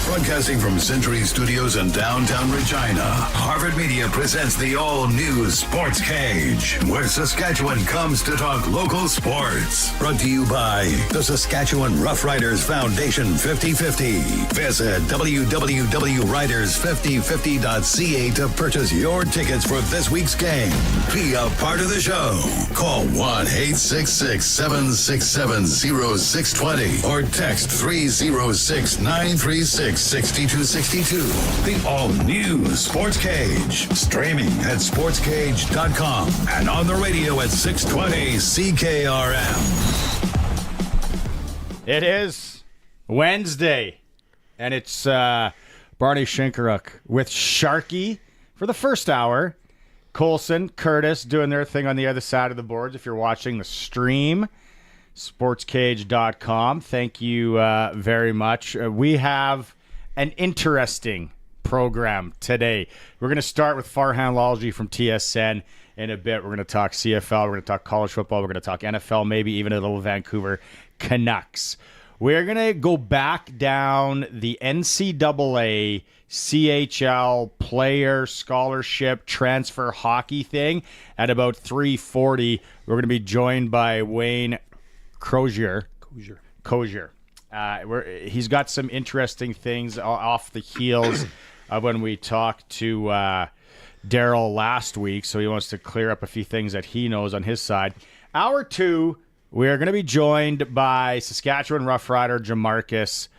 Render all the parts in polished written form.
Broadcasting from Century Studios in downtown Regina, Harvard Media presents the all-new Sportscage, where Saskatchewan comes to talk local sports. Brought to you by the Saskatchewan Roughriders Foundation 50/50. Visit www.riders5050.ca to purchase your tickets for this week's game. Be a part of the show. Call 1-866-767-0620 or text 306-936-6262. The all-new Sportscage. Streaming at sportscage.com and on the radio at 620 CKRM. It is Wednesday, and it's Barney Shinkaruk with Sharky for the first hour. Colson, Curtis doing their thing on the other side of the boards if you're watching the stream. Sportscage.com. Thank you very much. We have an interesting program today. We're going to start with Farhan Lalji from TSN in a bit. We're going to talk CFL. We're going to talk college football. We're going to talk NFL, maybe even a little Vancouver Canucks. We're going to go back down the NCAA CHL player scholarship transfer hockey thing at about 3:40. We're going to be joined by Wayne Crozier. He's got some interesting things off the heels of when we talked to Daryl last week, so he wants to clear up a few things that he knows on his side. Hour two, we are going to be joined by Saskatchewan Roughrider Jermarcus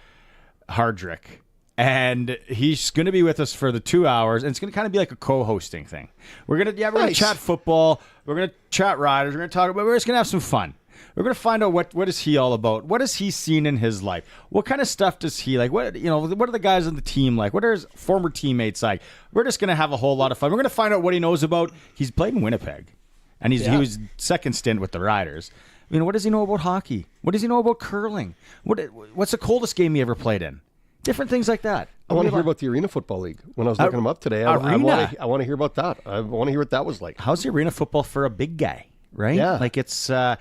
Hardrick. And he's going to be with us for the 2 hours, and it's going to kind of be like a co-hosting thing. We're going to chat football, we're going to chat Riders, we're going to talk about, we're just going to have some fun. We're going to find out what is he all about? What has he seen in his life? What kind of stuff does he like? What are the guys on the team like? What are his former teammates like? We're just going to have a whole lot of fun. We're going to find out what he knows about. He's played in Winnipeg, and he was second stint with the Riders. I mean, what does he know about hockey? What does he know about curling? What's the coldest game he ever played in? Different things like that. I want to hear about the Arena Football League. When I was looking them up today, I want to hear about that. I want to hear what that was like. How's the Arena Football for a big guy? Right? Yeah. Like it's, the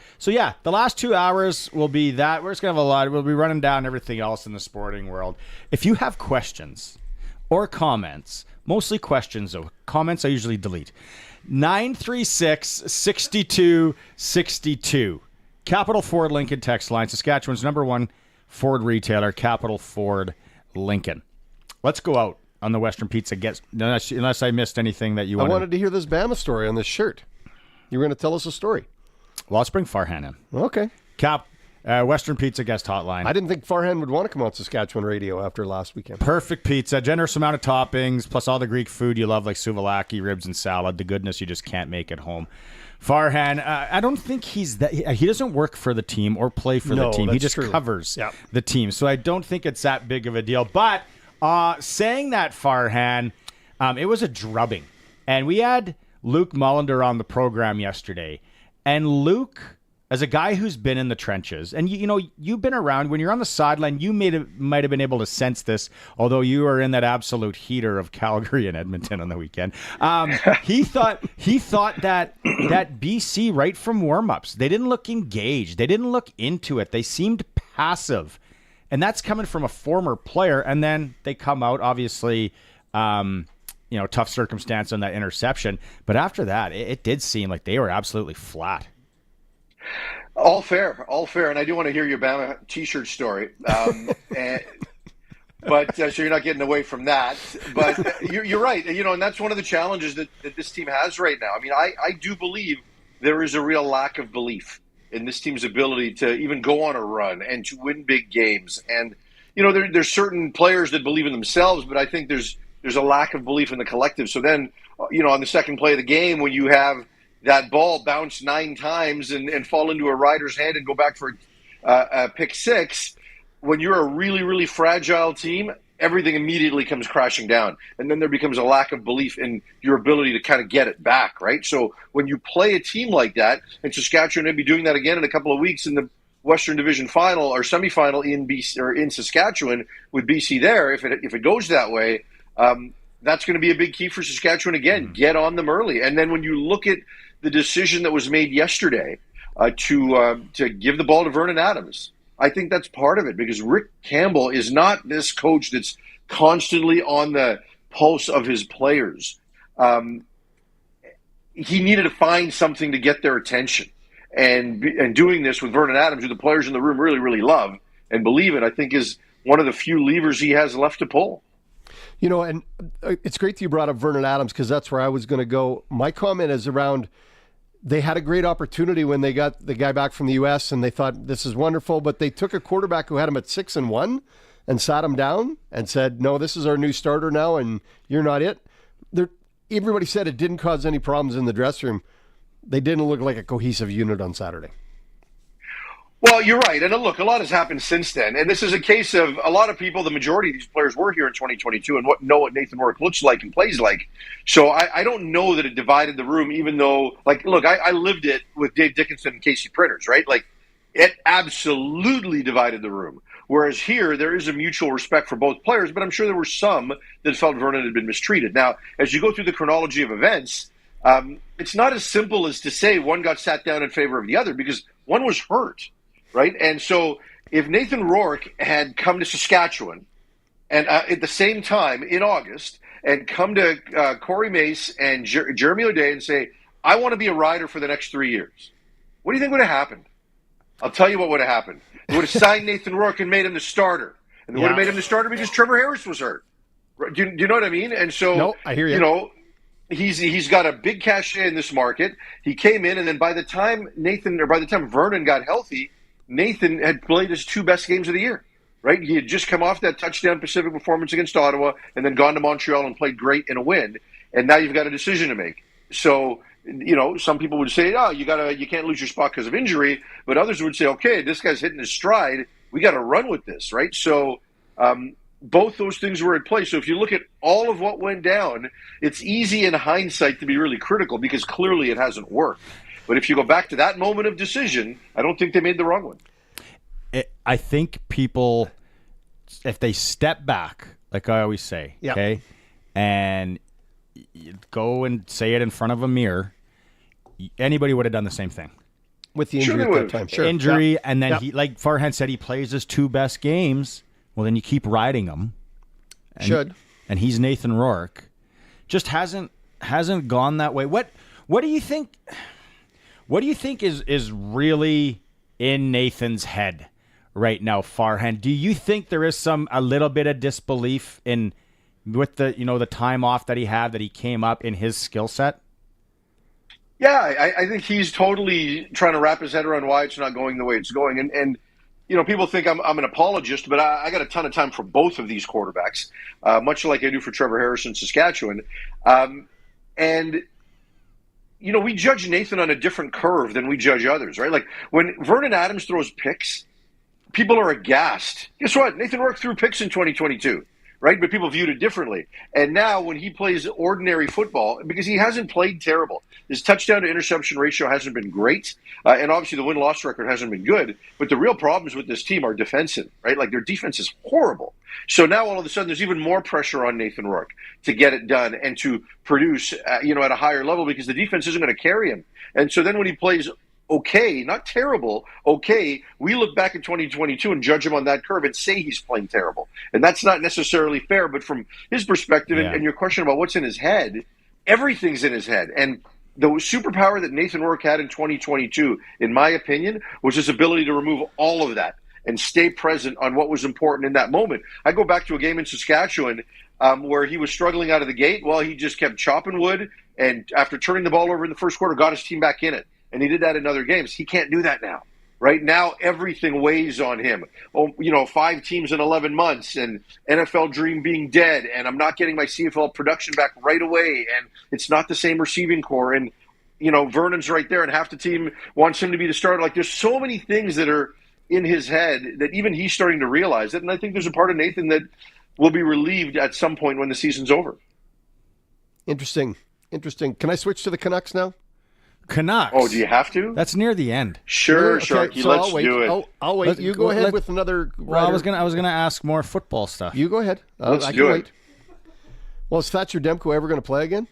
last 2 hours will be that. We're just going to have a lot. We'll be running down everything else in the sporting world. If you have questions or comments, mostly questions though, comments I usually delete. 936-6262. Capital Ford Lincoln text line, Saskatchewan's #1 Ford retailer, Capital Ford Lincoln. Let's go out on the Western Pizza guest, unless I missed anything that you wanted. I wanted to hear this Bama story on this shirt. You were going to tell us a story. Well, let's bring Farhan in. Okay. Western Pizza guest hotline. I didn't think Farhan would want to come on Saskatchewan radio after last weekend. Perfect pizza, generous amount of toppings, plus all the Greek food you love like souvlaki, ribs, and salad. The goodness you just can't make at home. Farhan, I don't think he doesn't work for the team or play for the team. He just covers the team. So I don't think it's that big of a deal. But saying that, Farhan, it was a drubbing. And we had Luke Mullender on the program yesterday. And Luke, as a guy who's been in the trenches, and you've been around, when you're on the sideline, you might have been able to sense this, although you were in that absolute heater of Calgary and Edmonton on the weekend. He thought that BC, right from warm-ups, they didn't look engaged. They didn't look into it. They seemed passive. And that's coming from a former player. And then they come out, obviously, tough circumstance on that interception. But after that, it did seem like they were absolutely flat. All fair. And I do want to hear your Bama T-shirt story. But so you're not getting away from that. But you're right. And that's one of the challenges that this team has right now. I mean, I do believe there is a real lack of belief in this team's ability to even go on a run and to win big games. And, there's certain players that believe in themselves, but I think there's a lack of belief in the collective. So then, on the second play of the game, when you have that ball bounce 9 times and fall into a rider's hand and go back for a pick 6, when you're a really, really fragile team, everything immediately comes crashing down. And then there becomes a lack of belief in your ability to kind of get it back, right? So when you play a team like that, and Saskatchewan may be doing that again in a couple of weeks in the Western Division final or semifinal in BC or in Saskatchewan with BC there, if it goes that way, that's going to be a big key for Saskatchewan again. Get on them early. And then when you look at the decision that was made yesterday to give the ball to Vernon Adams, I think that's part of it, because Rick Campbell is not this coach that's constantly on the pulse of his players. He needed to find something to get their attention. And doing this with Vernon Adams, who the players in the room really, really love and believe in, I think is one of the few levers he has left to pull. And it's great that you brought up Vernon Adams, because that's where I was going to go. My comment is around, they had a great opportunity when they got the guy back from the U.S. and they thought this is wonderful, but they took a quarterback who had him at 6-1 and sat him down and said, no, this is our new starter now and you're not it. Everybody said it didn't cause any problems in the dressing room. They didn't look like a cohesive unit on Saturday. Well, you're right. And look, a lot has happened since then. And this is a case of a lot of people, the majority of these players were here in 2022 and know what Nathan Rourke looks like and plays like. So I don't know that it divided the room, even though, look, I lived it with Dave Dickinson and Casey Printers, right? It absolutely divided the room. Whereas here, there is a mutual respect for both players, but I'm sure there were some that felt Vernon had been mistreated. Now, as you go through the chronology of events, it's not as simple as to say one got sat down in favor of the other, because one was hurt, right? And so if Nathan Rourke had come to Saskatchewan and at the same time in August and come to Corey Mace and Jeremy O'Day and say, I want to be a rider for the next 3 years, what do you think would have happened? I'll tell you what would have happened. They would have signed Nathan Rourke and made him the starter. And they would have made him the starter because Trevor Harris was hurt. Do you know what I mean? And so, no, I hear you. He's got a big cachet in this market. He came in, and then by the time Vernon got healthy, Nathan had played his 2 best games of the year, right? He had just come off that touchdown Pacific performance against Ottawa and then gone to Montreal and played great in a win. And now you've got a decision to make. So, some people would say, you can't lose your spot because of injury. But others would say, okay, this guy's hitting his stride. We got to run with this, right? So both those things were at play. So if you look at all of what went down, it's easy in hindsight to be really critical because clearly it hasn't worked. But if you go back to that moment of decision, I don't think they made the wrong one. I think people, if they step back, like I always say, okay, and go and say it in front of a mirror, anybody would have done the same thing. With the injury at that time. Sure. Injury, and then he, like Farhan said, he plays his 2 best games. Well, then you keep riding him. And he's Nathan Rourke. Just hasn't gone that way. What do you think? What do you think is really in Nathan's head right now, Farhan? Do you think there is a little bit of disbelief with the time off that he had, that he came up in his skill set? Yeah, I think he's totally trying to wrap his head around why it's not going the way it's going. And people think I'm an apologist, but I got a ton of time for both of these quarterbacks, much like I do for Trevor Harris in Saskatchewan. And we judge Nathan on a different curve than we judge others, right? Like when Vernon Adams throws picks, people are aghast. Guess what? Nathan Rourke threw picks in 2022. Right? But people viewed it differently. And now when he plays ordinary football, because he hasn't played terrible, his touchdown to interception ratio hasn't been great. And obviously the win-loss record hasn't been good. But the real problems with this team are defensive, right? Like their defense is horrible. So now all of a sudden there's even more pressure on Nathan Rourke to get it done and to produce, at a higher level because the defense isn't going to carry him. And so then when he plays okay, not terrible, okay, we look back at 2022 and judge him on that curve and say he's playing terrible. And that's not necessarily fair, but from his perspective and your question about what's in his head, everything's in his head. And the superpower that Nathan Rourke had in 2022, in my opinion, was his ability to remove all of that and stay present on what was important in that moment. I go back to a game in Saskatchewan where he was struggling out of the gate. Well, he just kept chopping wood, and after turning the ball over in the first quarter, got his team back in it. And he did that in other games. He can't do that now. Right now, everything weighs on him. 5 teams in 11 months, and NFL dream being dead, and I'm not getting my CFL production back right away, and it's not the same receiving core, and Vernon's right there, and half the team wants him to be the starter. Like there's so many things that are in his head that even he's starting to realize it, and I think there's a part of Nathan that will be relieved at some point when the season's over. Interesting. Can I switch to the Canucks now? Canucks. Oh, do you have to? That's near the end. Sure, okay, Sharky, so let's do it. I'll wait. You go ahead with another. Well, I was gonna ask more football stuff. You go ahead. Let's do it. Well, is Thatcher Demko ever going to play again?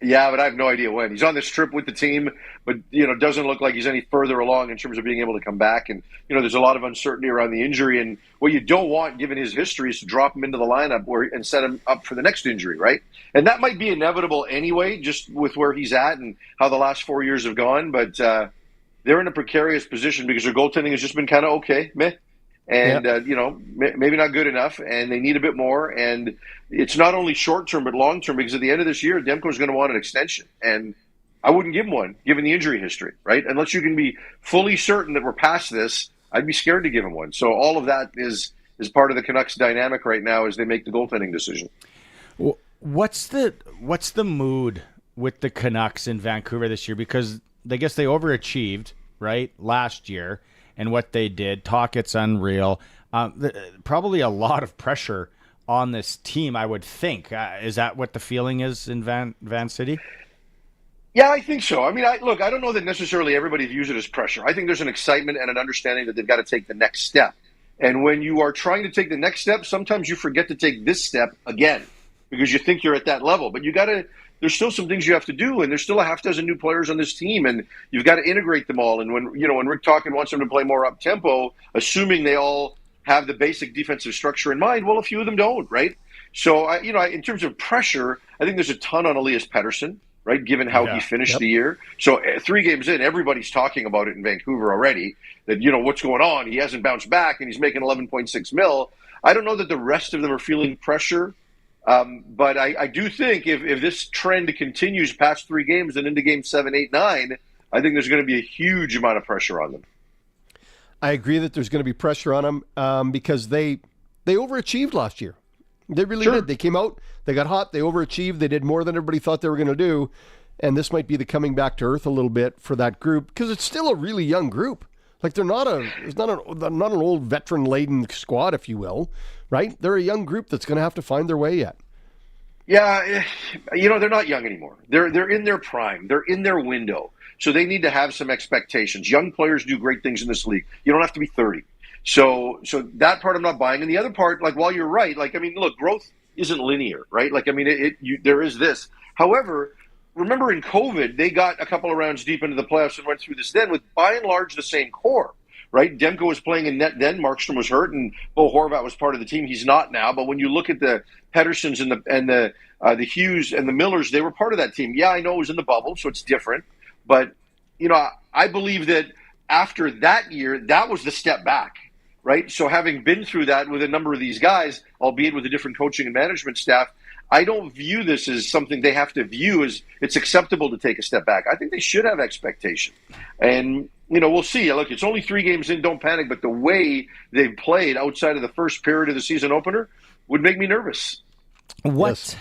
Yeah, but I have no idea when. He's on this trip with the team, but doesn't look like he's any further along in terms of being able to come back. And there's a lot of uncertainty around the injury. And what you don't want, given his history, is to drop him into the lineup and set him up for the next injury, right? And that might be inevitable anyway, just with where he's at and how the last 4 years have gone. But they're in a precarious position because their goaltending has just been kind of okay, meh. And, maybe not good enough, and they need a bit more. And it's not only short-term but long-term, because at the end of this year, Demko's going to want an extension. And I wouldn't give him one, given the injury history, right? Unless you can be fully certain that we're past this, I'd be scared to give him one. So all of that is part of the Canucks dynamic right now as they make the goaltending decision. Well, what's the mood with the Canucks in Vancouver this year? Because I guess they overachieved, right, last year. And what they did, Tocchet's unreal. Probably a lot of pressure on this team, I would think. Is that what the feeling is in Van City? Yeah, I think so. I mean, I don't know that necessarily everybody views it as pressure. I think there's an excitement and an understanding that they've got to take the next step. And when you are trying to take the next step, sometimes you forget to take this step again because you think you're at that level. But there's still some things you have to do, and there's still a half dozen new players on this team, and you've got to integrate them all. And when Rick Tocchet wants them to play more up tempo, assuming they all have the basic defensive structure in mind, well, a few of them don't, right? So, in terms of pressure, I think there's a ton on Elias Pettersson, right? Given how he finished the year. So 3 games in, everybody's talking about it in Vancouver already. That what's going on? He hasn't bounced back, and he's making $11.6 million. I don't know that the rest of them are feeling pressure. But I do think if this trend continues past 3 games and into game 7, 8, 9, I think there's going to be a huge amount of pressure on them. I agree that there's going to be pressure on them because they overachieved last year. They really did. They came out, they got hot, they overachieved, they did more than everybody thought they were going to do. And this might be the coming back to earth a little bit for that group because it's still a really young group. Like they're not an old veteran-laden squad, if you will, right? They're a young group that's going to have to find their way yet. Yeah, they're not young anymore. They're in their prime. They're in their window. So they need to have some expectations. Young players do great things in this league. You don't have to be 30. So that part I'm not buying. And the other part, while you're right, look, growth isn't linear, right? There is this. However, remember in COVID, they got a couple of rounds deep into the playoffs and went through this then with, by and large, the same core, right? Demko was playing in net then. Markstrom was hurt, and Bo Horvat was part of the team. He's not now. But when you look at the Petterssons and the Hughes and the Millers, they were part of that team. Yeah, I know it was in the bubble, so it's different. But, I believe that after that year, that was the step back, right? So having been through that with a number of these guys, albeit with a different coaching and management staff, I don't view this as something they have to view as it's acceptable to take a step back. I think they should have expectation. And, we'll see. Look, it's only 3 games in, don't panic, but the way they've played outside of the first period of the season opener would make me nervous. What?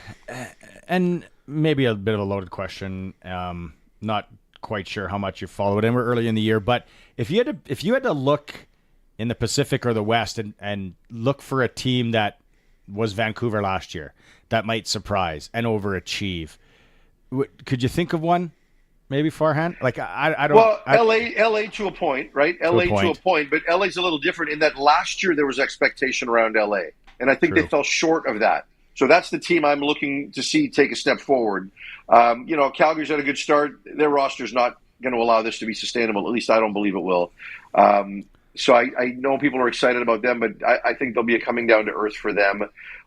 And maybe a bit of a loaded question. Not quite sure how much you followed him early in the year, but if you had to look in the Pacific or the West and look for a team that was Vancouver last year that might surprise and overachieve, could you think of one? Maybe Farhan? I don't. Well, LA to a point, right? LA to a point, but LA's a little different in that last year there was expectation around LA, and I think they fell short of that. So that's the team I'm looking to see take a step forward. Calgary's had a good start. Their roster's not going to allow this to be sustainable. At least I don't believe it will. So I know people are excited about them, but I think there'll be a coming down to earth for them.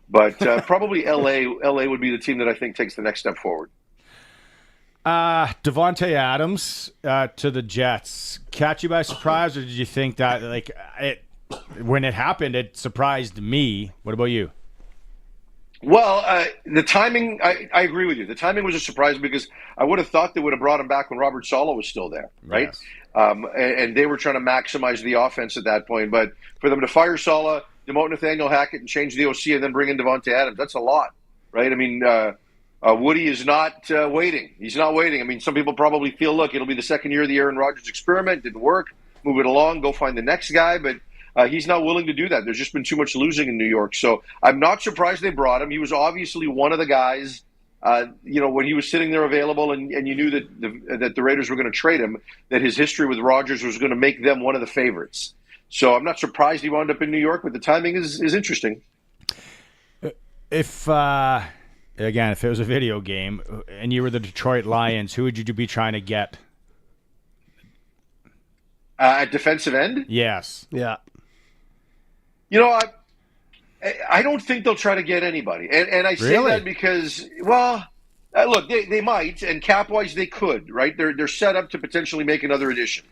But probably LA would be the team that I think takes the next step forward. Devontae Adams to the Jets. Catch you by surprise, or did you think that when it happened, it surprised me? What about you? Well, the timing, I agree with you. The timing was a surprise because I would have thought they would have brought him back when Robert Saleh was still there, right? Yes. And they were trying to maximize the offense at that point. But for them to fire Saleh, demote Nathaniel Hackett, and change the OC and then bring in Devontae Adams, that's a lot, right? I mean, Woody is not waiting. He's not waiting. I mean, some people probably feel, look, it'll be the second year of the Aaron Rodgers experiment. Didn't work. Move it along. Go find the next guy. But he's not willing to do that. There's just been too much losing in New York. So I'm not surprised they brought him. He was obviously one of the guys, when he was sitting there available and you knew that the Raiders were going to trade him, that his history with Rodgers was going to make them one of the favorites. So I'm not surprised he wound up in New York, but the timing is interesting. If again, if it was a video game and you were the Detroit Lions, who would you be trying to get? At defensive end? Yes. Yeah. You know, I don't think they'll try to get anybody. And I say Really? that because, well, look, they might, and cap-wise they could, right? They're set up to potentially make another addition.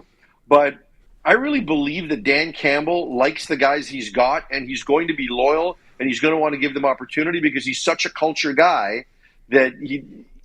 But I really believe that Dan Campbell likes the guys he's got, and he's going to be loyal, and he's going to want to give them opportunity because he's such a culture guy that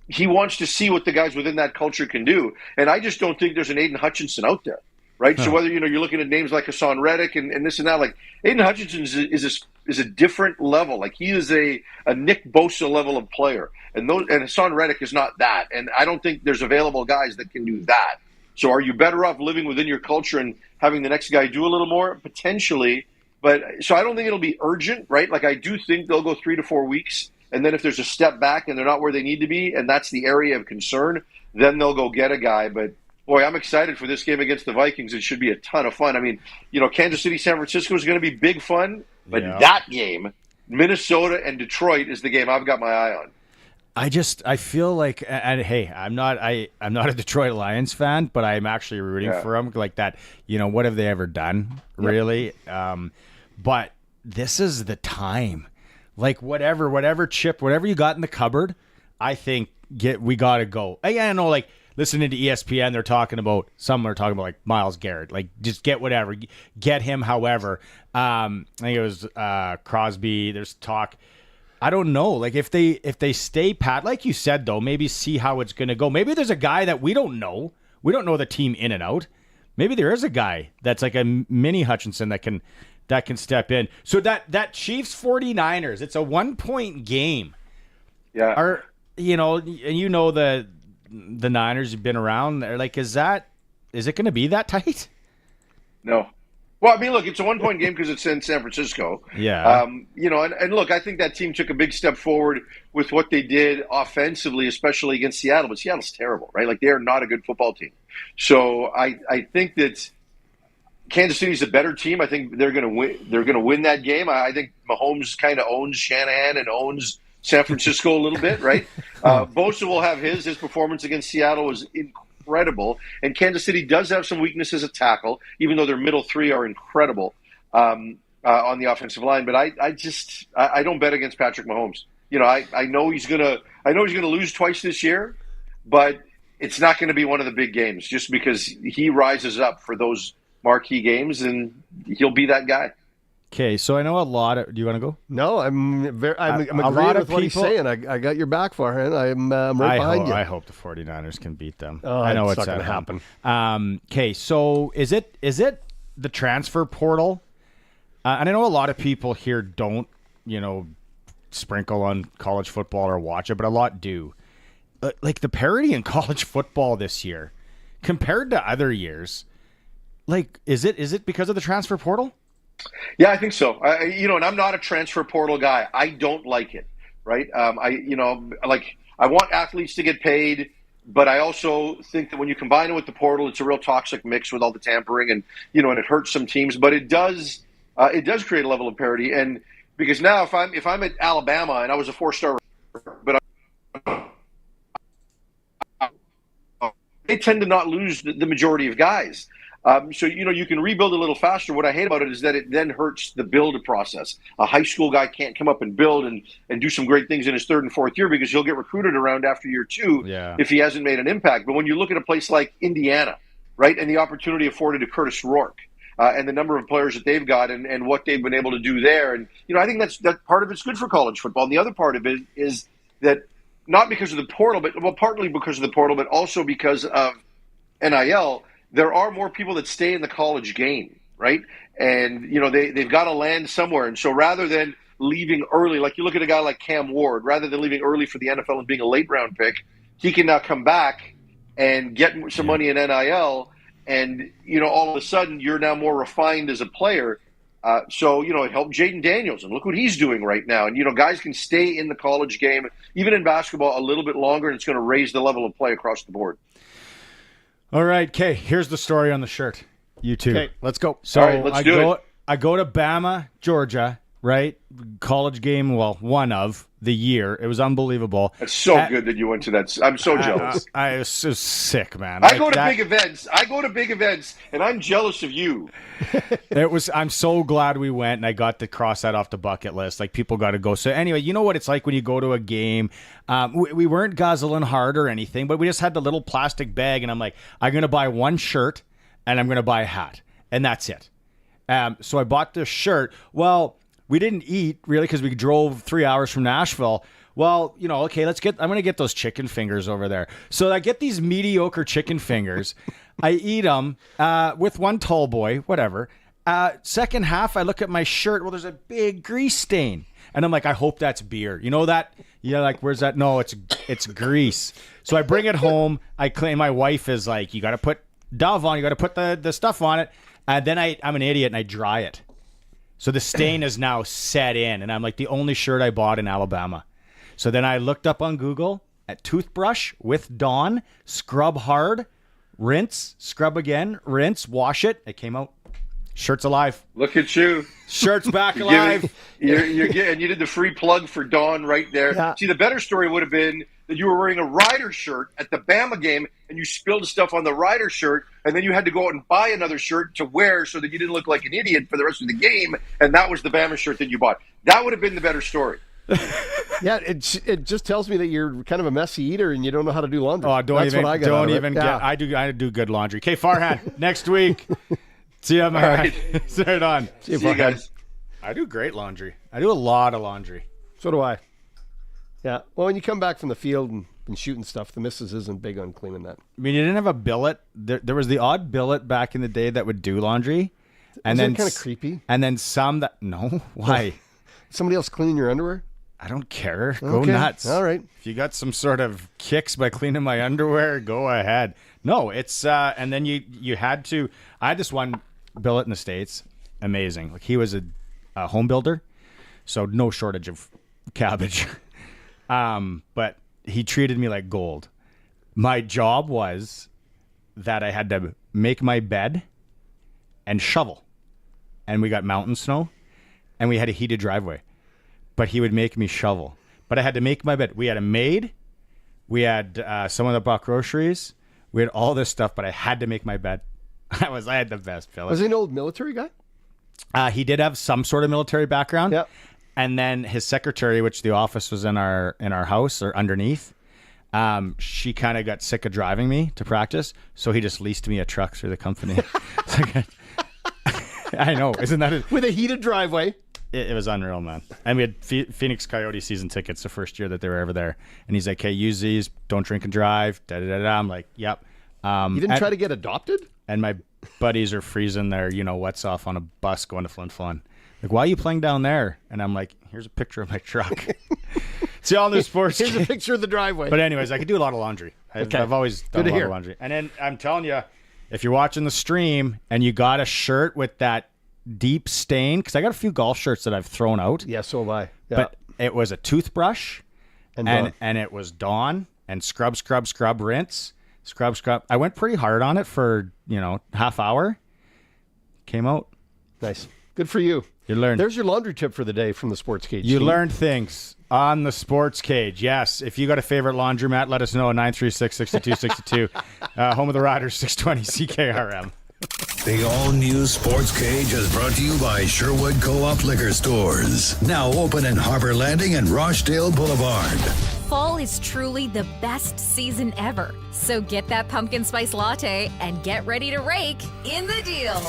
he wants to see what the guys within that culture can do. And I just don't think there's an Aiden Hutchinson out there. Right, so whether you're looking at names like Hassan Reddick and this and that, like Aiden Hutchinson is a different level. Like he is a Nick Bosa level of player, and Hassan Reddick is not that. And I don't think there's available guys that can do that. So are you better off living within your culture and having the next guy do a little more potentially? But so I don't think it'll be urgent, right? Like I do think they'll go 3 to 4 weeks, and then if there's a step back and they're not where they need to be, and that's the area of concern, then they'll go get a guy. But boy, I'm excited for this game against the Vikings. It should be a ton of fun. I mean, Kansas City, San Francisco is going to be big fun, but that game, Minnesota and Detroit, is the game I've got my eye on. I feel like, and hey, I'm not a Detroit Lions fan, but I'm actually rooting for them like that. What have they ever done, really? But this is the time. Like whatever chip, whatever you got in the cupboard, I think we got to go. I know, like, listening to ESPN, some are talking about like Myles Garrett, like just get whatever, get him. However, I think it was Crosby. There's talk. I don't know. Like if they stay pat, like you said though, maybe see how it's going to go. Maybe there's a guy that we don't know. We don't know the team in and out. Maybe there is a guy that's like a mini Hutchinson that can step in. So that Chiefs 49ers, it's a 1-point game. Yeah. The Niners have been around. They're like, is it going to be that tight? No. Well, I mean, look, it's a 1-point game because it's in San Francisco. Yeah. And look, I think that team took a big step forward with what they did offensively, especially against Seattle. But Seattle's terrible, right? Like, they are not a good football team. So I think that Kansas City's a better team. I think they're going to win. They're going to win that game. I think Mahomes kind of owns Shanahan and owns San Francisco a little bit, right? Bosa will have his performance against Seattle was incredible, and Kansas City does have some weaknesses at tackle, even though their middle three are incredible on the offensive line. But I don't bet against Patrick Mahomes. I know he's gonna lose twice this year, but it's not going to be one of the big games just because he rises up for those marquee games, and he'll be that guy. Okay, so I know a lot of. Do you want to go? No, I'm agreeing with what he's saying. I got your back, Farhan. I'm right behind you. I hope the 49ers can beat them. Oh, I know it's it's not going to happen. Okay, so is it the transfer portal? And I know a lot of people here don't, sprinkle on college football or watch it, but a lot do. Like the parity in college football this year compared to other years, like is it because of the transfer portal? Yeah, I think so. And I'm not a transfer portal guy. I don't like it, right? I want athletes to get paid, but I also think that when you combine it with the portal, it's a real toxic mix with all the tampering and it hurts some teams. But it does create a level of parity. And because now if I'm at Alabama and I was a 4-star, but they tend to not lose the majority of guys. So you can rebuild a little faster. What I hate about it is that it then hurts the build process. A high school guy can't come up and build and do some great things in his 3rd and 4th year because he'll get recruited around after year 2 if he hasn't made an impact. But when you look at a place like Indiana, right, and the opportunity afforded to Curtis Rourke and the number of players that they've got and what they've been able to do there, and I think that part of it's good for college football. And the other part of it is that not because of the portal, but partly because of the portal, but also because of NIL. There are more people that stay in the college game, right? And, they've got to land somewhere. And so rather than leaving early, like you look at a guy like Cam Ward, rather than leaving early for the NFL and being a late-round pick, he can now come back and get some money in NIL. And, all of a sudden you're now more refined as a player. So, it helped Jaden Daniels. And look what he's doing right now. And, guys can stay in the college game, even in basketball, a little bit longer, and it's going to raise the level of play across the board. All right, okay. Here's the story on the shirt. You too. Okay, let's go. So all right, let's do it. I go to Bama, Georgia, right? College game, well, one of the year. It was unbelievable. It's so good that you went to that. I'm so jealous. I was so sick, man. I go to big events, and I'm jealous of you. I'm so glad we went, and I got to cross that off the bucket list. Like, people got to go. So anyway, you know what it's like when you go to a game. We weren't guzzling hard or anything, but we just had the little plastic bag, and I'm like, I'm going to buy one shirt, and I'm going to buy a hat, and that's it. So I bought this shirt. Well, we didn't eat really because we drove 3 hours from Nashville. Well, okay, I'm going to get those chicken fingers over there. So I get these mediocre chicken fingers. I eat them with one tall boy, whatever. Second half, I look at my shirt. Well, there's a big grease stain. And I'm like, I hope that's beer. You know that? Yeah, like, where's that? No, it's grease. So I bring it home. I clean. My wife is like, you got to put Dove on. You got to put the stuff on it. And then I'm an idiot and I dry it. So the stain is now set in. And I'm like, the only shirt I bought in Alabama. So then I looked up on Google at toothbrush with Dawn, scrub hard, rinse, scrub again, rinse, wash it. It came out. Shirt's alive. Look at you. Shirt's back alive. You're getting, you did the free plug for Dawn right there. Yeah. See, the better story would have been that you were wearing a Rider shirt at the Bama game and you spilled stuff on the Rider shirt, and then you had to go out and buy another shirt to wear so that you didn't look like an idiot for the rest of the game, and that was the Bama shirt that you bought. That would have been the better story. Yeah, it just tells me that you're kind of a messy eater and you don't know how to do laundry. Oh, I do good laundry. Okay, Farhan, next week. See you, man. All right. Start on. See you guys. I do great laundry. I do a lot of laundry. So do I. Yeah. Well, when you come back from the field and shooting stuff, the missus isn't big on cleaning that. I mean, you didn't have a billet. There was the odd billet back in the day that would do laundry. And then kind of creepy. And then some that why? Somebody else cleaning your underwear? I don't care. Go nuts. All right. If you got some sort of kicks by cleaning my underwear, go ahead. No, it's and then you had to. I had this one billet in the States, amazing. Like, he was a home builder, so no shortage of cabbage. But he treated me like gold. My job was that I had to make my bed and shovel, and we got mountain snow, and we had a heated driveway. But he would make me shovel. But I had to make my bed. We had a maid. We had someone that bought groceries. We had all this stuff, but I had to make my bed. I had the best, Philip. Was he an old military guy? He did have some sort of military background. Yep. And then his secretary, which the office was in our house or underneath, she kind of got sick of driving me to practice, so he just leased me a truck through the company. I know, isn't that it? With a heated driveway. It was unreal, man. And we had Phoenix Coyote season tickets the first year that they were ever there. And he's like, "Hey, use these. Don't drink and drive." Da da da. I'm like, "Yep." You didn't try to get adopted? And my buddies are freezing their, wets off on a bus going to Flin Flon. Like, why are you playing down there? And I'm like, here's a picture of my truck. See, all new sports. Here's a picture of the driveway. But anyways, I could do a lot of laundry. I've always done a lot of laundry. And then I'm telling you, if you're watching the stream and you got a shirt with that deep stain, because I got a few golf shirts that I've thrown out. Yeah, so have I. Yeah. But it was a toothbrush and it was Dawn and scrub, rinse. Scrub. I went pretty hard on it for, half hour. Came out. Nice. Good for you. You learned. There's your laundry tip for the day from the Sportscage. You learned things on the Sportscage. Yes. If you got a favorite laundromat, let us know at 936-6262. Home of the Riders, 620 CKRM. The all-new Sports Cage is brought to you by Sherwood Co-op Liquor Stores. Now open in Harbor Landing and Rochdale Boulevard. Fall is truly the best season ever. So get that pumpkin spice latte and get ready to rake in the deal.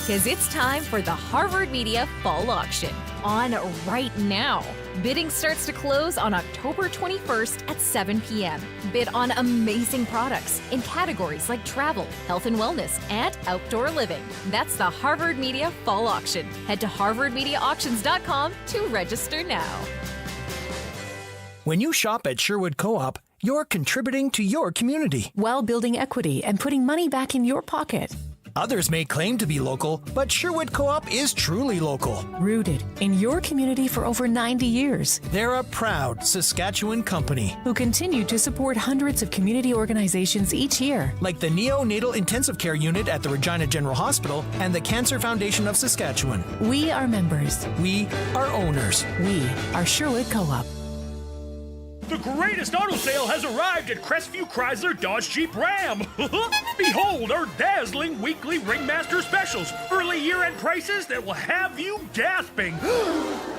Because it's time for the Harvard Media Fall Auction on right now. Bidding starts to close on October 21st at 7 p.m. Bid on amazing products in categories like travel, health and wellness, and outdoor living. That's the Harvard Media Fall Auction. Head to harvardmediaauctions.com to register now. When you shop at Sherwood Co-op, you're contributing to your community while building equity and putting money back in your pocket. Others may claim to be local, but Sherwood Co-op is truly local. Rooted in your community for over 90 years. They're a proud Saskatchewan company. Who continue to support hundreds of community organizations each year. Like the Neonatal Intensive Care Unit at the Regina General Hospital and the Cancer Foundation of Saskatchewan. We are members. We are owners. We are Sherwood Co-op. The greatest auto sale has arrived at Crestview Chrysler Dodge Jeep Ram. Behold our dazzling weekly Ringmaster specials. Early year-end prices that will have you gasping.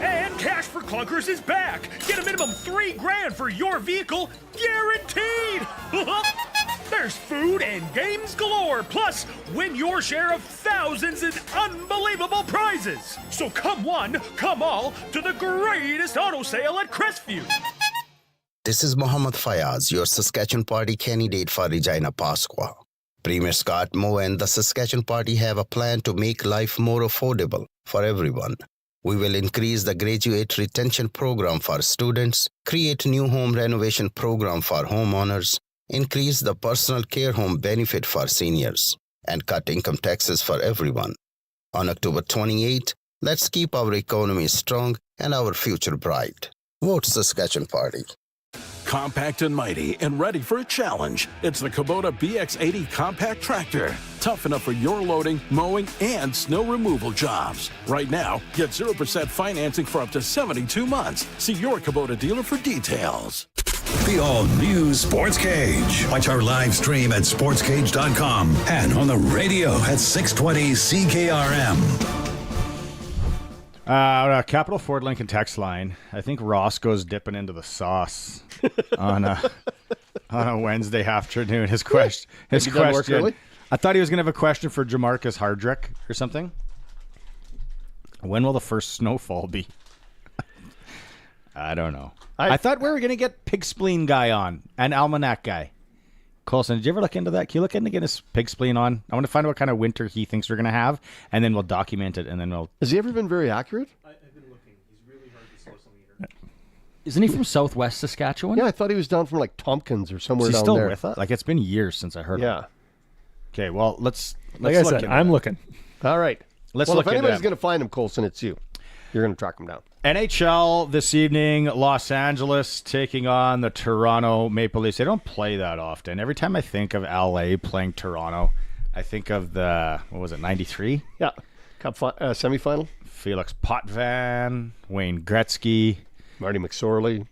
And Cash for Clunkers is back. Get a minimum $3,000 for your vehicle, guaranteed. There's food and games galore. Plus, win your share of thousands in unbelievable prizes. So come one, come all to the greatest auto sale at Crestview. This is Mohammed Fayaz, your Saskatchewan Party candidate for Regina Pasqua. Premier Scott Moe and the Saskatchewan Party have a plan to make life more affordable for everyone. We will increase the graduate retention program for students, create new home renovation program for homeowners, increase the personal care home benefit for seniors, and cut income taxes for everyone. On October 28, let's keep our economy strong and our future bright. Vote Saskatchewan Party. Compact and mighty and ready for a challenge. It's the Kubota BX80 compact tractor. Tough enough for your loading, mowing, and snow removal jobs. Right now, get 0% financing for up to 72 months. See your Kubota dealer for details. The all-new Sports Cage. Watch our live stream at sportscage.com and on the radio at 620 CKRM. Capital Ford Lincoln text line. I think Roscoe's dipping into the sauce on a Wednesday afternoon. His question. Work early? I thought he was going to have a question for Jermarcus Hardrick or something. When will the first snowfall be? I don't know. I thought we were going to get Pig Spleen guy on and Almanac guy. Colson, did you ever look into that? Can you look into getting his Pig Spleen on? I want to find out what kind of winter he thinks we're going to have, and then we'll document it, and then we'll... Has he ever been very accurate? I've been looking. He's really hard to source on the internet. Isn't he from Southwest Saskatchewan? Yeah, I thought he was down from like Tompkins or somewhere Is he down still there. with us? Like, it's been years since I heard him. Yeah. Okay, well, let's Like I look said, into I'm that. looking. All right. Let's well, look if into anybody's that. going to find him, Colson, it's you. You're going to track him down. NHL this evening, Los Angeles taking on the Toronto Maple Leafs. They don't play that often. Every time I think of LA playing Toronto, I think of the, 93? Yeah. Cup semifinal. Felix Potvin, Wayne Gretzky, Marty McSorley.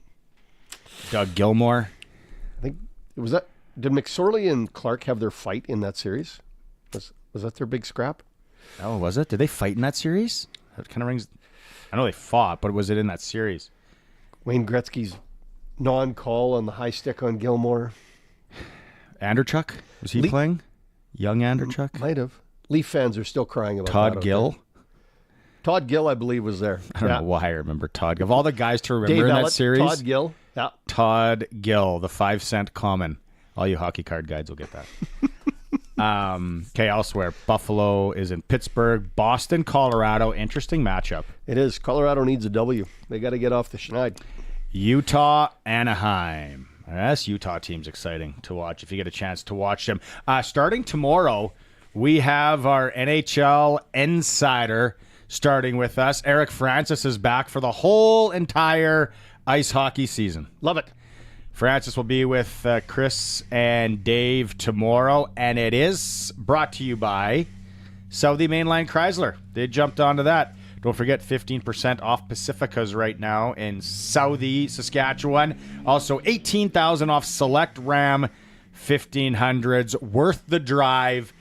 Doug Gilmour. I think was that. Did McSorley and Clark have their fight in that series? Was that their big scrap? Oh, was it? Did they fight in that series? That kind of rings. I know they fought, but was it in that series? Wayne Gretzky's non-call on the high stick on Gilmour. Anderchuk? Was he playing? Young Anderchuk? Might have. Leaf fans are still crying about Todd that. Gill? Todd Gill, I believe, was there. I don't know why I remember Todd Gill. Of all the guys to remember Dave in Ellett, that series, Todd Gill. Yeah. Todd Gill, the 5-cent common. All you hockey card guides will get that. Okay, elsewhere. Buffalo is in Pittsburgh. Boston, Colorado. Interesting matchup. It is. Colorado needs a W. They got to get off the schneid. Utah, Anaheim. This Utah team's exciting to watch if you get a chance to watch them. Starting tomorrow, we have our NHL Insider starting with us. Eric Francis is back for the whole entire ice hockey season. Love it. Francis will be with Chris and Dave tomorrow, and it is brought to you by Southie Mainline Chrysler. They jumped onto that. Don't forget 15% off Pacificas right now in Southie, Saskatchewan. Also, $18,000 off select Ram 1500s. Worth the drive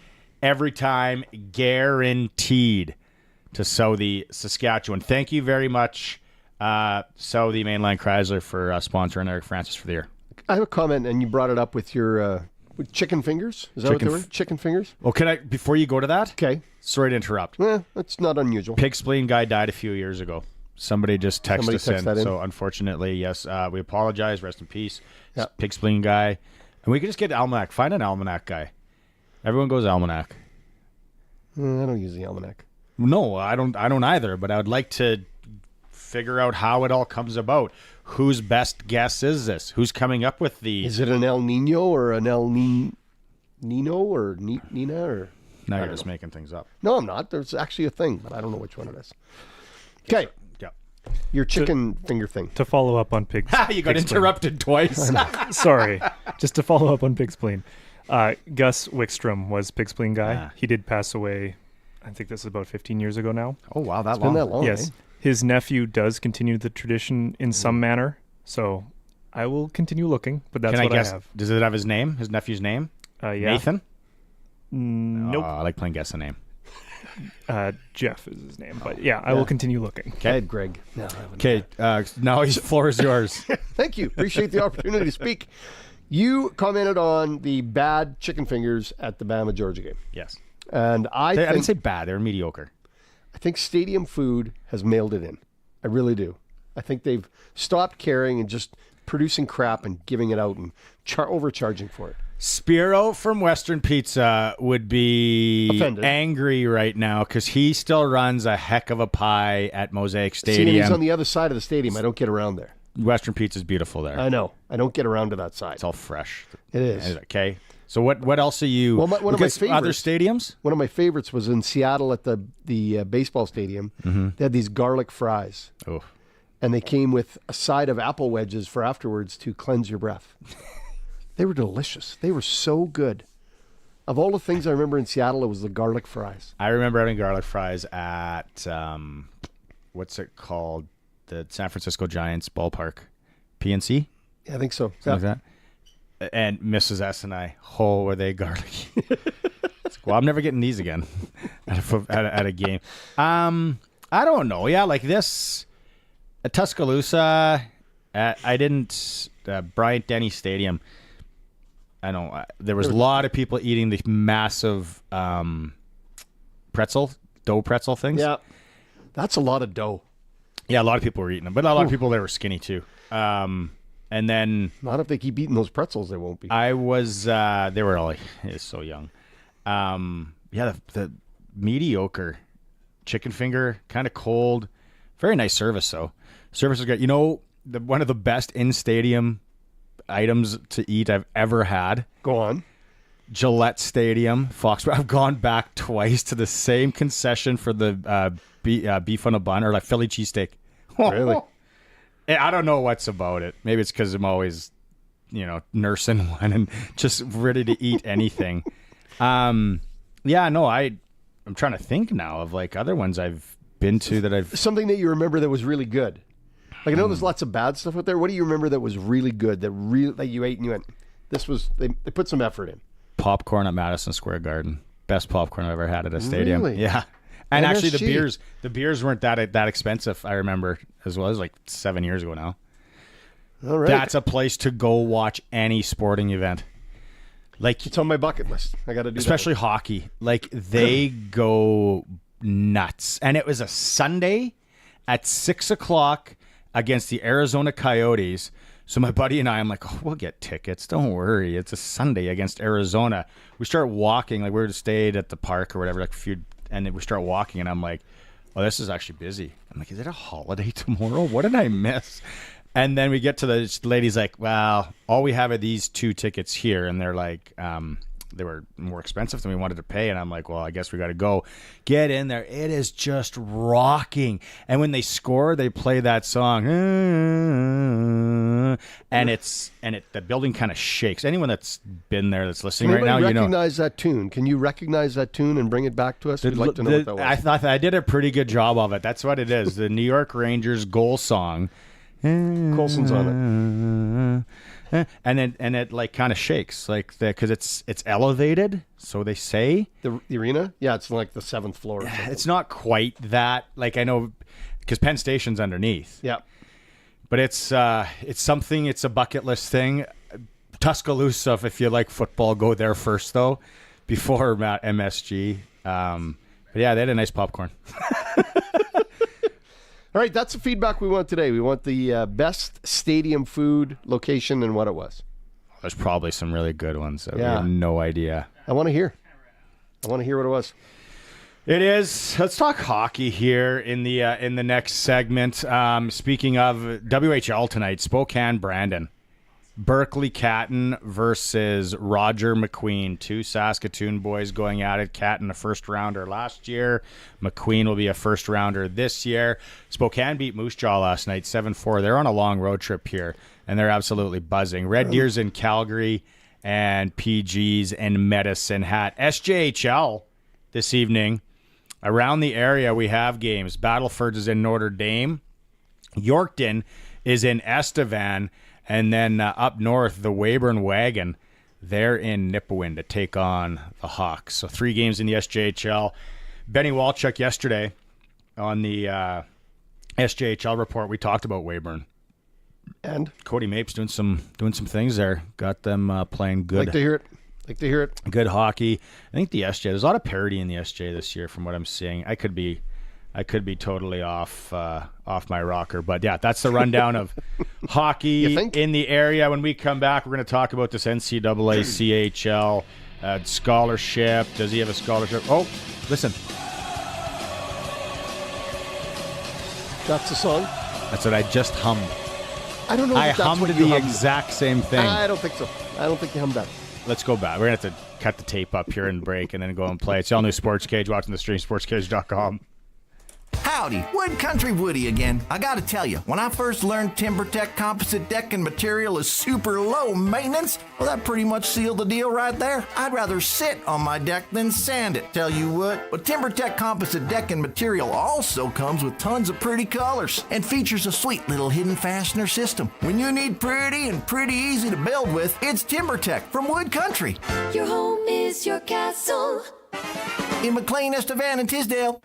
every time, guaranteed, to Southie, Saskatchewan. Thank you very much, Southie Mainline Chrysler, for sponsoring Eric Francis for the year. I have a comment, and you brought it up with your with chicken fingers. Is that what they were? Chicken fingers? Well, can I, before you go to that? Okay. Sorry to interrupt. That's not unusual. Pig Spleen guy died a few years ago. Somebody just texted us in. that in. So, unfortunately, yes, we apologize. Rest in peace. Yeah. Pig Spleen guy. And we could just get Almanac. Find an Almanac guy. Everyone goes Almanac. I don't use the almanac. No, I don't either, but I would like to figure out how it all comes about. Whose best guess is this? Who's coming up with the... Is it an El Nino or an El Nino or Nina or... Now you're just making things up. No, I'm not. There's actually a thing, but I don't know which one it is. Okay. Yeah. Your chicken finger thing. To follow up on Pig's You got interrupted twice. Sorry. Just to follow up on Pig's Spleen. Gus Wickstrom was Pig's Spleen guy. Yeah. He did pass away, I think this is about 15 years ago now. Oh, wow. That It's long. been that long, Yes. eh? His nephew does continue the tradition in some manner, so I will continue looking, but that's Can I what guess? I have. Does it have his name? His nephew's name? Yeah. Nathan? Nope. Oh, I like playing guess the name. Jeff is his name, but yeah, I will continue looking. Okay, Greg. No, I haven't. Okay, now the floor is yours. Thank you. Appreciate the opportunity to speak. You commented on the bad chicken fingers at the Bama-Georgia game. Yes. And I didn't think, say bad. They were mediocre. I think Stadium Food has mailed it in. I really do. I think they've stopped caring and just producing crap and giving it out and overcharging for it. Spiro from Western Pizza would be Offended. angry right now because he still runs a heck of a pie at Mosaic See, Stadium. he's on the other side of the stadium. I don't get around there. Western Pizza's beautiful there. I know. I don't get around to that side. It's all fresh. It is. Okay. So what else are you? Well, one of my because favorites. other stadiums? One of my favorites was in Seattle at the baseball stadium. Mm-hmm. They had these garlic fries. Oh. And they came with a side of apple wedges for afterwards to cleanse your breath. They were delicious. They were so good. Of all the things I remember in Seattle, it was the garlic fries. I remember having garlic fries at what's it called? The San Francisco Giants ballpark, PNC. Yeah, I think so. Something like that. And Mrs. S and I, were they garlicky? Well, I'm never getting these again at a game. I don't know. Yeah, like this at Tuscaloosa. I didn't Bryant Denny Stadium. I know there was a lot of people eating the massive dough pretzel things. Yeah, that's a lot of dough. Yeah, a lot of people were eating them, but a lot of people there were skinny too. And then not if they keep eating those pretzels, they won't be. I was they were all so young. Yeah, the mediocre chicken finger, kind of cold. Very nice service though. Service was good. You know, one of the best in stadium items to eat I've ever had. Go on. Gillette Stadium, Foxborough. I've gone back twice to the same concession for the beef on a bun or like Philly cheesesteak. Really? I don't know what's about it. Maybe it's because I'm always, nursing one and just ready to eat anything. Yeah, no, I'm trying to think now of like other ones I've been to that I've. Something that you remember that was really good. Like I know there's lots of bad stuff out there. What do you remember that was really good that you ate and you went, this was they put some effort in? Popcorn at Madison Square Garden. Best popcorn I've ever had at a stadium. Really? Yeah. And actually MSG. the beers weren't that expensive, I remember, as well. It was like 7 years ago now. All right. That's a place to go watch any sporting event. Like It's on my bucket list. I got to do especially hockey. Like they go nuts. And it was a Sunday at 6:00 against the Arizona Coyotes. So my buddy and I'm like, we'll get tickets. Don't worry. It's a Sunday against Arizona. We start walking. Like we were stayed at the park or whatever, and then we start walking, and I'm like, oh, this is actually busy. I'm like, is it a holiday tomorrow? What did I miss? And then we get to the lady's like, well, all we have are these 2 tickets here. And they're like, they were more expensive than we wanted to pay. And I'm like, well, I guess we got to go. Get in there. It is just rocking. And when they score, they play that song. And the building kind of shakes. Anyone that's been there that's listening right now, recognize that tune. Can you recognize that tune and bring it back to us? We'd like to know what that was. I thought that I did a pretty good job of it. That's what it is. The New York Rangers goal song. Colson's on it. And it like kind of shakes like because it's elevated, so they say. The arena? Yeah, it's like the 7th floor. Or something. It's not quite that. Like I know because Penn Station's underneath. Yeah. But it's something. It's a bucket list thing. Tuscaloosa, if you like football, go there first though, before MSG. But yeah, they had a nice popcorn. All right, that's the feedback we want today. We want the best stadium food location and what it was. There's probably some really good ones. We Yeah. have no idea. I want to hear. what it was. It is. Let's talk hockey here in the next segment. Speaking of WHL tonight, Spokane Brandon. Berkeley Catton versus Roger McQueen. Two Saskatoon boys going at it. Catton a first-rounder last year. McQueen will be a first-rounder this year. Spokane beat Moose Jaw last night, 7-4. They're on a long road trip here, and they're absolutely buzzing. Red Deer's in Calgary, and PG's in Medicine Hat. SJHL this evening. Around the area, we have games. Battleford is in Notre Dame. Yorkton is in Estevan. And then up north, the Weyburn Wagon, they're in Nipawin to take on the Hawks. So 3 games in the SJHL. Benny Walchuk yesterday on the SJHL report, we talked about Weyburn. And Cody Mapes doing some things there. Got them playing good. Like to hear it. Good hockey. I think the SJ, there's a lot of parity in the SJ this year from what I'm seeing. I could be totally off my rocker, but yeah, that's the rundown of hockey in the area. When we come back, we're going to talk about this NCAA CHL scholarship. Does he have a scholarship? Oh, listen. That's the song? That's what I just hummed. I don't know. I hummed the exact same thing. I don't think so. I don't think you hummed that. Let's go back. We're going to have to cut the tape up here and break and then go and play. It's the all new Sportscage. Watching the stream, sportscage.com. Howdy, Wood Country Woody again. I gotta tell you, when I first learned TimberTech composite decking material is super low maintenance, well, that pretty much sealed the deal right there. I'd rather sit on my deck than sand it, tell you what. But TimberTech composite decking material also comes with tons of pretty colors and features a sweet little hidden fastener system. When you need pretty and pretty easy to build with, it's TimberTech from Wood Country. Your home is your castle. In McLean, Estevan, and Tisdale.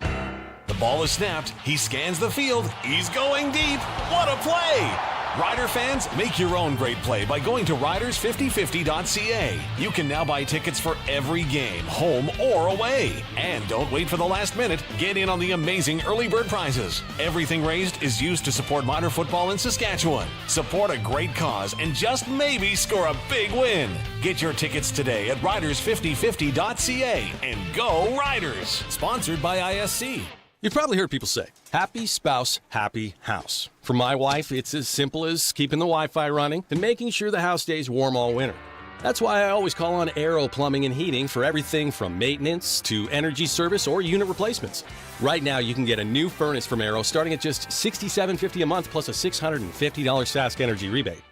The ball is snapped. He scans the field. He's going deep. What a play! Rider fans, make your own great play by going to riders5050.ca. You can now buy tickets for every game, home or away. And don't wait for the last minute. Get in on the amazing early bird prizes. Everything raised is used to support minor football in Saskatchewan. Support a great cause and just maybe score a big win. Get your tickets today at riders5050.ca and go Riders! Sponsored by ISC. You've probably heard people say, happy spouse, happy house. For my wife, it's as simple as keeping the Wi-Fi running and making sure the house stays warm all winter. That's why I always call on Aero Plumbing and Heating for everything from maintenance to energy service or unit replacements. Right now, you can get a new furnace from Aero starting at just $67.50 a month plus a $650 Sask Energy rebate.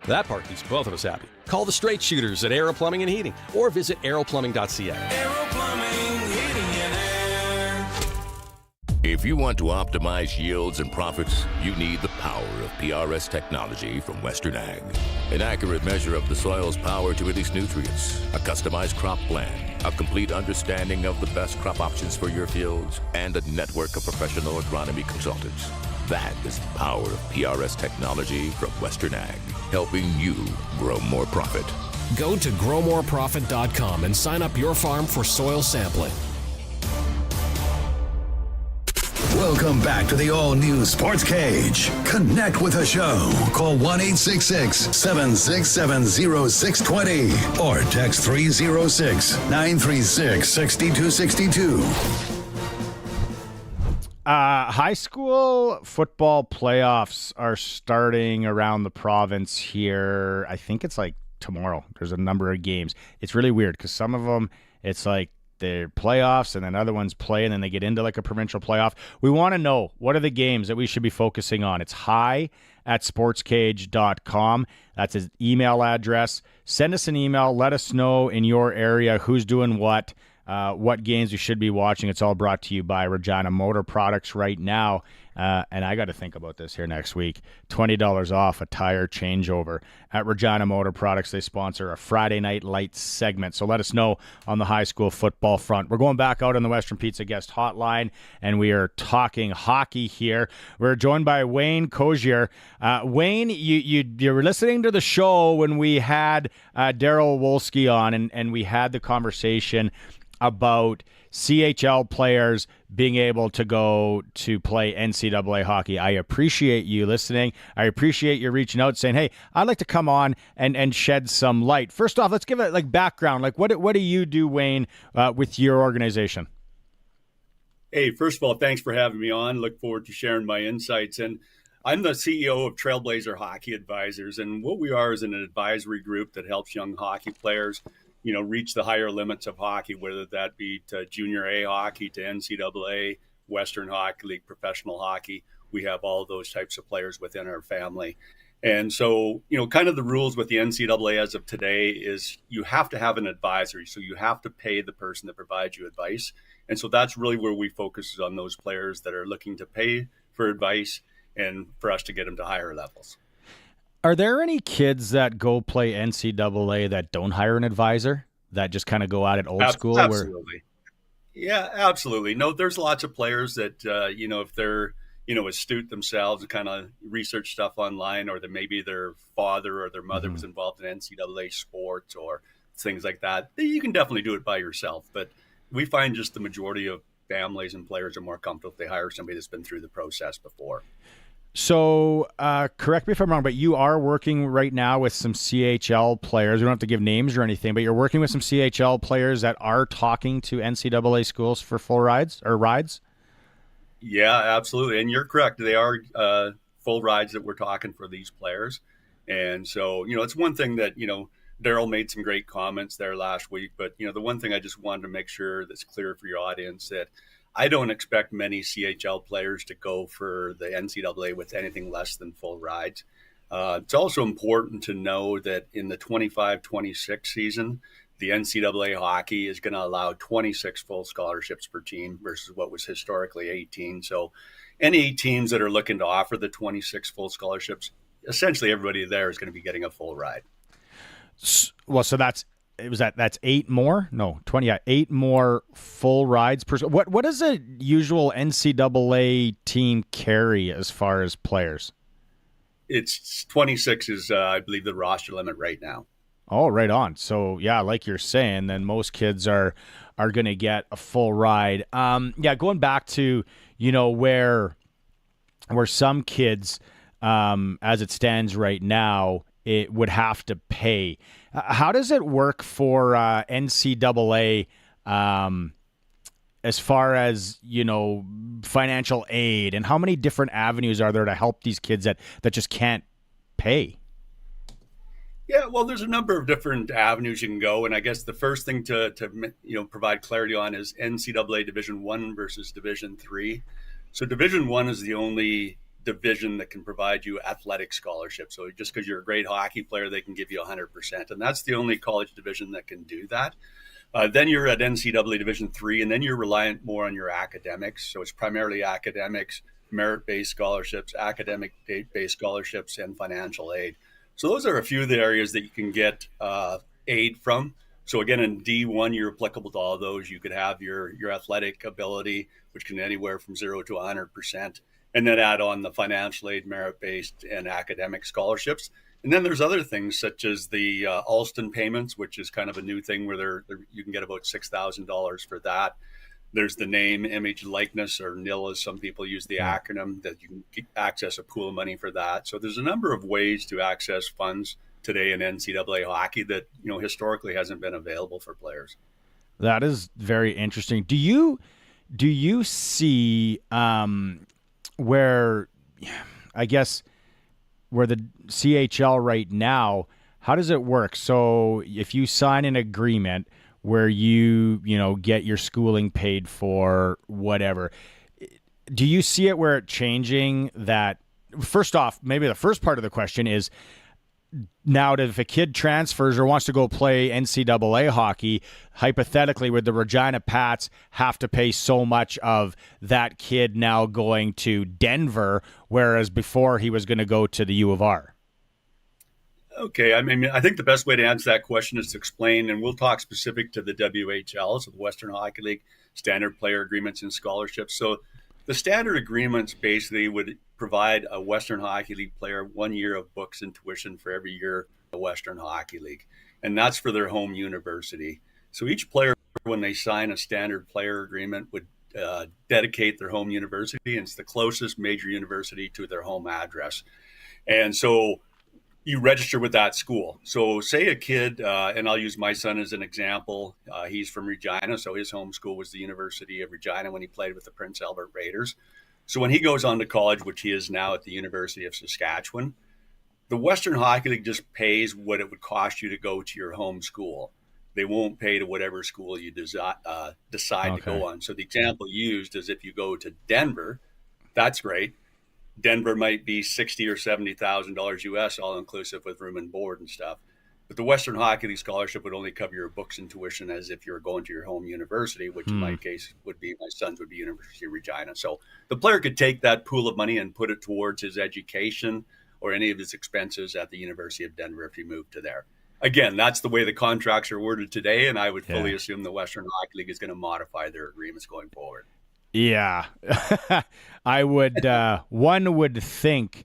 That part keeps both of us happy. Call the straight shooters at Aero Plumbing and Heating or visit aeroplumbing.ca. Aero Plumbing, Heating, and Air. If you want to optimize yields and profits, you need the power of PRS technology from Western Ag. An accurate measure of the soil's power to release nutrients, a customized crop plan, a complete understanding of the best crop options for your fields, and a network of professional agronomy consultants. That is the power of PRS technology from Western Ag, helping you grow more profit. Go to growmoreprofit.com and sign up your farm for soil sampling. Welcome back to the all-new Sports Cage. Connect with the show. Call 1-866-767-0620 or text 306-936-6262. High school football playoffs are starting around the province here. I think it's like tomorrow. There's a number of games. It's really weird because some of them, it's like they're playoffs and then other ones play and then they get into like a provincial playoff. We want to know, what are the games that we should be focusing on? It's hi@sportscage.com. That's his email address. Send us an email. Let us know in your area who's doing what games we should be watching. It's all brought to you by Regina Motor Products right now. And I got to think about this here next week. $20 off a tire changeover at Regina Motor Products. They sponsor a Friday Night Lights segment. So let us know on the high school football front. We're going back out on the Western Pizza Guest Hotline, and we are talking hockey here. We're joined by Wayne Cozier. Wayne, you were listening to the show when we had Daryl Wolski on, and we had the conversation about CHL players being able to go to play NCAA hockey. I appreciate you listening. I appreciate you reaching out saying, hey, I'd like to come on and shed some light. First off, let's give it like background. Like what do you do, Wayne, with your organization? Hey, first of all, thanks for having me on. Look forward to sharing my insights. And I'm the CEO of Trailblazer Hockey Advisors, and what we are is an advisory group that helps young hockey players, reach the higher limits of hockey, whether that be to junior A hockey, to NCAA, Western Hockey League, professional hockey. We have all of those types of players within our family. And so, kind of the rules with the NCAA as of today is you have to have an advisory. So you have to pay the person that provides you advice. And so that's really where we focus on those players that are looking to pay for advice and for us to get them to higher levels. Are there any kids that go play NCAA that don't hire an advisor, that just kind of go at it old school? Absolutely. Yeah, absolutely. No, there's lots of players that, if they're, astute themselves and kind of research stuff online, or that maybe their father or their mother was involved in NCAA sports or things like that, you can definitely do it by yourself. But we find just the majority of families and players are more comfortable if they hire somebody that's been through the process before. So, correct me if I'm wrong, but you are working right now with some CHL players. You don't have to give names or anything, but you're working with some CHL players that are talking to NCAA schools for full rides or rides? Yeah, absolutely. And you're correct. They are full rides that we're talking for these players. And so, it's one thing that, Daryl made some great comments there last week, but, the one thing I just wanted to make sure that's clear for your audience, that I don't expect many CHL players to go for the NCAA with anything less than full rides. It's also important to know that in the 25-26 season, the NCAA hockey is going to allow 26 full scholarships per team versus what was historically 18. So any teams that are looking to offer the 26 full scholarships, essentially everybody there is going to be getting a full ride. Well, so that's 8 more? No, 20. Yeah, 8 more full rides per. What does a usual NCAA team carry as far as players? It's 26 is, I believe, the roster limit right now. Oh, right on. So yeah, like you're saying, then most kids are going to get a full ride. Going back to where some kids, as it stands right now, it would have to pay. How does it work for NCAA as far as, financial aid, and how many different avenues are there to help these kids that just can't pay? Yeah, well, there's a number of different avenues you can go. And I guess the first thing to provide clarity on is NCAA Division I versus Division III. So Division I is the only division that can provide you athletic scholarships. So just because you're a great hockey player, they can give you 100%. And that's the only college division that can do that. Then you're at NCAA Division III, and then you're reliant more on your academics. So it's primarily academics, merit-based scholarships, academic-based scholarships, and financial aid. So those are a few of the areas that you can get aid from. So again, in D1, you're applicable to all those. You could have your athletic ability, which can anywhere from 0 to 100%. And then add on the financial aid, merit-based, and academic scholarships. And then there's other things such as the Alston payments, which is kind of a new thing where you can get about $6,000 for that. There's the name, image, likeness, or NIL, as some people use the acronym, that you can access a pool of money for that. So there's a number of ways to access funds today in NCAA hockey that historically hasn't been available for players. That is very interesting. Do you see where the CHL right now, how does it work? So if you sign an agreement where you get your schooling paid for, whatever, do you see it where it's changing that? First off, maybe the first part of the question is, now if a kid transfers or wants to go play NCAA hockey, hypothetically, would the Regina Pats have to pay so much of that kid now going to Denver, whereas before he was going to go to the U of R? Okay, I think the best way to answer that question is to explain, and we'll talk specific to the WHL, so the Western Hockey League, standard player agreements and scholarships. So the standard agreements basically would provide a Western Hockey League player 1 year of books and tuition for every year the Western Hockey League, and that's for their home university. So each player, when they sign a standard player agreement, would dedicate their home university, and it's the closest major university to their home address. And so you register with that school. So say a kid, and I'll use my son as an example, he's from Regina, so his home school was the University of Regina when he played with the Prince Albert Raiders. So when he goes on to college, which he is now at the University of Saskatchewan, the Western Hockey League just pays what it would cost you to go to your home school. They won't pay to whatever school you decide to go on. So the example used is if you go to Denver, that's great. Denver might be $60,000 or $70,000 US, all inclusive with room and board and stuff. But the Western Hockey League scholarship would only cover your books and tuition as if you were going to your home university, which in my case would be my son's would be University of Regina. So the player could take that pool of money and put it towards his education or any of his expenses at the University of Denver if he moved to there. Again, that's the way the contracts are worded today, and I would fully assume the Western Hockey League is going to modify their agreements going forward. Yeah, I would. One would think.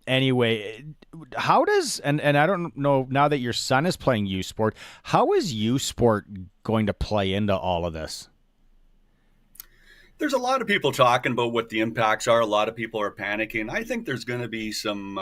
Anyway, how does and I don't know now that your son is playing U Sport, how is U Sport going to play into all of this? There's a lot of people talking about what the impacts are. A lot of people are panicking. I think there's going to be some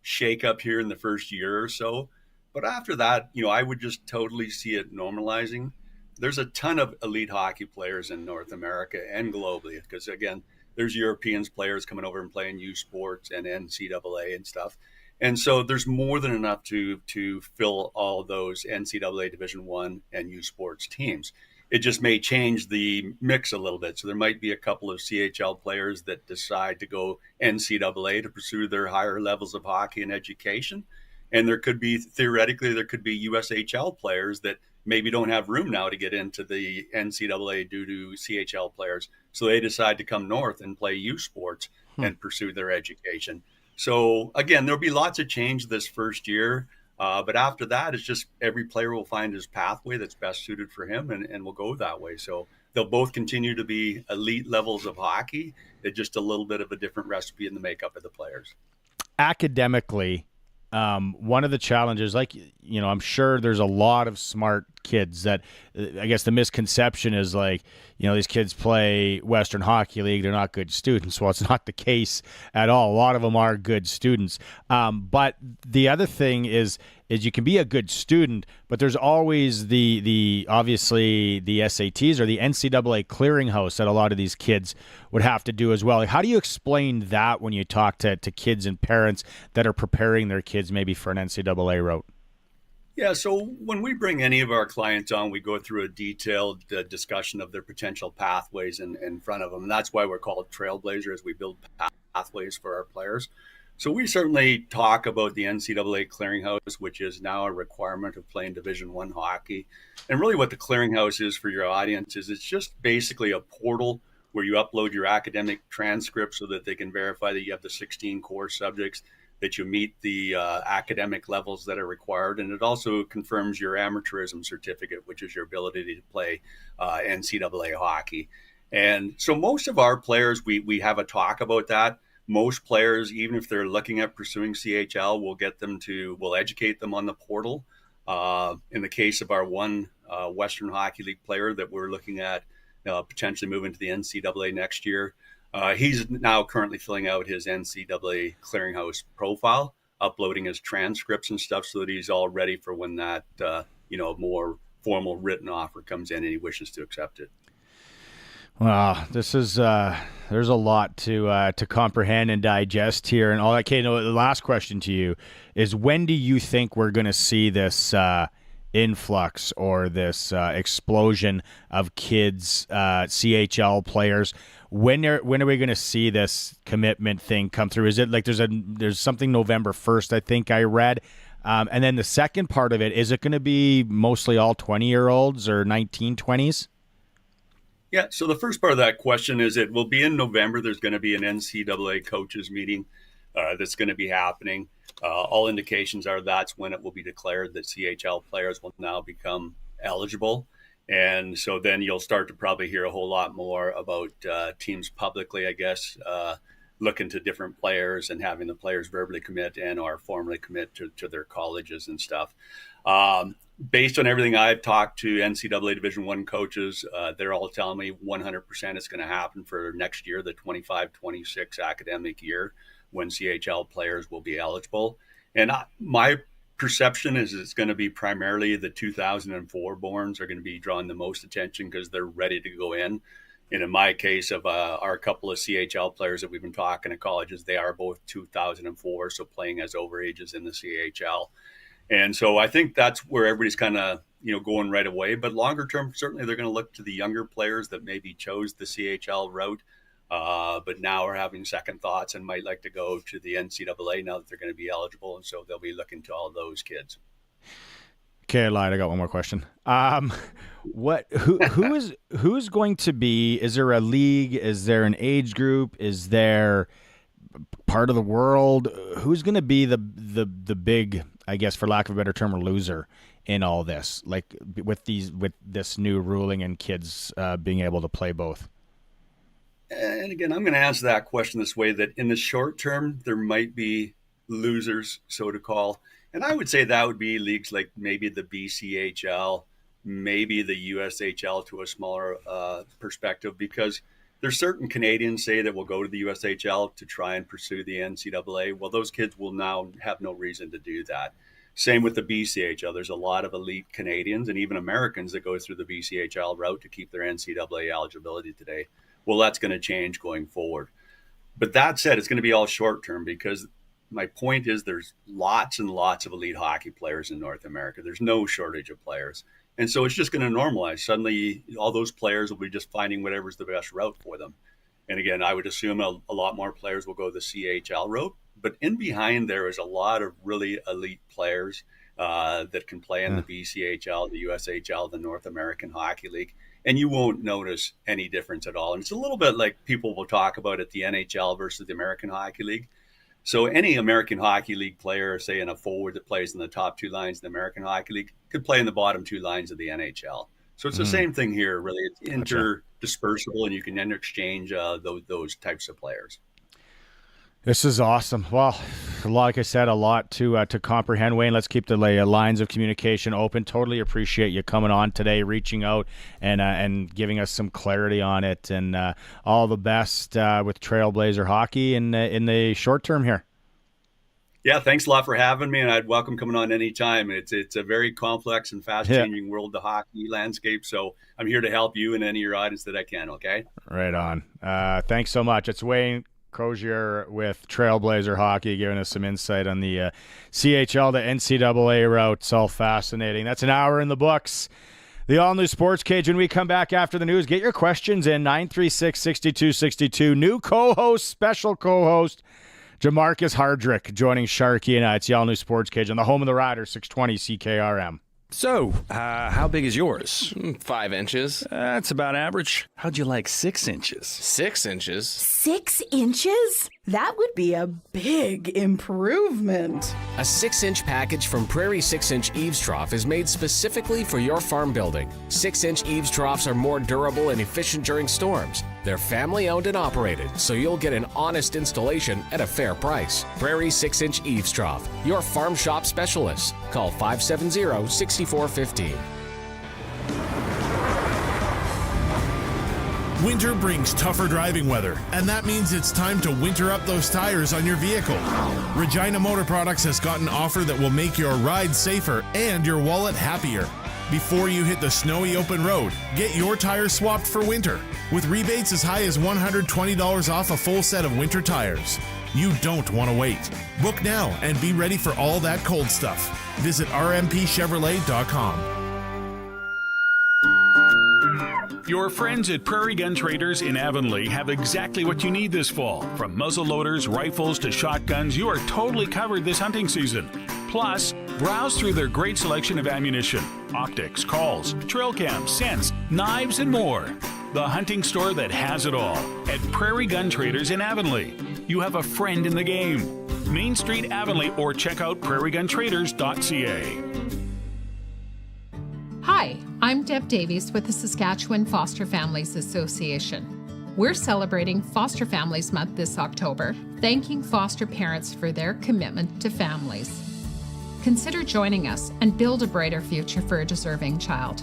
shakeup here in the first year or so. But after that, I would just totally see it normalizing. There's a ton of elite hockey players in North America and globally because, again, there's Europeans players coming over and playing U Sports and NCAA and stuff. And so there's more than enough to fill all those NCAA Division I and U Sports teams. It just may change the mix a little bit. So there might be a couple of CHL players that decide to go NCAA to pursue their higher levels of hockey and education. And there could be, theoretically, USHL players that maybe don't have room now to get into the NCAA due to CHL players. So they decide to come north and play U Sports and pursue their education. So again, there'll be lots of change this first year. But after that, it's just every player will find his pathway that's best suited for him and will go that way. So they'll both continue to be elite levels of hockey. It's just a little bit of a different recipe in the makeup of the players. Academically, one of the challenges, I'm sure there's a lot of smart kids that I guess the misconception is these kids play Western Hockey League. They're not good students. Well, it's not the case at all. A lot of them are good students. But the other thing is you can be a good student, but there's always the obviously the SATs or the NCAA clearinghouse that a lot of these kids would have to do as well. How do you explain that when you talk to kids and parents that are preparing their kids maybe for an NCAA route? Yeah, so when we bring any of our clients on, we go through a detailed discussion of their potential pathways in front of them. And that's why we're called trailblazers. We build pathways for our players. So we certainly talk about the NCAA clearinghouse, which is now a requirement of playing Division I hockey. And really what the clearinghouse is for your audience is it's just basically a portal where you upload your academic transcripts so that they can verify that you have the 16 core subjects, that you meet the academic levels that are required. And it also confirms your amateurism certificate, which is your ability to play NCAA hockey. And so most of our players, we have a talk about that. Most players, even if they're looking at pursuing CHL, we'll educate them on the portal. In the case of our one Western Hockey League player that we're looking at potentially moving to the NCAA next year, he's now currently filling out his NCAA clearinghouse profile, uploading his transcripts and stuff so that he's all ready for when that more formal written offer comes in and he wishes to accept it. Wow, this is there's a lot to comprehend and digest here, and all that. Okay, the last question to you is: when do you think we're going to see this influx or this explosion of kids, CHL players? When are we going to see this commitment thing come through? Is it like there's something November 1st? I think I read. And then the second part of it, is it going to be mostly all 20-year-olds or 19-20s? Yeah, so the first part of that question is it will be in November. There's going to be an NCAA coaches meeting that's going to be happening. All indications are that's when it will be declared that CHL players will now become eligible. And so then you'll start to probably hear a whole lot more about teams publicly, I guess, looking to different players and having the players verbally commit and or formally commit to their colleges and stuff. Based on everything I've talked to NCAA Division I coaches, they're all telling me 100% it's going to happen for next year, the 25-26 academic year, when CHL players will be eligible. And my perception is it's going to be primarily the 2004 borns are going to be drawing the most attention because they're ready to go in. And in my case of our couple of CHL players that we've been talking to colleges, they are both 2004, so playing as overages in the CHL. And so I think that's where everybody's kind of, going right away. But longer term, certainly they're going to look to the younger players that maybe chose the CHL route, but now are having second thoughts and might like to go to the NCAA now that they're going to be eligible. And so they'll be looking to all those kids. Okay, I lied. I got one more question. Who's going to be? Is there a league? Is there an age group? Is there part of the world? Who's going to be the big, I guess, for lack of a better term, loser in all this? Like with this new ruling and kids being able to play both. And again, I'm going to answer that question this way: that in the short term, there might be losers, so to call. And I would say that would be leagues like maybe the BCHL, maybe the USHL to a smaller perspective, because there's certain Canadians, say, that will go to the USHL to try and pursue the NCAA. Well, those kids will now have no reason to do that. Same with the BCHL. There's a lot of elite Canadians and even Americans that go through the BCHL route to keep their NCAA eligibility today. Well, that's going to change going forward. But that said, it's going to be all short term, because my point is there's lots and lots of elite hockey players in North America. There's no shortage of players. And so it's just going to normalize. Suddenly, all those players will be just finding whatever's the best route for them. And again, I would assume a lot more players will go the CHL route. But in behind there is a lot of really elite players that can play in the BCHL, the USHL, the North American Hockey League. And you won't notice any difference at all. And it's a little bit like people will talk about at the NHL versus the American Hockey League. So any American Hockey League player, say in a forward that plays in the top two lines of the American Hockey League, could play in the bottom two lines of the NHL. So it's the same thing here, really. It's interdispersible, and you can interchange those types of players. This is awesome. Well, like I said, a lot to comprehend, Wayne. Let's keep the lines of communication open. Totally appreciate you coming on today, reaching out and giving us some clarity on it. And all the best with Trailblazer hockey in the short term here. Yeah, thanks a lot for having me, and I'd welcome coming on anytime. It's a very complex and fast-changing world, the hockey landscape, so I'm here to help you and any of your audience that I can, okay? Right on. Thanks so much. It's Wayne Crozier with Trailblazer Hockey, giving us some insight on the CHL to NCAA route. It's all fascinating. That's an hour in the books. The all-new Sports Cage. When we come back after the news, get your questions in, 936-6262. New co-host, special co-host, Jermarcus Hardrick joining Sharky and I. It's the all-new Sports Cage on the home of the Riders, 620 CKRM. So, how big is yours? 5 inches. That's about average. How'd you like 6 inches? 6 inches? 6 inches? That would be a big improvement. A 6-inch package from Prairie 6-inch eaves trough is made specifically for your farm building. 6-inch eaves troughs are more durable and efficient during storms. They're family owned and operated, so you'll get an honest installation at a fair price. Prairie 6-inch eaves trough, your farm shop specialist. Call 570-6415. Winter brings tougher driving weather, and that means it's time to winter up those tires on your vehicle. Regina Motor Products has got an offer that will make your ride safer and your wallet happier. Before you hit the snowy open road, get your tires swapped for winter, with rebates as high as $120 off a full set of winter tires. You don't want to wait. Book now and be ready for all that cold stuff. Visit rmpchevrolet.com. Your friends at Prairie Gun Traders in Avonlea have exactly what you need this fall. From muzzle loaders, rifles to shotguns, you are totally covered this hunting season. Plus, browse through their great selection of ammunition, optics, calls, trail cams, scents, knives, and more. The hunting store that has it all. At Prairie Gun Traders in Avonlea. You have a friend in the game. Main Street, Avonlea, or check out prairieguntraders.ca. Hi, I'm Deb Davies with the Saskatchewan Foster Families Association. We're celebrating Foster Families Month this October, thanking foster parents for their commitment to families. Consider joining us and build a brighter future for a deserving child.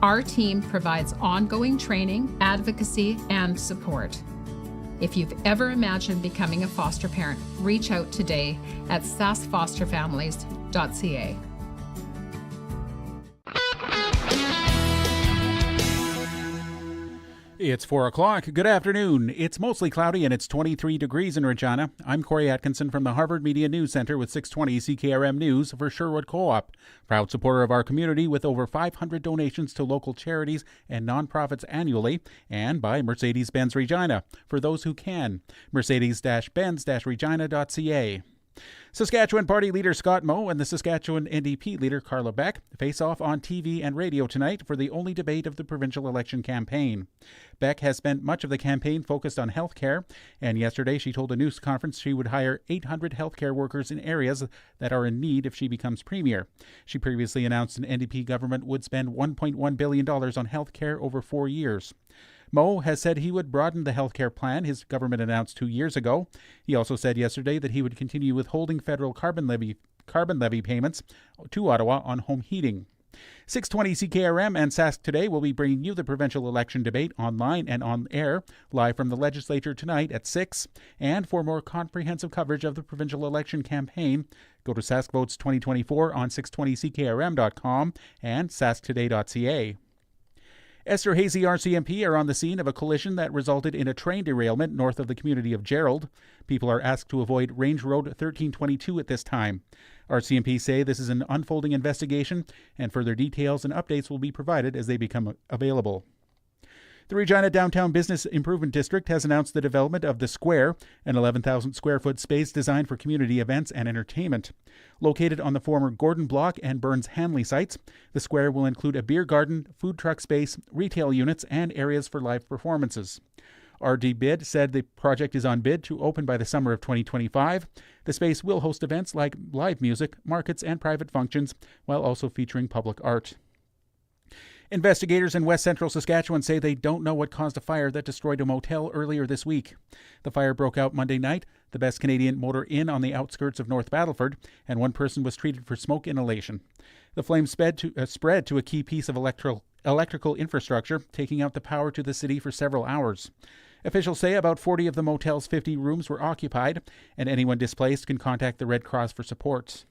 Our team provides ongoing training, advocacy, and support. If you've ever imagined becoming a foster parent, reach out today at saskfosterfamilies.ca. It's 4 o'clock. Good afternoon. It's mostly cloudy and it's 23 degrees in Regina. I'm Corey Atkinson from the Harvard Media News Center with 620 CKRM News for Sherwood Co-op. Proud supporter of our community with over 500 donations to local charities and nonprofits annually, and by Mercedes-Benz Regina, for those who can. Mercedes-Benz-Regina.ca. Saskatchewan Party leader Scott Moe and the Saskatchewan NDP leader Carla Beck face off on TV and radio tonight for the only debate of the provincial election campaign. Beck has spent much of the campaign focused on health care, and yesterday she told a news conference she would hire 800 healthcare workers in areas that are in need if she becomes premier. She previously announced an NDP government would spend $1.1 billion on health care over 4 years. Moe has said he would broaden the health care plan his government announced 2 years ago. He also said yesterday that he would continue withholding federal carbon levy payments to Ottawa on home heating. 620 CKRM and Sask Today will be bringing you the provincial election debate online and on air, live from the legislature tonight at 6. And for more comprehensive coverage of the provincial election campaign, go to Sask Votes 2024 on 620CKRM.com and sasktoday.ca. Esterhazy RCMP are on the scene of a collision that resulted in a train derailment north of the community of Gerald. People are asked to avoid Range Road 1322 at this time. RCMP say this is an unfolding investigation, and further details and updates will be provided as they become available. The Regina Downtown Business Improvement District has announced the development of The Square, an 11,000 square foot space designed for community events and entertainment. Located on the former Gordon Block and Burns Hanley sites, The Square will include a beer garden, food truck space, retail units, and areas for live performances. RD Bid said the project is on bid to open by the summer of 2025. The space will host events like live music, markets, and private functions, while also featuring public art. Investigators in West Central Saskatchewan say they don't know what caused a fire that destroyed a motel earlier this week. The fire broke out Monday night, the Best Canadian Motor Inn on the outskirts of North Battleford, and one person was treated for smoke inhalation. The flames spread to a key piece of electrical infrastructure, taking out the power to the city for several hours. Officials say about 40 of the motel's 50 rooms were occupied, and anyone displaced can contact the Red Cross for support.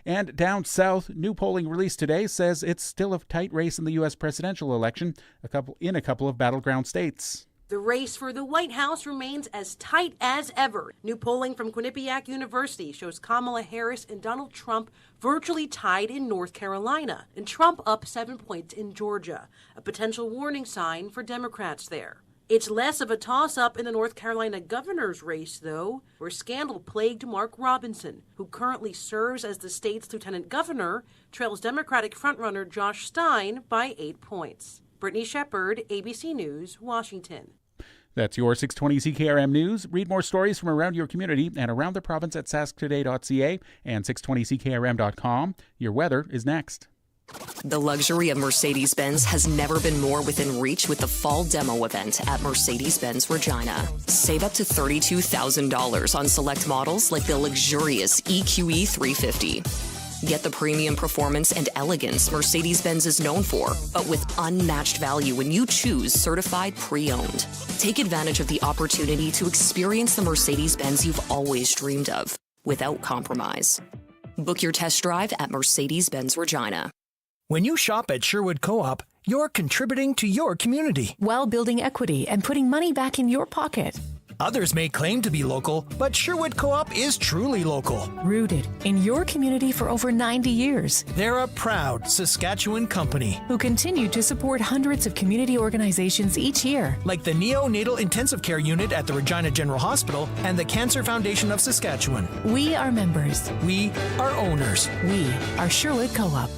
And down south, new polling released today says it's still a tight race in the U.S. presidential election, in a couple of battleground states. The race for the White House remains as tight as ever. New polling from Quinnipiac University shows Kamala Harris and Donald Trump virtually tied in North Carolina, and Trump up 7 points in Georgia, a potential warning sign for Democrats there. It's less of a toss-up in the North Carolina governor's race, though, where scandal-plagued Mark Robinson, who currently serves as the state's lieutenant governor, trails Democratic frontrunner Josh Stein by 8 points. Brittany Shepard, ABC News, Washington. That's your 620 CKRM News. Read more stories from around your community and around the province at sasktoday.ca and 620CKRM.com. Your weather is next. The luxury of Mercedes-Benz has never been more within reach with the fall demo event at Mercedes-Benz Regina. Save up to $32,000 on select models like the luxurious EQE 350. Get the premium performance and elegance Mercedes-Benz is known for, but with unmatched value when you choose certified pre-owned. Take advantage of the opportunity to experience the Mercedes-Benz you've always dreamed of, without compromise. Book your test drive at Mercedes-Benz Regina. When you shop at Sherwood Co-op, you're contributing to your community while building equity and putting money back in your pocket. Others may claim to be local, but Sherwood Co-op is truly local. Rooted in your community for over 90 years. They're a proud Saskatchewan company who continue to support hundreds of community organizations each year. Like the Neonatal Intensive Care Unit at the Regina General Hospital and the Cancer Foundation of Saskatchewan. We are members. We are owners. We are Sherwood Co-op.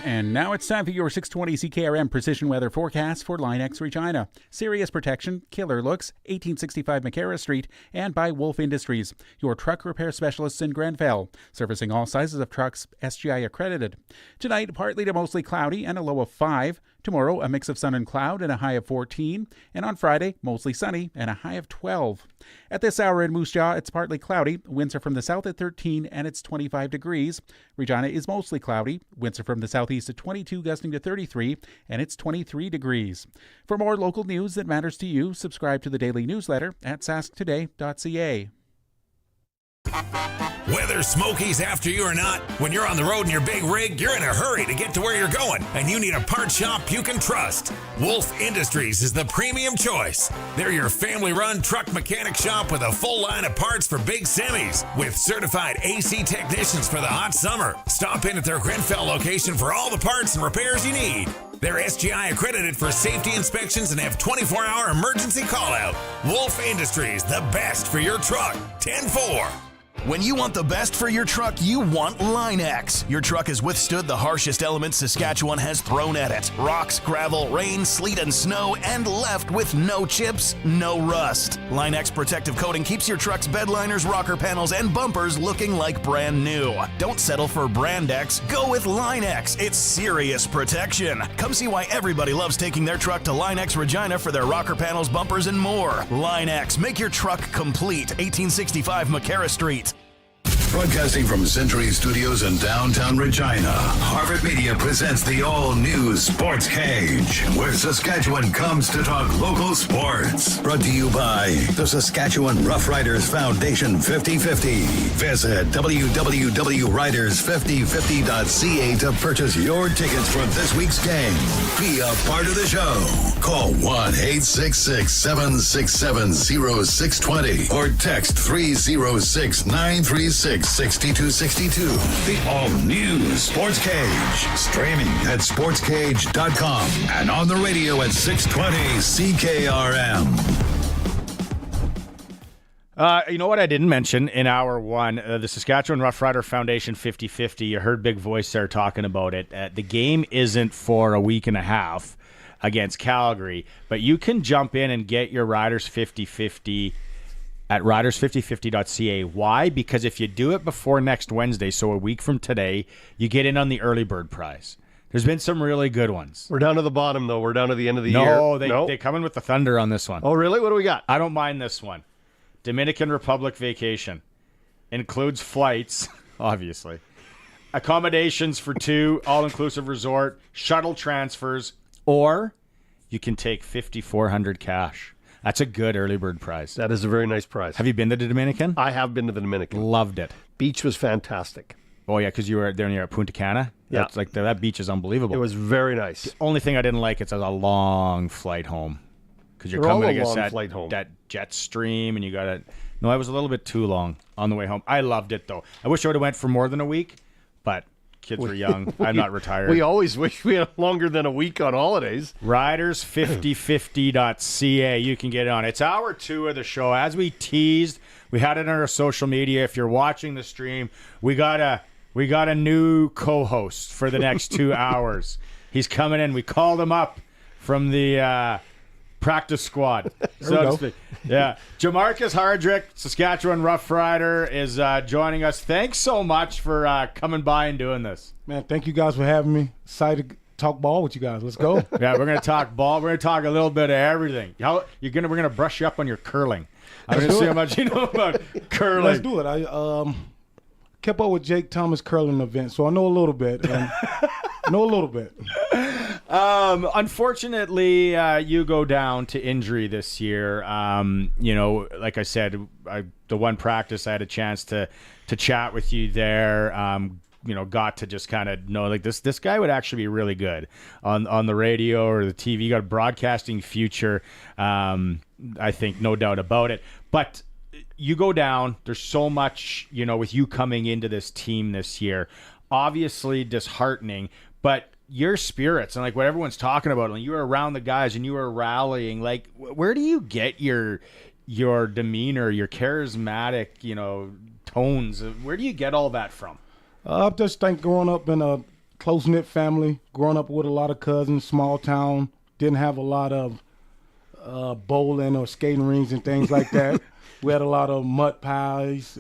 And now it's time for your 620 CKRM Precision Weather Forecast for Line X Regina. Sirius Protection, Killer Looks, 1865 McCarra Street, and by Wolf Industries, your truck repair specialists in Grenfell, servicing all sizes of trucks, SGI accredited. Tonight, partly to mostly cloudy and a low of 5. Tomorrow, a mix of sun and cloud and a high of 14. And on Friday, mostly sunny and a high of 12. At this hour in Moose Jaw, it's partly cloudy. Winds are from the south at 13 and it's 25 degrees. Regina is mostly cloudy. Winds are from the southeast at 22, gusting to 33, and it's 23 degrees. For more local news that matters to you, subscribe to the daily newsletter at sasktoday.ca. Whether Smokey's after you or not, when you're on the road in your big rig, you're in a hurry to get to where you're going, and you need a part shop you can trust. Wolf Industries is the premium choice. They're your family-run truck mechanic shop with a full line of parts for big semis, with certified AC technicians for the hot summer. Stop in at their Grenfell location for all the parts and repairs you need. They're SGI accredited for safety inspections and have 24-hour emergency call-out. Wolf Industries, the best for your truck. 10-4. When you want the best for your truck, you want Line-X. Your truck has withstood the harshest elements Saskatchewan has thrown at it. Rocks, gravel, rain, sleet, and snow, and left with no chips, no rust. Line-X protective coating keeps your truck's bed liners, rocker panels, and bumpers looking like brand new. Don't settle for Brand X. Go with Line-X. It's serious protection. Come see why everybody loves taking their truck to Line-X Regina for their rocker panels, bumpers, and more. Line-X. Make your truck complete. 1865 McCarra Street. Broadcasting from Century Studios in downtown Regina, Harvard Media presents the all-new Sports Cage, where Saskatchewan comes to talk local sports. Brought to you by the Saskatchewan Roughriders Foundation 50/50. Visit www.riders5050.ca to purchase your tickets for this week's game. Be a part of the show. Call 1-866-767-0620 or text 306-936-6262. The all-new Sports Cage. Streaming at sportscage.com and on the radio at 620 CKRM. You know what I didn't mention in hour one? The Saskatchewan Roughrider Foundation 50/50. You heard Big Voice there talking about it. The game isn't for a week and a half against Calgary, but you can jump in and get your Riders 50/50 at riders5050.ca. Why? Because if you do it before next Wednesday, so a week from today, you get in on the early bird prize. There's been some really good ones. We're down to the bottom, though. We're down to the end of the year. No, they come in with the thunder on this one. Oh, really? What do we got? I don't mind this one. Dominican Republic vacation. Includes flights, obviously. Accommodations for 2, all-inclusive resort, shuttle transfers, or you can take $5,400 cash. That's a good early bird prize. That is a very nice prize. Have you been to the Dominican? I have been to the Dominican. Loved it. Beach was fantastic. Oh, yeah, because you were there near Punta Cana? Yeah. That's like that beach is unbelievable. It was very nice. The only thing I didn't like is a long flight home. Because you're They're coming all a against long flight home. that jet stream, and you got to... No, it was a little bit too long on the way home. I loved it, though. I wish I would have went for more than a week, but... Kids were young. I'm not retired. We always wish we had longer than a week on holidays. Riders5050.ca. You can get it on. It's hour 2 of the show. As we teased, we had it on our social media. If you're watching the stream, we got a new co-host for the next 2 hours. He's coming in. We called him up from the practice squad, so to speak. Yeah. Jermarcus Hardrick, Saskatchewan Roughrider, is joining us. Thanks so much for coming by and doing this. Man, thank you guys for having me. Excited to talk ball with you guys. Let's go. Yeah, we're going to talk ball. We're going to talk a little bit of everything. We're going to brush you up on your curling. I'm going to see how much you know about curling. Let's do it. I kept up with Jake Thomas curling event, so I know a little bit. Unfortunately, you go down to injury this year. Like I said, the one practice I had a chance to chat with you there. Got to just kind of know like this guy would actually be really good on the radio or the TV. You got a broadcasting future. I think no doubt about it. But you go down. There's so much, with you coming into this team this year. Obviously disheartening, but your spirits and like what everyone's talking about, and you were around the guys and you were rallying, like where do you get your demeanor, your charismatic, tones? Where do you get all that from? I just think growing up in a close-knit family, growing up with a lot of cousins, small town, didn't have a lot of bowling or skating rings and things like that. We had a lot of mud piles.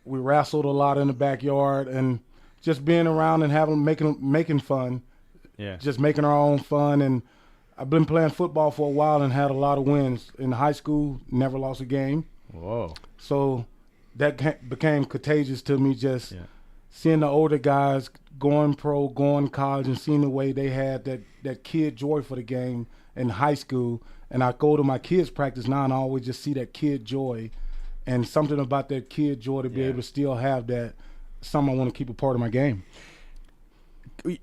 We wrestled a lot in the backyard, and just being around and making fun. Yeah. Just making our own fun. And I've been playing football for a while and had a lot of wins. In high school, never lost a game. Whoa. So that became contagious to me, just seeing the older guys going pro, going college, and seeing the way they had that kid joy for the game in high school. And I go to my kids' practice now and I always just see that kid joy and something about that kid joy to be able to still have that. Something I want to keep a part of my game.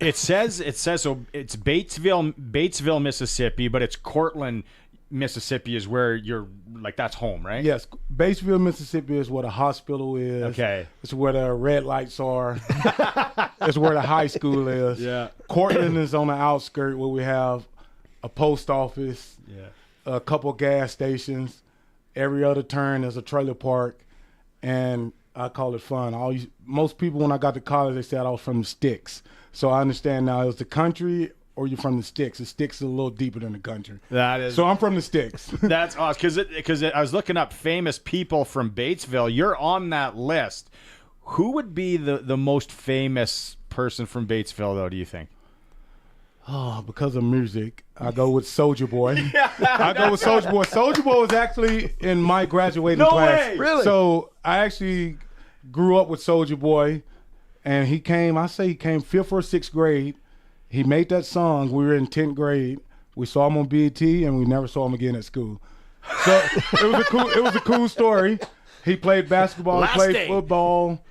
It says so. It's Batesville, Mississippi, but it's Cortland, Mississippi is where you're like that's home, right? Yes, Batesville, Mississippi is where the hospital is. Okay, it's where the red lights are. It's where the high school is. Yeah, Cortland is on the outskirts where we have a post office, a couple gas stations. Every other turn is a trailer park, and I call it fun. Most people, when I got to college, they said I was from the sticks. So I understand now, it was the country or you're from the sticks. The sticks is a little deeper than the country. That is. So I'm from the sticks. That's awesome. Because I was looking up famous people from Batesville. You're on that list. Who would be the most famous person from Batesville, though, do you think? Oh, because of music, I go with Soulja Boy. I go with Soulja Boy. Soulja Boy was actually in my graduating class. Way! Really? So I actually grew up with Soulja Boy, and he came 5th or 6th grade. He made that song. We were in 10th grade. We saw him on BET, and we never saw him again at school. So it was a cool story. He played basketball, he played football.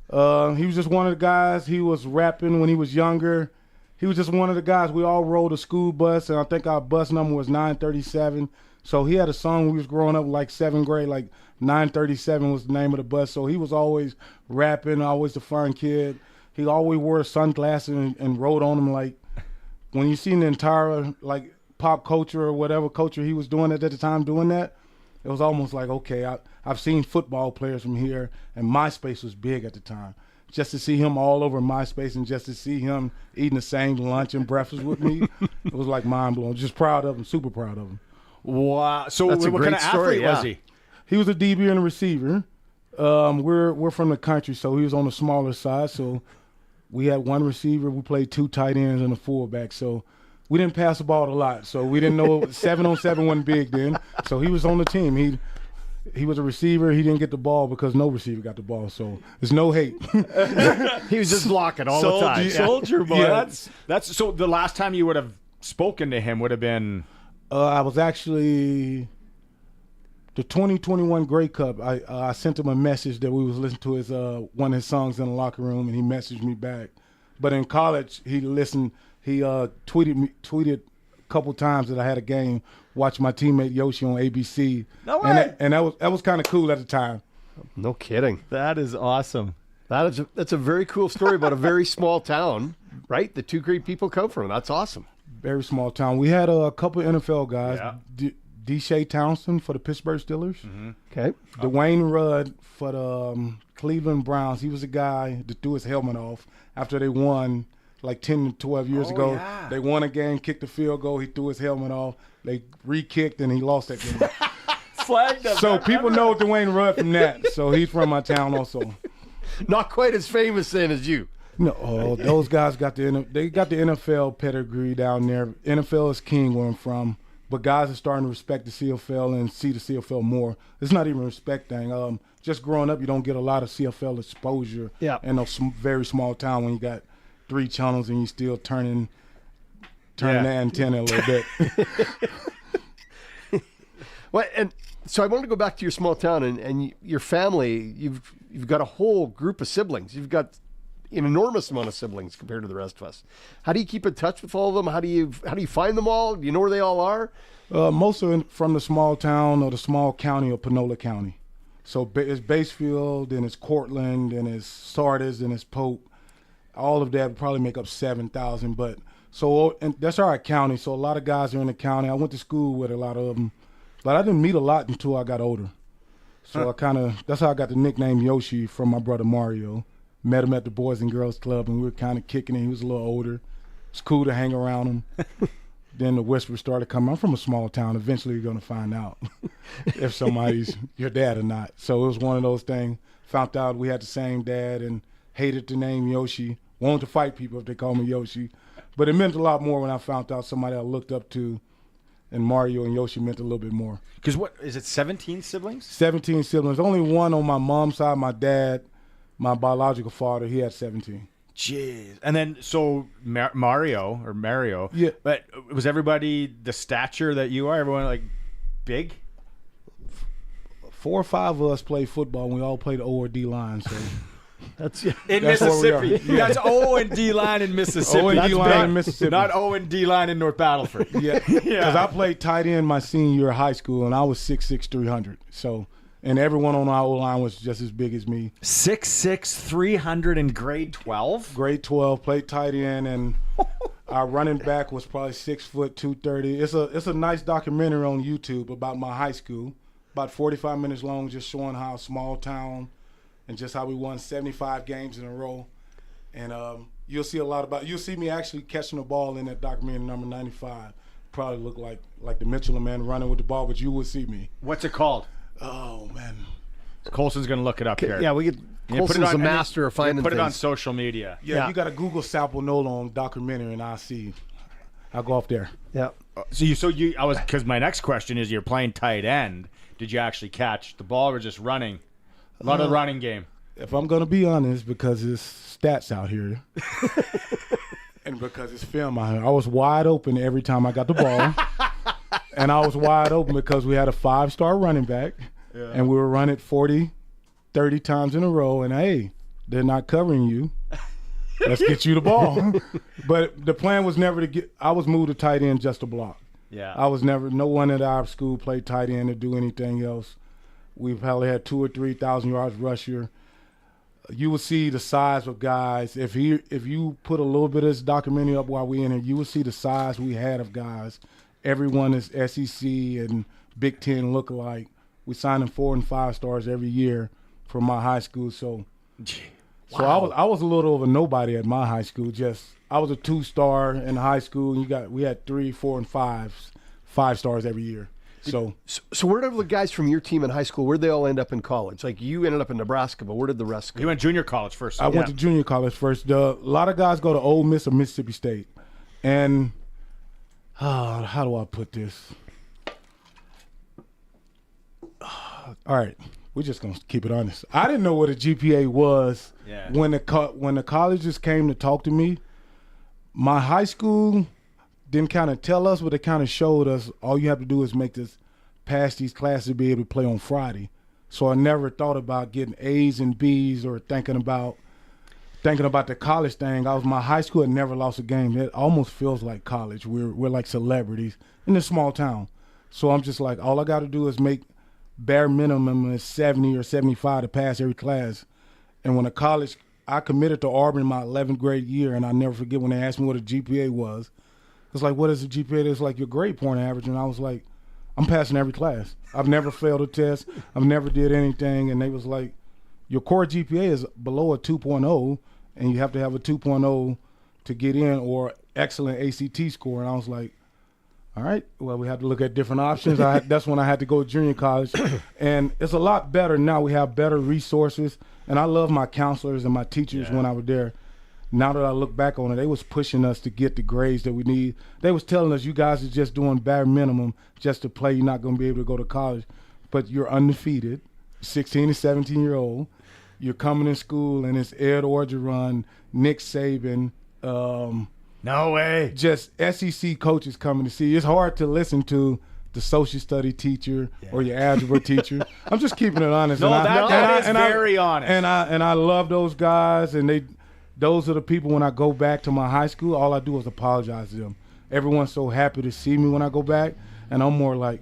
He was just one of the guys. He was rapping when he was younger. He was just one of the guys. We all rode a school bus, and I think our bus number was 937. So he had a song when we was growing up, like 7th grade, like 937 was the name of the bus. So he was always rapping, always the fun kid. He always wore sunglasses and rode on them. Like when you seen the entire like pop culture or whatever culture he was doing at the time doing that, it was almost like, okay, I've seen football players from here, and MySpace was big at the time. Just to see him all over MySpace and just to see him eating the same lunch and breakfast with me, it was like mind-blowing. Just proud of him, super proud of him. Wow. So what kind of athlete was he? He was a DB and a receiver. We're from the country, so he was on the smaller side. So we had one receiver. We played 2 tight ends and a fullback. So we didn't pass the ball a lot. So we didn't know 7-on-7 wasn't big then. So he was on the team. He was a receiver. He didn't get the ball because no receiver got the ball. So there's no hate. He was just blocking all the time. Soldier boy. Yeah. That's so. The last time you would have spoken to him would have been. I was actually the 2021 Grey Cup. I sent him a message that we was listening to his one of his songs in the locker room, and he messaged me back. But in college, he listened. He tweeted a couple times that I had a game. Watched my teammate Yoshi on ABC. No way. And that was kind of cool at the time. No kidding. That is awesome. That's a very cool story about a very small town, right? The 2 great people come from. That's awesome. Very small town. We had a couple NFL guys. Yeah. Deshae Townsend for the Pittsburgh Steelers. Mm-hmm. Okay. Dwayne Rudd for the Cleveland Browns. He was the guy that threw his helmet off after they won like 10 to 12 years ago. Yeah. They won a game, kicked the field goal. He threw his helmet off. They re-kicked, and he lost that game. Flagged him. So people know Dwayne Rudd from that. So he's from my town also. Not quite as famous then as you. No, those guys got the NFL pedigree down there. NFL is king where I'm from. But guys are starting to respect the CFL and see the CFL more. It's not even a respect thing. Just growing up, you don't get a lot of CFL exposure in a very small town when you got 3 channels and you still turning the antenna a little bit. Well, and so I wanted to go back to your small town and your family. You've got a whole group of siblings. You've got an enormous amount of siblings compared to the rest of us. How do you keep in touch with all of them? How do you find them all? Do you know where they all are? Most of them from the small town or the small county of Panola County. So it's Basefield, then it's Cortland, then it's Sardis, then it's Pope. All of that would probably make up 7,000. But and that's our county. So a lot of guys are in the county. I went to school with a lot of them, but I didn't meet a lot until I got older. So that's how I got the nickname Yoshi from my brother Mario. Met him at the Boys and Girls Club, and we were kind of kicking it. He was a little older. It's cool to hang around him. Then the whispers started coming. I'm from a small town. Eventually, you're going to find out if somebody's your dad or not. So it was one of those things. Found out we had the same dad and hated the name Yoshi. Wanted to fight people if they called me Yoshi. But it meant a lot more when I found out somebody I looked up to, and Mario and Yoshi meant a little bit more. Because what is it, 17 siblings? 17 siblings. Only one on my mom's side, my dad. My biological father, he had 17. Jeez. And then, so Mario. Yeah. But was everybody the stature that you are? Everyone like big? 4 or 5 of us played football, and we all played O or D line. So that's in that's where we Mississippi. are. That's O and D line in Mississippi. O and D That's line big. in Mississippi. Not O and D line in North Battleford. Yeah, because I played tight end my senior year of high school, and I was 6'6", 300. So, and everyone on our O-line was just as big as me. 6'6", 300 in grade 12? Grade 12, played tight end, and our running back was probably 6 foot 230. It's a nice documentary on YouTube about my high school, about 45 minutes long, just showing how small town and just how we won 75 games in a row. And you'll see a lot about. You'll see me actually catching the ball in that documentary, number 95. Probably look like the Michelin Man running with the ball, but you will see me. What's it called? Oh man, Colson's gonna look it up here. Yeah, we get. Colson's a master of finding Put it on things. social media. Yeah, you got to Google Sample Nola on documentary, and I'll see. I'll go off there. Yeah. Because my next question is, you're playing tight end. Did you actually catch the ball or just running? A lot of running game. If I'm gonna be honest, because it's stats out here, and because it's film out here, I was wide open every time I got the ball, and I was wide open because we had a 5-star running back, and we were running 40, 30 times in a row, and hey, they're not covering you. Let's get you the ball. But the plan was never to get. I was moved to tight end just to block. Yeah. I was never. No one at our school played tight end or do anything else. We've probably had 2,000 or 3,000 yards rusher. You will see the size of guys. If you put a little bit of this documentary up while we're in it, you will see the size we had of guys. Everyone is SEC and Big Ten look-alike. We signed them 4 and 5 stars every year from my high school. So I was a little of a nobody at my high school. Just I was a 2-star in high school, and we had 3, 4, and 5 stars every year. So where did the guys from your team in high school, where'd they all end up in college? Like, you ended up in Nebraska, but where did the rest go? You went junior college first. I went to junior college first. A lot of guys go to Ole Miss or Mississippi State. And how do I put this? All right, we're just going to keep it honest. I didn't know what a GPA was when the colleges came to talk to me. My high school didn't kind of tell us, but they kind of showed us all you have to do is pass these classes to be able to play on Friday. So I never thought about getting A's and B's or thinking about the college thing. My high school had never lost a game. It almost feels like college. We're like celebrities in a small town. So I'm just like, all I got to do is make bare minimum is 70 or 75 to pass every class. And when I committed to Auburn my 11th grade year, and I never forget when they asked me what a GPA was. It's like, what is a GPA? It's like your grade point average. And I was like, I'm passing every class. I've never failed a test. I've never did anything. And they was like, your core GPA is below a 2.0, and you have to have a 2.0 to get in, or excellent ACT score. And I was like, all right, well, we have to look at different options. That's when I had to go to junior college. And it's a lot better now. We have better resources. And I love my counselors and my teachers when I was there. Now that I look back on it, they was pushing us to get the grades that we need. They was telling us, you guys are just doing bare minimum just to play. You're not going to be able to go to college. But you're undefeated, 16 and 17-year-old. You're coming in school, and it's Ed Orgeron, Nick Saban. No way. Just SEC coaches coming to see you. It's hard to listen to the social study teacher or your algebra teacher. I'm just keeping it honest. That is very honest. And I love those guys, and those are the people when I go back to my high school, all I do is apologize to them. Everyone's so happy to see me when I go back, and I'm more like,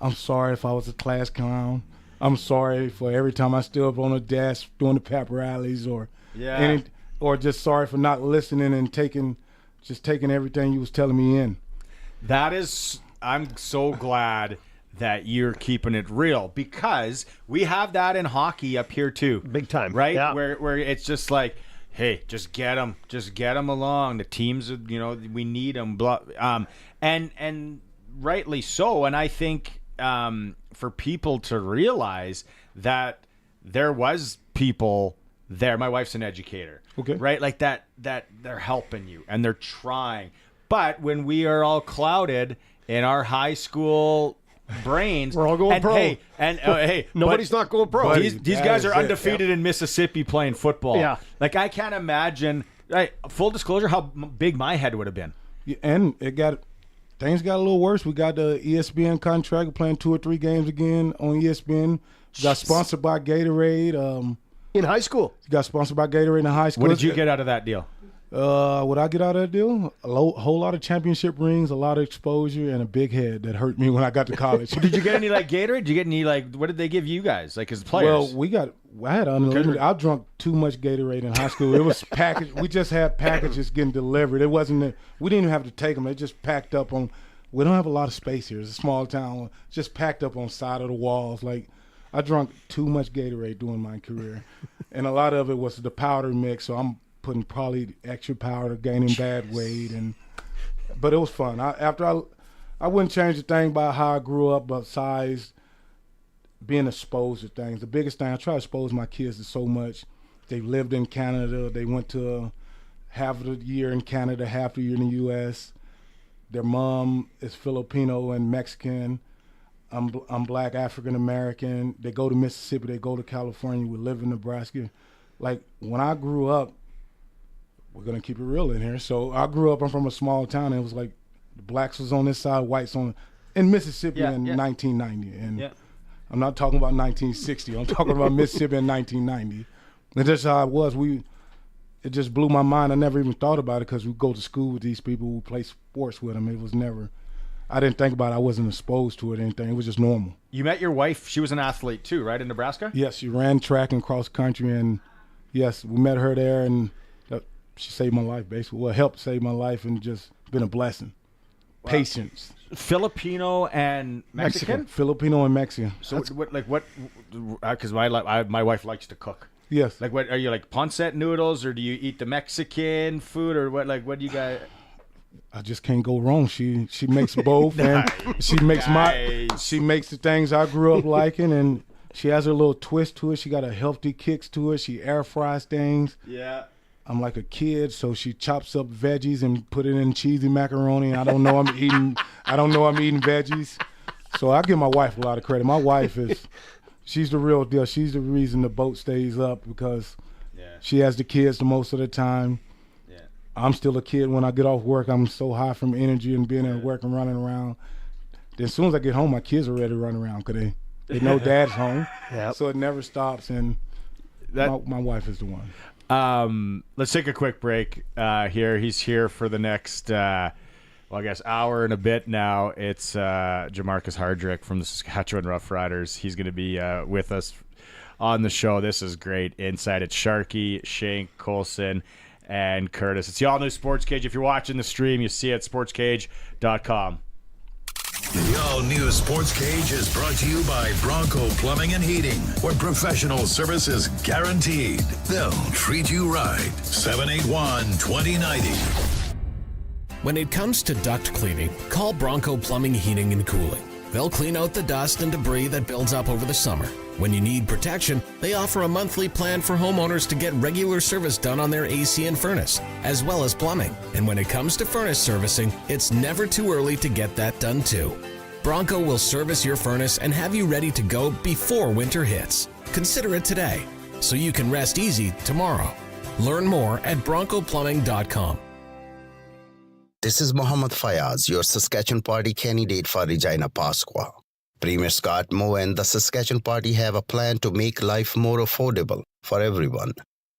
I'm sorry if I was a class clown. I'm sorry for every time I stood up on a desk doing the pep rallies or just sorry for not listening and taking everything you was telling me in. I'm so glad that you're keeping it real, because we have that in hockey up here too. Big time. Right? Yeah. Where it's just like, hey, just get them along. The teams, we need them. And rightly so. And I think for people to realize that there was people there. My wife's an educator, okay, right? Like that they're helping you and they're trying. But when we are all clouded in our high school brains, we're all going pro. Hey, nobody's not going pro. These guys are undefeated in Mississippi playing football. Yeah, like I can't imagine. Full disclosure, how big my head would have been. And it got things got a little worse. We got the ESPN contract. We're playing 2 or 3 games again on ESPN. We got sponsored by Gatorade. In high school? Got sponsored by Gatorade in high school. What did you get out of that deal? What I get out of that deal? A whole lot of championship rings, a lot of exposure, and a big head that hurt me when I got to college. Did you get any like Gatorade? Did you get any like? What did they give you guys like as players? Well, I had unlimited. I drunk too much Gatorade in high school. It was packaged. We just had packages getting delivered. It wasn't. We didn't even have to take them. They just packed up on. We don't have a lot of space here. It's a small town. Just packed up on side of the walls. Like I drank too much Gatorade during my career, and a lot of it was the powder mix. So I'm putting probably extra powder, gaining bad weight, but it was fun. I wouldn't change a thing about how I grew up, besides being exposed to things. The biggest thing, I try to expose my kids to so much. They lived in Canada. They went to half of the year in Canada, half the year in the U.S. Their mom is Filipino and Mexican. I'm Black, African American. They go to Mississippi. They go to California. We live in Nebraska. Like when I grew up, we're going to keep it real in here. So I grew up, I'm from a small town, and it was like the blacks was on this side, whites in Mississippi in 1990. And I'm not talking about 1960. I'm talking about Mississippi in 1990. And that's how it was. It just blew my mind. I never even thought about it because we go to school with these people who play sports with them. It was never, I didn't think about it. I wasn't exposed to it or anything. It was just normal. You met your wife. She was an athlete too, right, in Nebraska? Yes, she ran track and cross country. And yes, we met her there, and she saved my life, basically. Well, helped save my life, and just been a blessing. Wow. Patience. Filipino and Mexican? Filipino and Mexican. So what? Because my wife likes to cook. Yes. Like what? Are you like pancit noodles, or do you eat the Mexican food, or what? Like what do you guys? I just can't go wrong. She makes both, and she makes the things I grew up liking, and she has her little twist to it. She got a healthy kicks to it. She air fries things. Yeah. I'm like a kid, so she chops up veggies and put it in cheesy macaroni. And I don't know I'm eating veggies. So I give my wife a lot of credit. My wife she's the real deal. She's the reason the boat stays up, because she has the kids the most of the time. Yeah. I'm still a kid when I get off work. I'm so high from energy and being at work and running around. Then as soon as I get home, my kids are ready to run around because they know dad's home. Yep. So it never stops, and my wife is the one. Let's take a quick break here. He's here for the next, I guess, hour and a bit now. It's Jermarcus Hardrick from the Saskatchewan Roughriders. He's going to be with us on the show. This is great insight. It's Sharky, Shank, Colson, and Curtis. It's the all-new Sportscage. If you're watching the stream, you see it at sportscage.com. The all-new Sports Cage is brought to you by Bronco Plumbing and Heating, where professional service is guaranteed. They'll treat you right. 781-2090. When it comes to duct cleaning, call Bronco Plumbing, Heating, and Cooling. They'll clean out the dust and debris that builds up over the summer. When you need protection, they offer a monthly plan for homeowners to get regular service done on their AC and furnace, as well as plumbing. And when it comes to furnace servicing, it's never too early to get that done too. Bronco will service your furnace and have you ready to go before winter hits. Consider it today, so you can rest easy tomorrow. Learn more at broncoplumbing.com. This is Mohammed Fayaz, your Saskatchewan Party candidate for Regina Pasqua. Premier Scott Moe and the Saskatchewan Party have a plan to make life more affordable for everyone.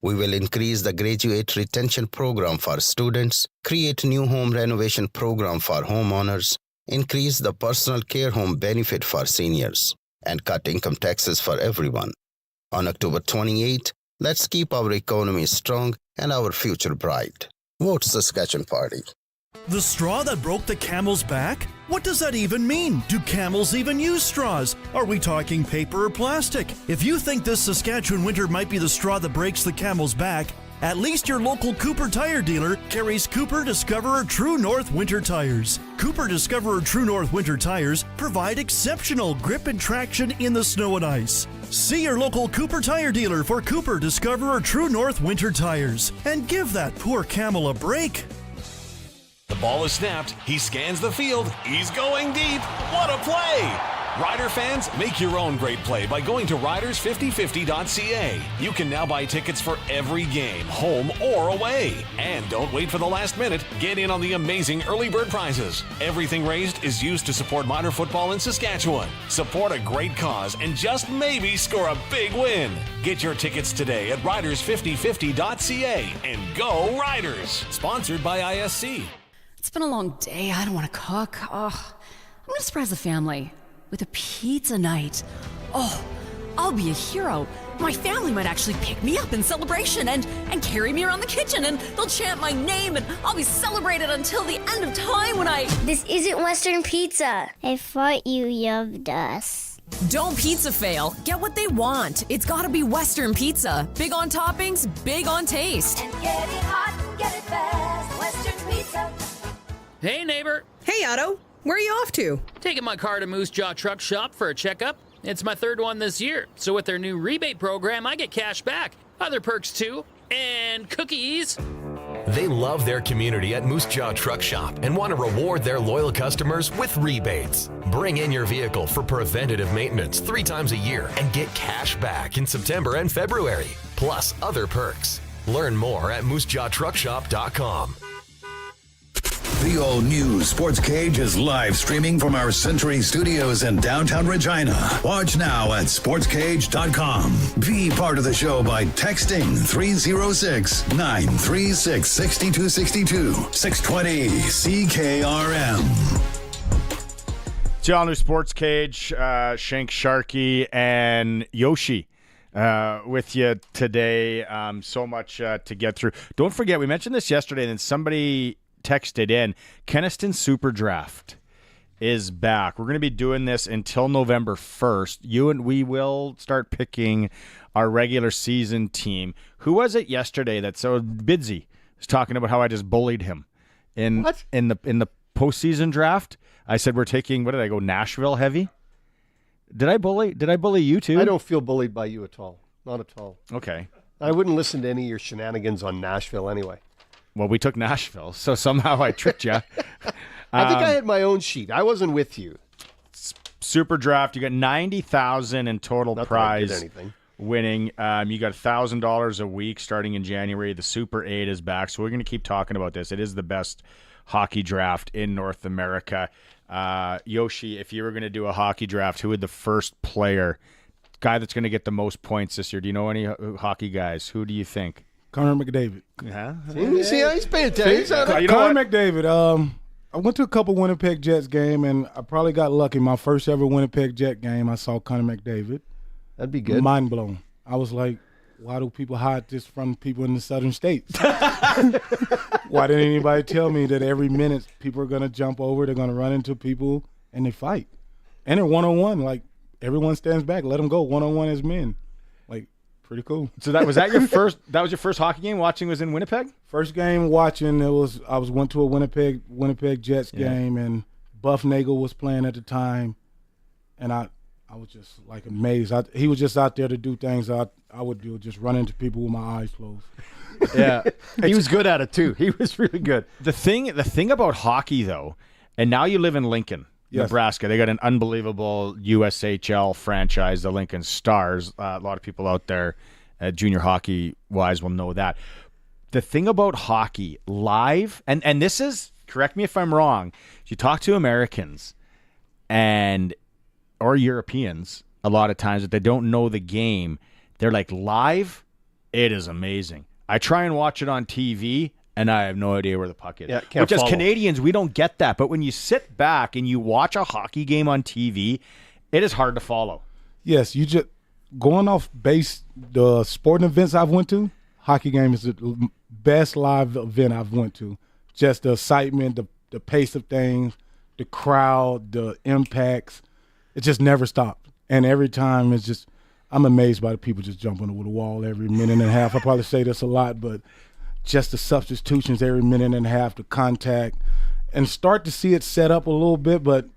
We will increase the graduate retention program for students, create new home renovation program for homeowners, increase the personal care home benefit for seniors, and cut income taxes for everyone. On October 28, let's keep our economy strong and our future bright. Vote Saskatchewan Party. The straw that broke the camel's back? What does that even mean? Do camels even use straws? Are we talking paper or plastic? If you think this Saskatchewan winter might be the straw that breaks the camel's back, at least your local Cooper tire dealer carries Cooper Discoverer True North winter tires. Cooper Discoverer True North winter tires provide exceptional grip and traction in the snow and ice. See your local Cooper tire dealer for Cooper Discoverer True North winter tires and give that poor camel a break. The ball is snapped. He scans the field. He's going deep. What a play! Rider fans, make your own great play by going to riders5050.ca. You can now buy tickets for every game, home or away. And don't wait for the last minute. Get in on the amazing early bird prizes. Everything raised is used to support minor football in Saskatchewan. Support a great cause and just maybe score a big win. Get your tickets today at riders5050.ca and go Riders. Sponsored by ISC. It's been a long day. I don't want to cook. I'm going to surprise the family with a pizza night. I'll be a hero. My family might actually pick me up in celebration and carry me around the kitchen, and they'll chant my name, and I'll be celebrated until the end of time when I... This isn't Western pizza. I thought you loved us. Don't pizza fail. Get what they want. It's gotta be Western pizza. Big on toppings, big on taste. And get it hot and get it fast. Western pizza. Hey, neighbor. Hey, Otto. Where are you off to? Taking my car to Moose Jaw Truck Shop for a checkup. It's my third one this year, so with their new rebate program, I get cash back. Other perks too, and cookies. They love their community at Moose Jaw Truck Shop and want to reward their loyal customers with rebates. Bring in your vehicle for preventative maintenance 3 times a year and get cash back in September and February, plus other perks. Learn more at moosejawtruckshop.com. The all-new Sportscage is live streaming from our Century Studios in downtown Regina. Watch now at sportscage.com. Be part of the show by texting 306-936-6262. 620 CKRM. It's the all-new Sportscage. Shank Sharkey and Yoshi with you today. So much to get through. Don't forget, we mentioned this yesterday, and then somebody texted in, Keniston Super Draft is back. We're going to be doing this until November 1st. We will start picking our regular season team. Who was it yesterday that Bidsy was talking about how I just bullied him in the postseason draft? I said we're taking, what did I go, Nashville heavy? Did I bully you too? I don't feel bullied by you at all. Not at all. Okay. I wouldn't listen to any of your shenanigans on Nashville anyway. Well, we took Nashville, so somehow I tricked you. I think I had my own sheet. I wasn't with you. Super draft, you got $90,000 in total prize winning. You got $1,000 a week starting in January. The Super 8 is back, so we're going to keep talking about this. It is the best hockey draft in North America. Yoshi, if you were going to do a hockey draft, who would the first guy that's going to get the most points this year? Do you know any hockey guys? Who do you think? Connor McDavid. Yeah. See how he's paying attention. Connor McDavid. I went to a couple Winnipeg Jets game, and I probably got lucky. My first ever Winnipeg Jet game, I saw Connor McDavid. That'd be good. Mind blown. I was like, why do people hide this from people in the southern states? Why didn't anybody tell me that every minute people are going to jump over, they're going to run into people, and they fight? And they're one-on-one. Like, everyone stands back. Let them go one-on-one as men. Like, pretty cool. So that was your first hockey game watching was in Winnipeg? First game watching, went to a Winnipeg Jets game, and Buff Nagel was playing at the time, and I was just like amazed. He was just out there to do things I would do, just run into people with my eyes closed. Yeah. He was good at it too. He was really good. The thing about hockey though, and now you live in Lincoln, Nebraska. They got an unbelievable USHL franchise, the Lincoln Stars. A lot of people out there, junior hockey wise, will know that. The thing about hockey live, and this is, correct me if I'm wrong, if you talk to Americans or Europeans a lot of times that they don't know the game, they're like, live, it is amazing. I try and watch it on TV, and I have no idea where the puck is. Yeah, Which as Canadians, we don't get that. But when you sit back and you watch a hockey game on TV, it is hard to follow. Yes, you just going off base, the sporting events I've went to, hockey game is the best live event I've went to. Just the excitement, the pace of things, the crowd, the impacts. It just never stopped. And every time it's just, I'm amazed by the people just jumping over the wall every minute and a half. I probably say this a lot, but just the substitutions every minute and a half, the contact, and start to see it set up a little bit, but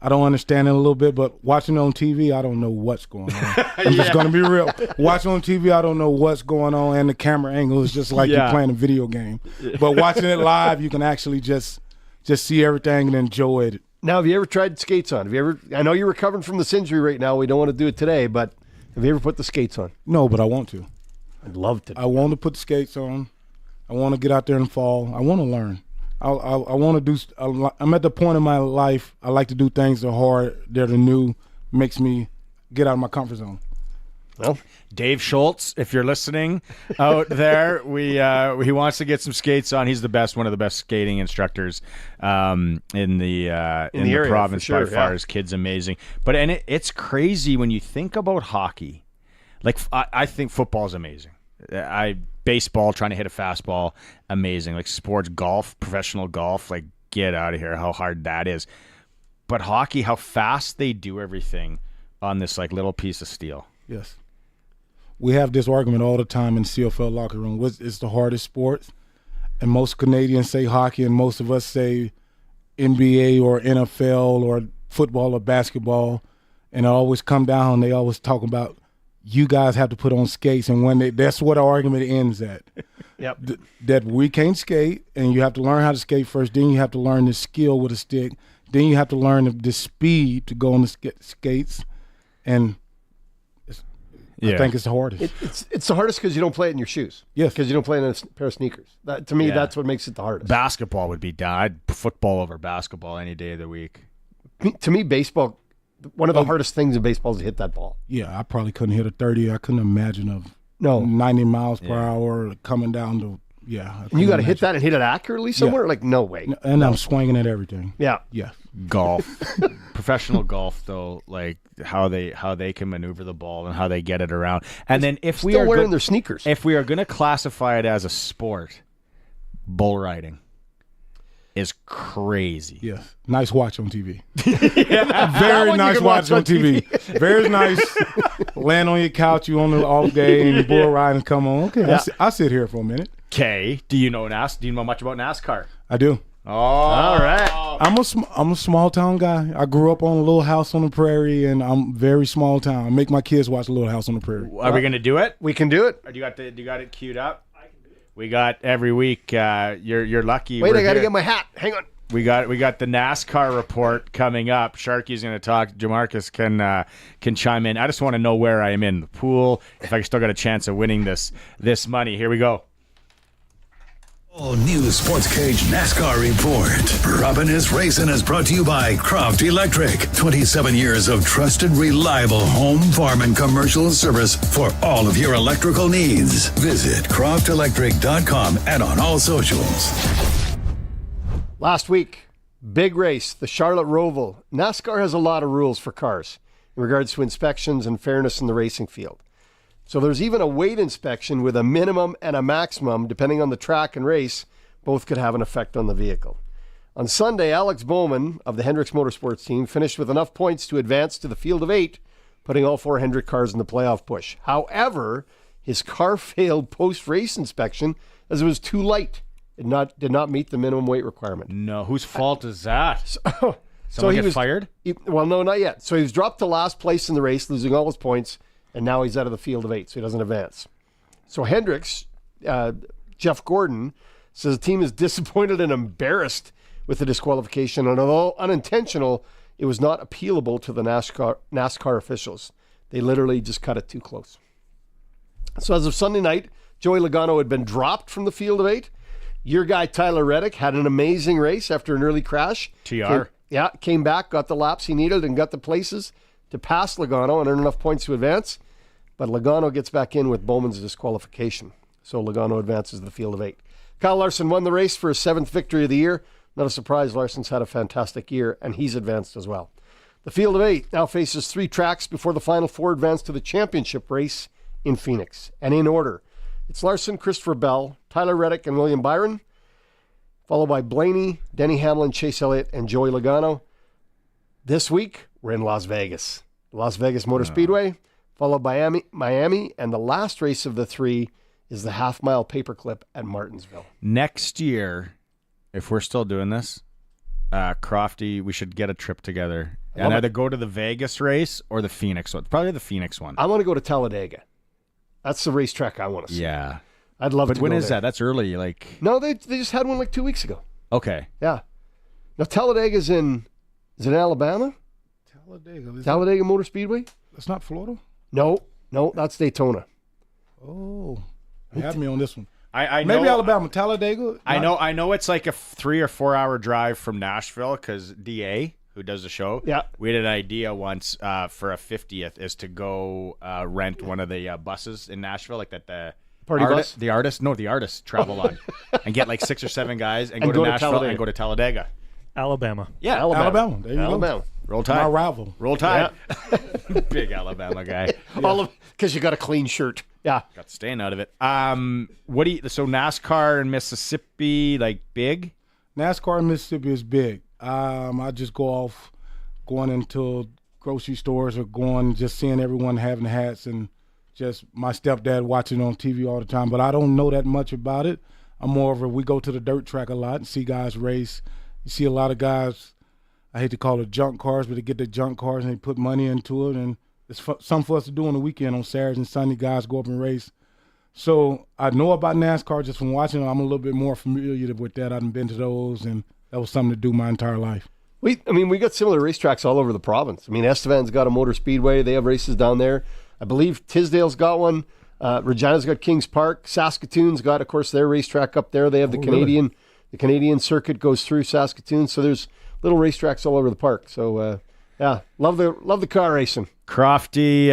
I don't understand it a little bit. But watching it on TV, I don't know what's going on. I'm just going to be real. Watching on TV, I don't know what's going on, and the camera angle is just like you're playing a video game. But watching it live, you can actually just see everything and enjoy it Now, have you ever tried skates on? Have you ever? I know you're recovering from this injury right now. We don't want to do it today, but have you ever put the skates on? No, but I want to. I'd love to. I want to put the skates on. I want to get out there and fall. I want to learn. I want to do. I'm at the point in my life. I like to do things that are hard, that are new, makes me get out of my comfort zone. Well, Dave Schultz, if you're listening out there, he wants to get some skates on. He's one of the best skating instructors in the area, province for sure, by far. yeah. His kid's amazing. But it's crazy when you think about hockey. Like I think football's amazing. Baseball, trying to hit a fastball, amazing. Like sports, golf, professional golf, like get out of here, how hard that is. But hockey, how fast they do everything on this like little piece of steel. Yes. We have this argument all the time in CFL locker room. What is the hardest sport? And most Canadians say hockey, and most of us say NBA or NFL or football or basketball. And I always come down, they always talk about, you guys have to put on skates, and that's what our argument ends at. Yep. That we can't skate, and you have to learn how to skate first. Then you have to learn the skill with a stick. Then you have to learn the speed to go on the skates, and I think it's the hardest. It's the hardest because you don't play it in your shoes. Yes, because you don't play it in a pair of sneakers. To me, that's what makes it the hardest. Basketball would be down. I'd football over basketball any day of the week. To me, baseball. One of the hardest things in baseball is to hit that ball. Yeah, I probably couldn't hit a 30. I couldn't imagine 90 miles per hour coming down to, And you got to hit that and hit it accurately somewhere? Like, no way. And I'm swinging at everything. Yeah. Yeah. Golf. Professional golf, though, like how they can maneuver the ball and how they get it around. And then if we still are wearing their sneakers. If we are going to classify it as a sport, bull riding is crazy. Yes. Nice watch on TV. Very nice watch on TV. Very nice. Land on your couch, you on the off day, and bull riding come on. Okay, Yeah. I'll sit here for a minute. Okay. Do you know much about NASCAR? I do. Oh, all right. I'm a small town guy. I grew up on a little house on the prairie, and I'm very small town. I make my kids watch a Little House on the Prairie. Are we going to do it? We can do it. Do you got it queued up? We got every week. You're lucky. Wait, we're I got to here. get my hat. Hang on. We got the NASCAR report coming up. Sharky's going to talk. Jermarcus can chime in. I just want to know where I am in the pool. If I still got a chance of winning this money. Here we go. All new Sportscage NASCAR report. Robin is Racing is brought to you by Croft Electric. 27 years of trusted, reliable home, farm, and commercial service for all of your electrical needs. Visit croftelectric.com and on all socials. Last week, big race, the Charlotte Roval. NASCAR has a lot of rules for cars in regards to inspections and fairness in the racing field. So there's even a weight inspection with a minimum and a maximum, depending on the track and race, both could have an effect on the vehicle. On Sunday, Alex Bowman of the Hendricks Motorsports team finished with enough points to advance to the field of 8, putting all 4 Hendrick cars in the playoff push. However, his car failed post-race inspection as it was too light. It did not meet the minimum weight requirement. No, whose fault is that? So he was fired? Well, no, not yet. So he was dropped to last place in the race, losing all his points, and now he's out of the field of 8, so he doesn't advance. So Hendricks, Jeff Gordon, says the team is disappointed and embarrassed with the disqualification, and although unintentional, it was not appealable to the NASCAR officials. They literally just cut it too close. So as of Sunday night, Joey Logano had been dropped from the field of 8. Your guy, Tyler Reddick, had an amazing race after an early crash. Came back, got the laps he needed, and got the places to pass Logano and earn enough points to advance. But Logano gets back in with Bowman's disqualification. So Logano advances to the field of 8. Kyle Larson won the race for his 7th victory of the year. Not a surprise, Larson's had a fantastic year, and he's advanced as well. The field of 8 now faces 3 tracks before the final 4 advance to the championship race in Phoenix. And in order, it's Larson, Christopher Bell, Tyler Reddick, and William Byron, followed by Blaney, Denny Hamlin, Chase Elliott, and Joey Logano. This week, we're in Las Vegas. Las Vegas Motor Speedway, followed by Miami, and the last race of the 3 is the half-mile paperclip at Martinsville. Next year, if we're still doing this, Crofty, we should get a trip together and either go to the Vegas race or the Phoenix one. Probably the Phoenix one. I want to go to Talladega. That's the racetrack I want to see. Yeah. I'd love to go But when is there. that? That's early. No, they just had one like 2 weeks ago. Okay. Yeah. Now, Talladega is Is it Alabama? Talladega Motor Speedway? That's not Florida? No, that's Daytona. Oh, you had me on this one. I know, maybe Alabama, Talladega. I know it's like a 3 or 4 hour drive from Nashville because DA, who does the show, we had an idea once for a 50th is to go rent one of the buses in Nashville, like that the Party bus? The artists travel on, and get like 6 or 7 guys and go to Nashville and go to Talladega. Alabama. Yeah, Alabama. There you go. Roll Tide. My rival. Roll Tide. Yeah. Big Alabama guy. All of because you got a clean shirt. Yeah. Got staying out of it. So NASCAR in Mississippi, like big? NASCAR in Mississippi is big. I just going into grocery stores or just seeing everyone having hats and just my stepdad watching on TV all the time. But I don't know that much about it. I'm more of we go to the dirt track a lot and see guys race. You see a lot of guys, I hate to call it junk cars, but they get the junk cars and they put money into it. And it's something for us to do on the weekend. On Saturdays and Sunday, guys go up and race. So I know about NASCAR just from watching it. I'm a little bit more familiar with that. I've been to those, and that was something to do my entire life. We got similar racetracks all over the province. I mean, Estevan's got a motor speedway. They have races down there. I believe Tisdale's got one. Regina's got Kings Park. Saskatoon's got, of course, their racetrack up there. They have the Canadian. Really? The Canadian circuit goes through Saskatoon, so there's little racetracks all over the park. So, love the car racing. Crofty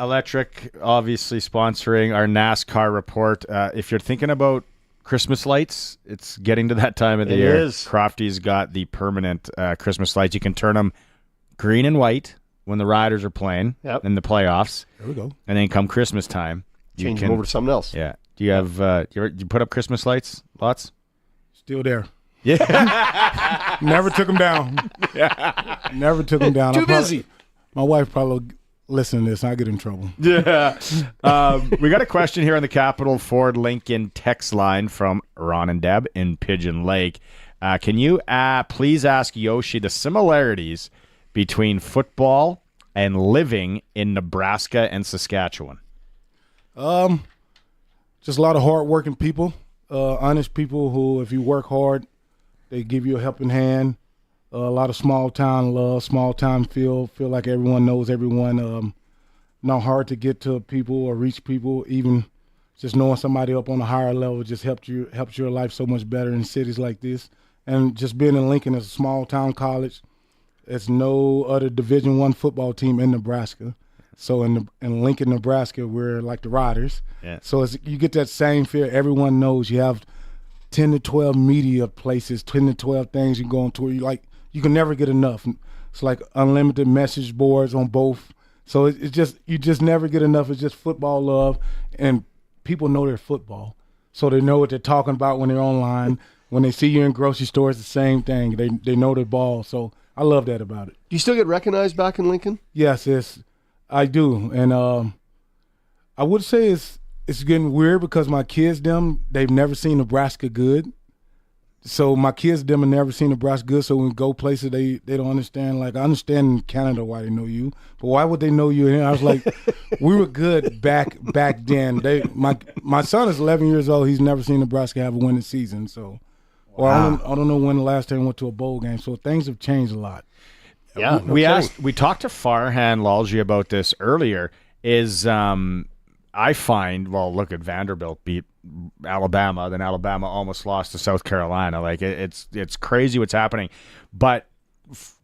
Electric, obviously sponsoring our NASCAR report. If you're thinking about Christmas lights, it's getting to that time of the year. It is. Crofty's got the permanent Christmas lights. You can turn them green and white when the Riders are playing in the playoffs. There we go. And then come Christmas time, change them over to something else. Yeah. Do you have you put up Christmas lights? Lots? Still there. Yeah. Never took them down. Never took them down. Too busy. My wife probably listen to this. I get in trouble. Yeah. We got a question here on the Capital Ford Lincoln text line from Ron and Deb in Pigeon Lake. Can you please ask Yoshi the similarities between football and living in Nebraska and Saskatchewan? Just a lot of hard-working people, honest people who, if you work hard, they give you a helping hand. A lot of small-town love, small-town feel like everyone knows everyone. Not hard to get to people or reach people. Even just knowing somebody up on a higher level just helps your life so much better in cities like this. And just being in Lincoln is a small-town college. There's no other Division I football team in Nebraska. So in Lincoln, Nebraska, we're like the Riders. Yeah. So you get that same feel. Everyone knows you have 10 to 12 media places, 10 to 12 things you go on tour. You can never get enough. It's like unlimited message boards on both. So you just never get enough. It's just football love, and people know their football. So they know what they're talking about when they're online. When they see you in grocery stores, the same thing. They know their ball. So I love that about it. Do you still get recognized back in Lincoln? Yes, I do. And I would say it's getting weird because my kids, they've never seen Nebraska good. So my kids, have never seen Nebraska good. So when we go places, they don't understand. Like, I understand in Canada why they know you, but why would they know you? And I was like, we were good back then. My son is 11 years old. He's never seen Nebraska have a winning season. So, wow. I don't know when the last time I went to a bowl game. So things have changed a lot. Yeah, we talked to Farhan Lalji about this earlier. I find, look at Vanderbilt beat Alabama, then Alabama almost lost to South Carolina. Like it's crazy what's happening. But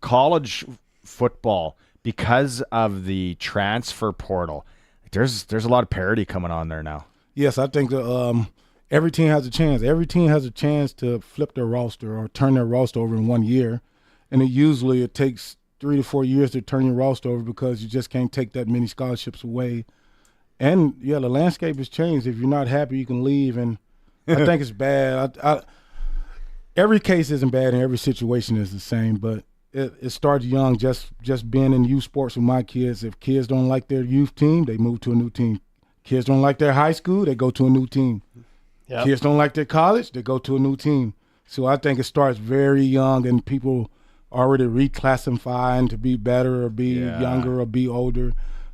college football, because of the transfer portal, there's a lot of parity coming on there now. Yes, I think every team has a chance. Every team has a chance to flip their roster or turn their roster over in 1 year, and it takes 3 to 4 years to turn your roster over because you just can't take that many scholarships away. And, the landscape has changed. If you're not happy, you can leave. And I think it's bad. Every case isn't bad and every situation is the same, but it starts young, just being in youth sports with my kids. If kids don't like their youth team, they move to a new team. Kids don't like their high school, they go to a new team. Yep. Kids don't like their college, they go to a new team. So I think it starts very young and people already reclassifying to be better or be younger or be older.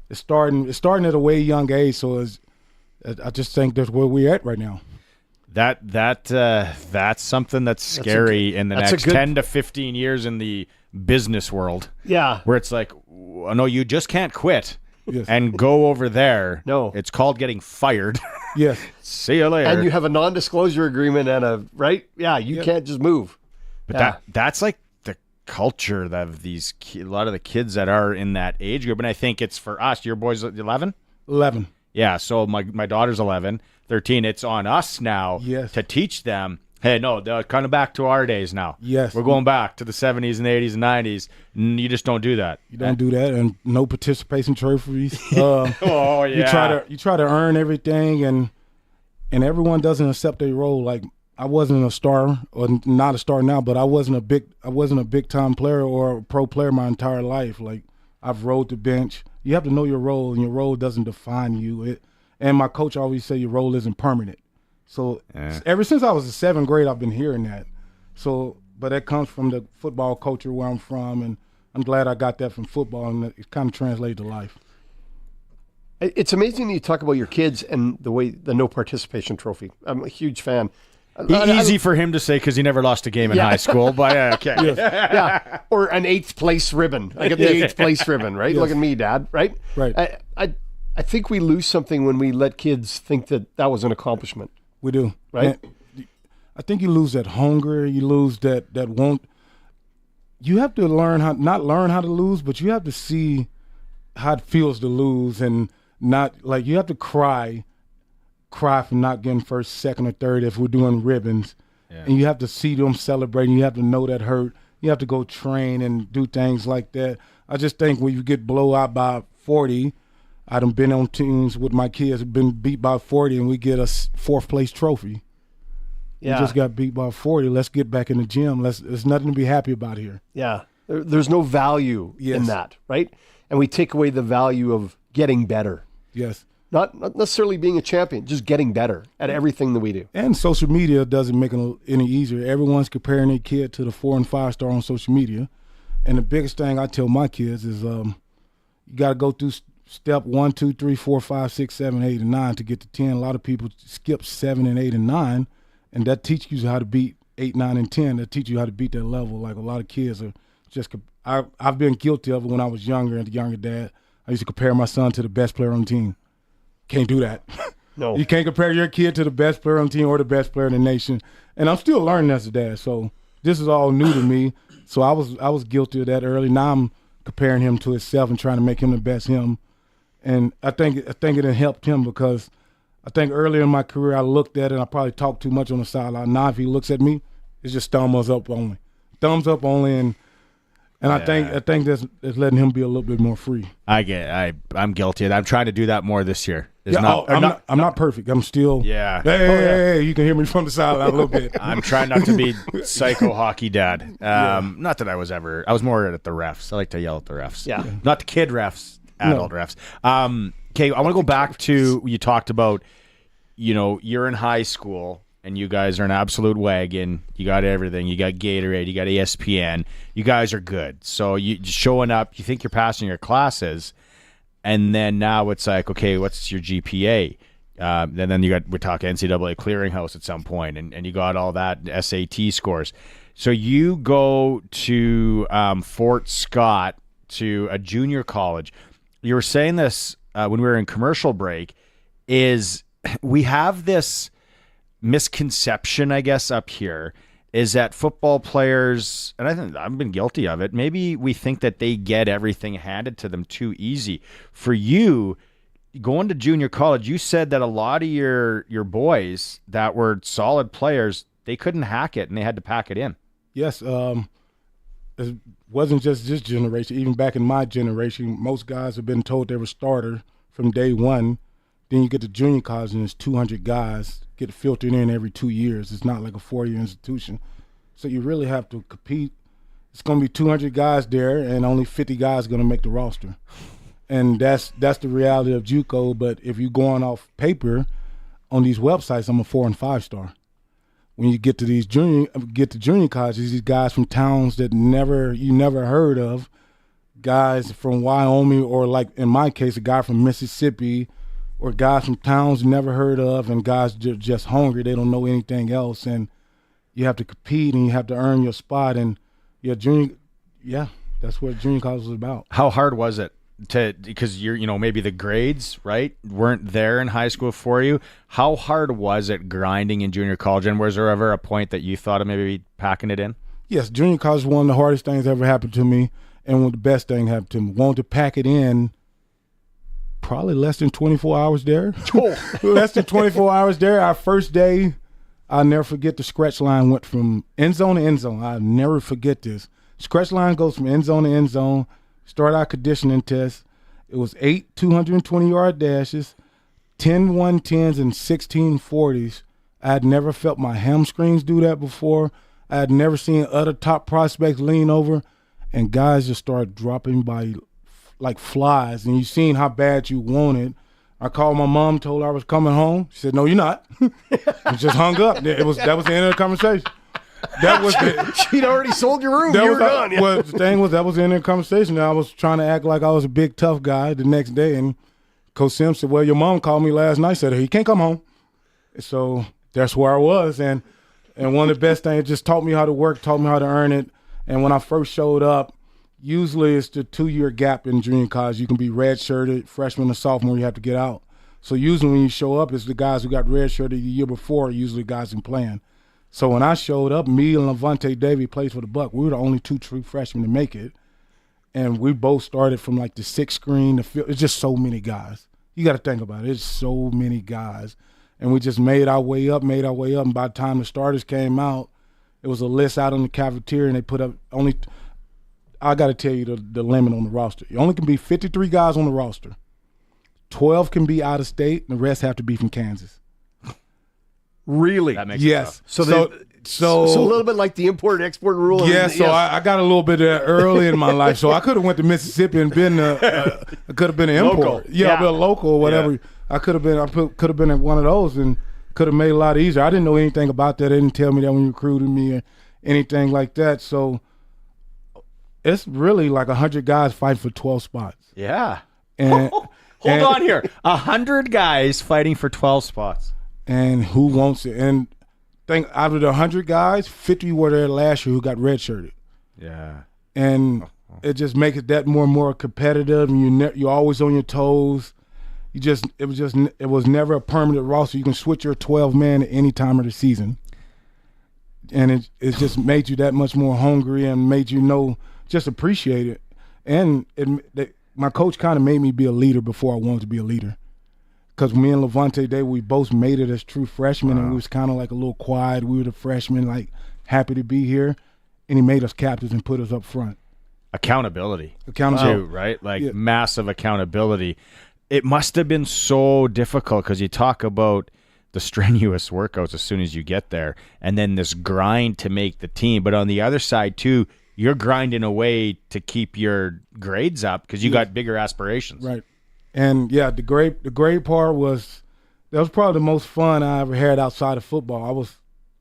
It's starting at a way young age, so I just think that's where we're at right now. That's something that's scary in the next 10 to 15 years in the business world. Yeah. Where it's like, no, you just can't quit Yes. and go over there. No. It's called getting fired. Yes. See you later. And you have a non-disclosure agreement and right? Yeah, you can't just move. But that's like the culture of these a lot of the kids that are in that age group. And I think it's for us. Your boy's 11? 11. Yeah, so my daughter's 11, 13. It's on us now to teach them, hey, no, they're kind of back to our days now. Yes. We're going back to the 70s and 80s and 90s. You just don't do that. You don't do that, and no participation trophies. Oh, yeah. You try to earn everything, and everyone doesn't accept their role. Like, I wasn't a star, or not a star now, but I wasn't a big time player or a pro player my entire life. Like, I've rode the bench. You have to know your role, and your role doesn't define you. And my coach always say your role isn't permanent. So ever since I was in 7th grade, I've been hearing that. So, but that comes from the football culture where I'm from, and I'm glad I got that from football, and it kind of translated to life. It's amazing that you talk about your kids and the no participation trophy. I'm a huge fan. Easy for him to say because he never lost a game in high school, but okay. Yes. Yeah, or an 8th place ribbon. I get the 8th place ribbon, right? Yes. Look at me, Dad, right? Right. I think we lose something when we let kids think that was an accomplishment. We do. Right? And I think you lose that hunger. You lose that want. You have to not learn how to lose, but you have to see how it feels to lose, and not like you have to cry for not getting first, second, or third if we're doing ribbons. Yeah. And you have to see them celebrating. You have to know that hurt. You have to go train and do things like that. I just think when you get blown out by 40, I done been on teams with my kids, been beat by 40, and we get a 4th place trophy. Yeah. We just got beat by 40. Let's get back in the gym. There's nothing to be happy about here. Yeah. There's no value in that, right? And we take away the value of getting better. Yes. Not necessarily being a champion, just getting better at everything that we do. And social media doesn't make it any easier. Everyone's comparing their kid to the 4 and 5 star on social media. And the biggest thing I tell my kids is you got to go through step 1, 2, 3, 4, 5, 6, 7, 8, and 9 to get to 10. A lot of people skip 7 and 8 and 9, and that teaches you how to beat 8, 9, and 10. That teaches you how to beat that level. Like a lot of kids are just – I've been guilty of it when I was younger and a younger dad. I used to compare my son to the best player on the team. Can't do that. No. You can't compare your kid to the best player on the team or the best player in the nation. And I'm still learning as a dad, so this is all new to me. So I was guilty of that early. Now I'm comparing him to himself and trying to make him the best him. And I think it helped him because I think earlier in my career I looked at it and I probably talked too much on the sideline. Now if he looks at me, it's just thumbs up only. Thumbs up only, and I think that's letting him be a little bit more free. I'm guilty of that. I'm trying to do that more this year. I'm not perfect. I'm still. Yeah. Hey, you can hear me from the sideline a little bit. I'm trying not to be psycho hockey dad. Not that I was more at the refs. I like to yell at the refs. Yeah. Not the kid refs, adult refs. Okay, I want to go back to, you talked about, you're in high school and you guys are an absolute wagon. You got everything. You got Gatorade. You got ESPN. You guys are good. So you showing up, you think you're passing your classes, and then now it's like, okay, what's your GPA? And then we talk NCAA clearinghouse at some point, and you got all that SAT scores. So you go to Fort Scott to a junior college. You were saying this when we were in commercial break, is we have this misconception, I guess, up here, is that football players, and I think I've been guilty of it, maybe we think that they get everything handed to them too easy. For you, going to junior college, you said that a lot of your boys that were solid players, they couldn't hack it and they had to pack it in. Yes, it wasn't just this generation. Even back in my generation, most guys have been told they were starter from day one. Then you get to junior college and it's 200 guys get filtered in every 2 years. It's not like a 4-year institution. So you really have to compete. It's going to be 200 guys there and only 50 guys are going to make the roster. And that's the reality of JUCO. But if you're going off paper on these websites, I'm a 4 and 5 star. When you get to junior colleges, these guys from towns that you never heard of, guys from Wyoming, or like in my case, a guy from Mississippi, or guys from towns you never heard of, and guys just hungry. They don't know anything else, and you have to compete and you have to earn your spot. And your Yeah, that's what junior college was about. How hard was it because you're, maybe the grades, right, weren't there in high school for you? How hard was it grinding in junior college? And was there ever a point that you thought of maybe packing it in? Yes, junior college was one of the hardest things that ever happened to me, and one of the best things happened to me. Wanted to pack it in probably less than 24 hours there. Less than 24 hours there. Our first day, I'll never forget, the stretch line went from end zone to end zone. I'll never forget this. Stretch line goes from end zone to end zone. Start our conditioning test. It was 8 220-yard dashes, 10 110s, and 16 40s. I had never felt my hamstrings do that before. I had never seen other top prospects lean over, and guys just started dropping by like flies, and you seen how bad you want it. I called my mom, told her I was coming home. She said, "No, you're not." And just hung up. That was the end of the conversation. That was She'd already sold your room. You were gone. Yeah. Well, the thing was, that was the end of the conversation. And I was trying to act like I was a big, tough guy the next day. And Coach Sims said, "Well, your mom called me last night, said, he can't come home." So that's where I was. And one of the best things, it just taught me how to work, taught me how to earn it. And when I first showed up, usually it's the 2-year gap in junior college. You can be redshirted, freshman or sophomore, you have to get out. So usually when you show up, it's the guys who got redshirted the year before, usually guys in playing. So when I showed up, me and Levante Davey played for the Buck. We were the only 2 true freshmen to make it. And we both started from like the 6th screen, the field. It's just so many guys. You got to think about it. It's so many guys. And we just made our way up. And by the time the starters came out, it was a list out in the cafeteria, and they put up only – I got to tell you the limit on the roster. You only can be 53 guys on the roster. 12 can be out of state, and the rest have to be from Kansas. Really? That makes yes. sense. So a little bit like the import-export rule. Yeah, so I got a little bit of that early in my life. So I could have went to Mississippi and been I could have been an import. Local. Yeah, I've been local or whatever. Yeah. I could have been at one of those and could have made it a lot easier. I didn't know anything about that. They didn't tell me that when you recruited me or anything like that. So it's really like 100 guys fighting for 12 spots. Yeah. And Hold on here. 100 guys fighting for 12 spots. And who wants it? And think out of the 100 guys, 50 were there last year who got redshirted. Yeah. And it just makes it that more and more competitive, and you're always on your toes. It was never a permanent roster. You can switch your 12 man at any time of the season, and it just made you that much more hungry and made you just appreciate it. And my coach kind of made me be a leader before I wanted to be a leader. Because me and Levante Day, we both made it as true freshmen, and we was kind of like a little quiet. We were the freshmen, like happy to be here, and he made us captains and put us up front. Accountability. Too, right? Like massive accountability. It must have been so difficult because you talk about the strenuous workouts as soon as you get there, and then this grind to make the team. But on the other side too, you're grinding away to keep your grades up because you got bigger aspirations. Right. And yeah, the great part was that was probably the most fun I ever had outside of football.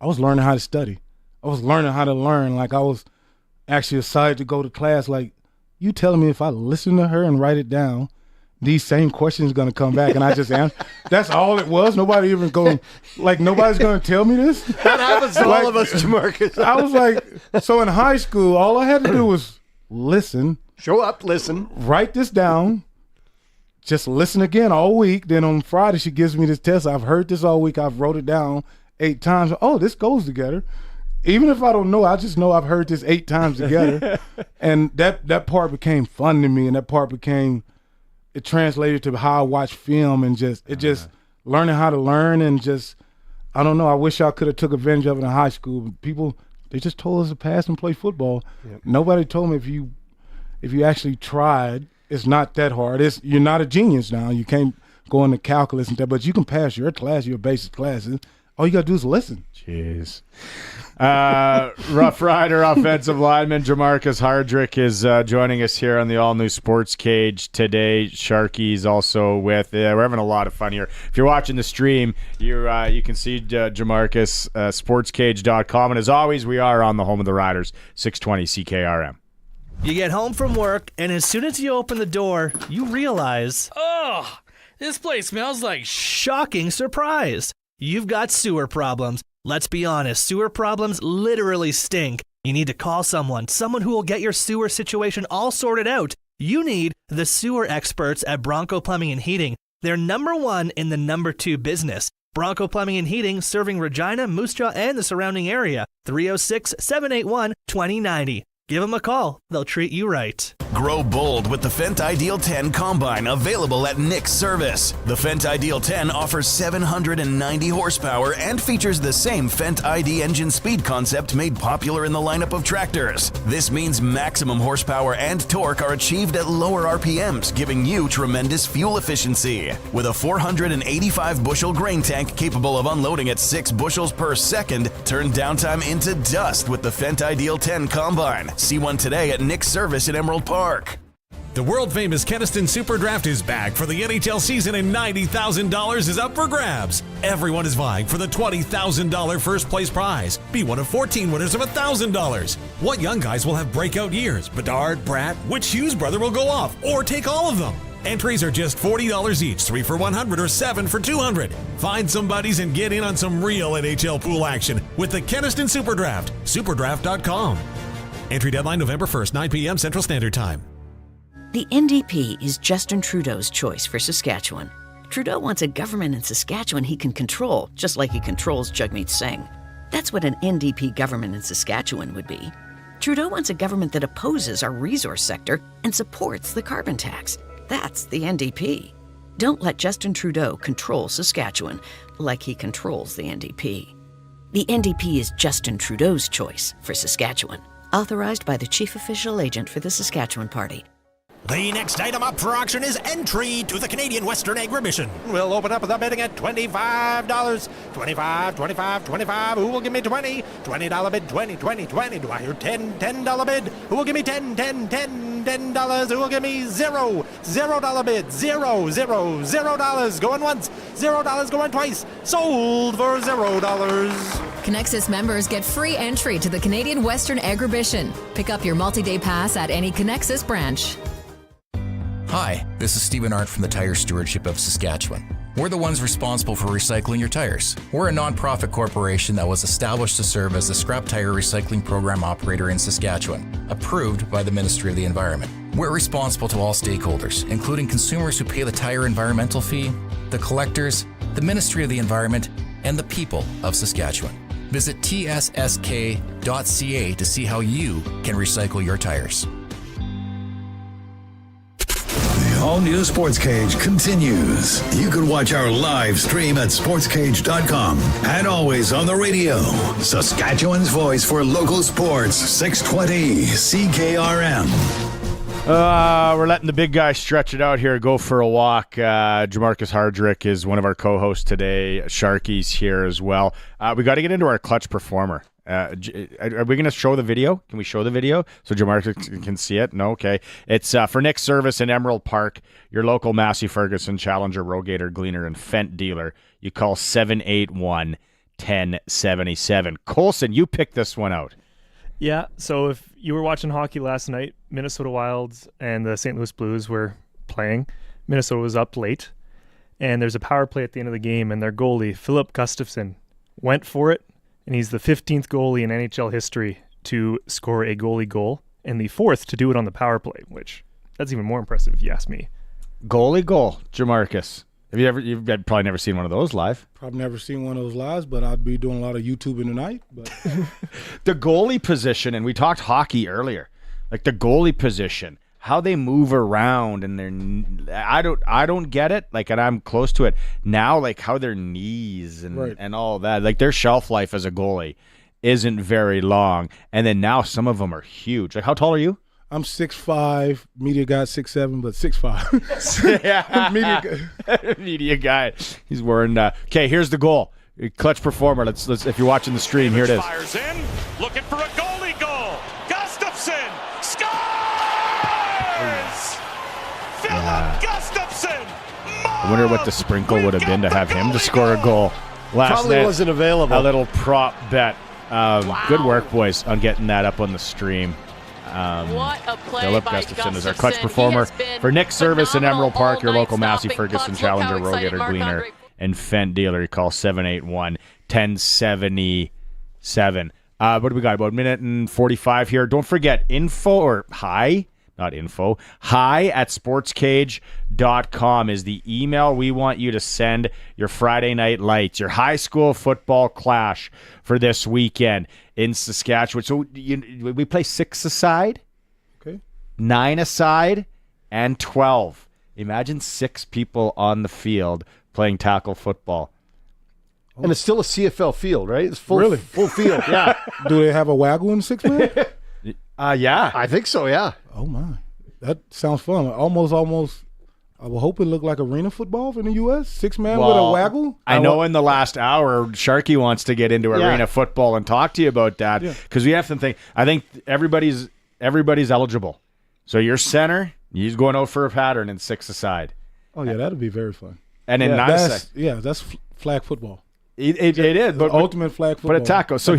I was learning how to study. I was learning how to learn. Like I was actually excited to go to class. Like you telling me if I listen to her and write it down, these same questions are gonna come back, and I just answer. That's all it was. Nobody even going nobody's gonna tell me this. That happens to all of us, Jermarcus. I was like, so in high school, all I had to do was listen, show up, listen, write this down. Just listen again all week. Then on Friday, she gives me this test. I've heard this all week. I've wrote it down 8 times. Oh, this goes together. Even if I don't know, I just know I've heard this 8 times together. And that part became fun to me, and that part it translated to how I watch film and just learning how to learn and just, I don't know. I wish I could have took advantage of it in high school. People, they just told us to pass and play football. Yep. Nobody told me if you actually tried, it's not that hard. You're not a genius now. You can't go into calculus and that, but you can pass your class, your basic classes. All you got to do is listen. Jeez. Rough Rider offensive lineman Jermarcus Hardrick is joining us here on the all-new Sportscage today. Sharky's also with. We're having a lot of fun here. If you're watching the stream, you can see Jermarcus, sportscage.com. And as always, we are on the home of the Riders, 620 CKRM. You get home from work, and as soon as you open the door, you realize, oh, this place smells like shocking surprise. You've got sewer problems. Let's be honest, sewer problems literally stink. You need to call someone who will get your sewer situation all sorted out. You need the sewer experts at Bronco Plumbing and Heating. They're number 1 in the number 2 business. Bronco Plumbing and Heating, serving Regina, Moose Jaw, and the surrounding area. 306-781-2090. Give them a call. They'll treat you right. Grow bold with the Fendt Ideal 10 Combine, available at Nick's Service. The Fendt Ideal 10 offers 790 horsepower and features the same Fendt ID engine speed concept made popular in the lineup of tractors. This means maximum horsepower and torque are achieved at lower RPMs, giving you tremendous fuel efficiency. With a 485 bushel grain tank capable of unloading at 6 bushels per second, turn downtime into dust with the Fendt Ideal 10 Combine. See one today at Nick's Service in Emerald Park. The world-famous Keniston Super Draft is back for the NHL season, and $90,000 is up for grabs. Everyone is vying for the $20,000 first-place prize. Be one of 14 winners of $1,000. What young guys will have breakout years? Bedard, Bratt, which Hughes brother will go off, or take all of them? Entries are just $40 each, 3 for $100 or 7 for $200. Find some buddies and get in on some real NHL pool action with the Keniston Super Draft. Superdraft.com. Entry deadline November 1st, 9 p.m. Central Standard Time. The NDP is Justin Trudeau's choice for Saskatchewan. Trudeau wants a government in Saskatchewan he can control, just like he controls Jagmeet Singh. That's what an NDP government in Saskatchewan would be. Trudeau wants a government that opposes our resource sector and supports the carbon tax. That's the NDP. Don't let Justin Trudeau control Saskatchewan like he controls the NDP. The NDP is Justin Trudeau's choice for Saskatchewan. Authorized by the Chief Official Agent for the Saskatchewan Party. The next item up for auction is entry to the Canadian Western Exhibition. We'll open up with a bidding at $25. $25. Who will give me 20? $20 bid, 20. Do I hear $10 bid? Who will give me $10? Who will give me $0 bid? $0. Going once. $0 going twice. Sold for $0. Connexus members get free entry to the Canadian Western Exhibition. Pick up your multi-day pass at any Connexus branch. Hi, this is Stephen Arndt from the Tire Stewardship of Saskatchewan. We're the ones responsible for recycling your tires. We're a non-profit corporation that was established to serve as the scrap tire recycling program operator in Saskatchewan, approved by the Ministry of the Environment. We're responsible to all stakeholders, including consumers who pay the tire environmental fee, the collectors, the Ministry of the Environment, and the people of Saskatchewan. Visit tssk.ca to see how you can recycle your tires. The all-new Sportscage continues. You can watch our live stream at sportscage.com and always on the radio. Saskatchewan's voice for local sports, 620 CKRM. We're letting the big guy stretch it out here, go for a walk. Jermarcus Hardrick is one of our co-hosts today. Sharky's here as well. We got to get into our clutch performer. Are we going to show the video? Can we show the video so Jermarcus can see it? No? Okay. It's for Nick's Service in Emerald Park, your local Massey Ferguson Challenger, Rogator, Gleaner, and Fendt dealer. You call 781-1077. Colson, you picked this one out. Yeah, so if you were watching hockey last night, Minnesota Wilds and the St. Louis Blues were playing. Minnesota was up late, and there's a power play at the end of the game, and their goalie, Philip Gustafsson, went for it, and he's the 15th goalie in NHL history to score a goalie goal, and the 4th to do it on the power play, which that's even more impressive if you ask me. Goalie goal, Jermarcus. You've probably never seen one of those live. Probably never seen one of those lives, but I'd be doing a lot of YouTubing tonight. But the goalie position, and we talked hockey earlier, like the goalie position, how they move around, and I don't get it. Like, and I'm close to it now. Like how their knees and all that, like their shelf life as a goalie isn't very long. And then now some of them are huge. Like, how tall are you? I'm 6'5", media guy 6'7", but 6'5". Yeah, media guy. He's wearing. Okay, here's the goal. Clutch performer. Let's. If you're watching the stream, here it is. Fires in, looking for a goalie goal. Gustafsson scores. Philip Gustafsson. I wonder what the sprinkle would have been to have him to score a goal. Probably wasn't available. A little prop bet. Wow. Good work, boys, on getting that up on the stream. What a play Philip by Gustafsson is our clutch performer for Nick's Service in Emerald Park, your local Massey Ferguson Challenger, Rogator, Gleaner, and Fendt dealer. You call 781-1077. What do we got? About a minute and 45 here. Don't forget hi at sportscage.com is the email we want you to send your Friday night lights, your high school football clash for this weekend in Saskatchewan. So we play 6-a-side, okay, 9-a-side, and 12. Imagine 6 people on the field playing tackle football. And it's still a CFL field, right? It's full, Really? full field. Yeah. Do they have a waggle in 6-man? Yeah. I think so, yeah. Oh, my. That sounds fun. Almost. I would hope it looked like arena football in the U.S. 6-man with a waggle. I know in the last hour, Sharky wants to get into arena football and talk to you about that because we have to think. I think everybody's eligible. So your center, he's going out for a pattern in 6-a-side. Oh, yeah, that'd be very fun. And in 9-a-side. That's flag football. It is, but ultimate flag football. But a tackle. So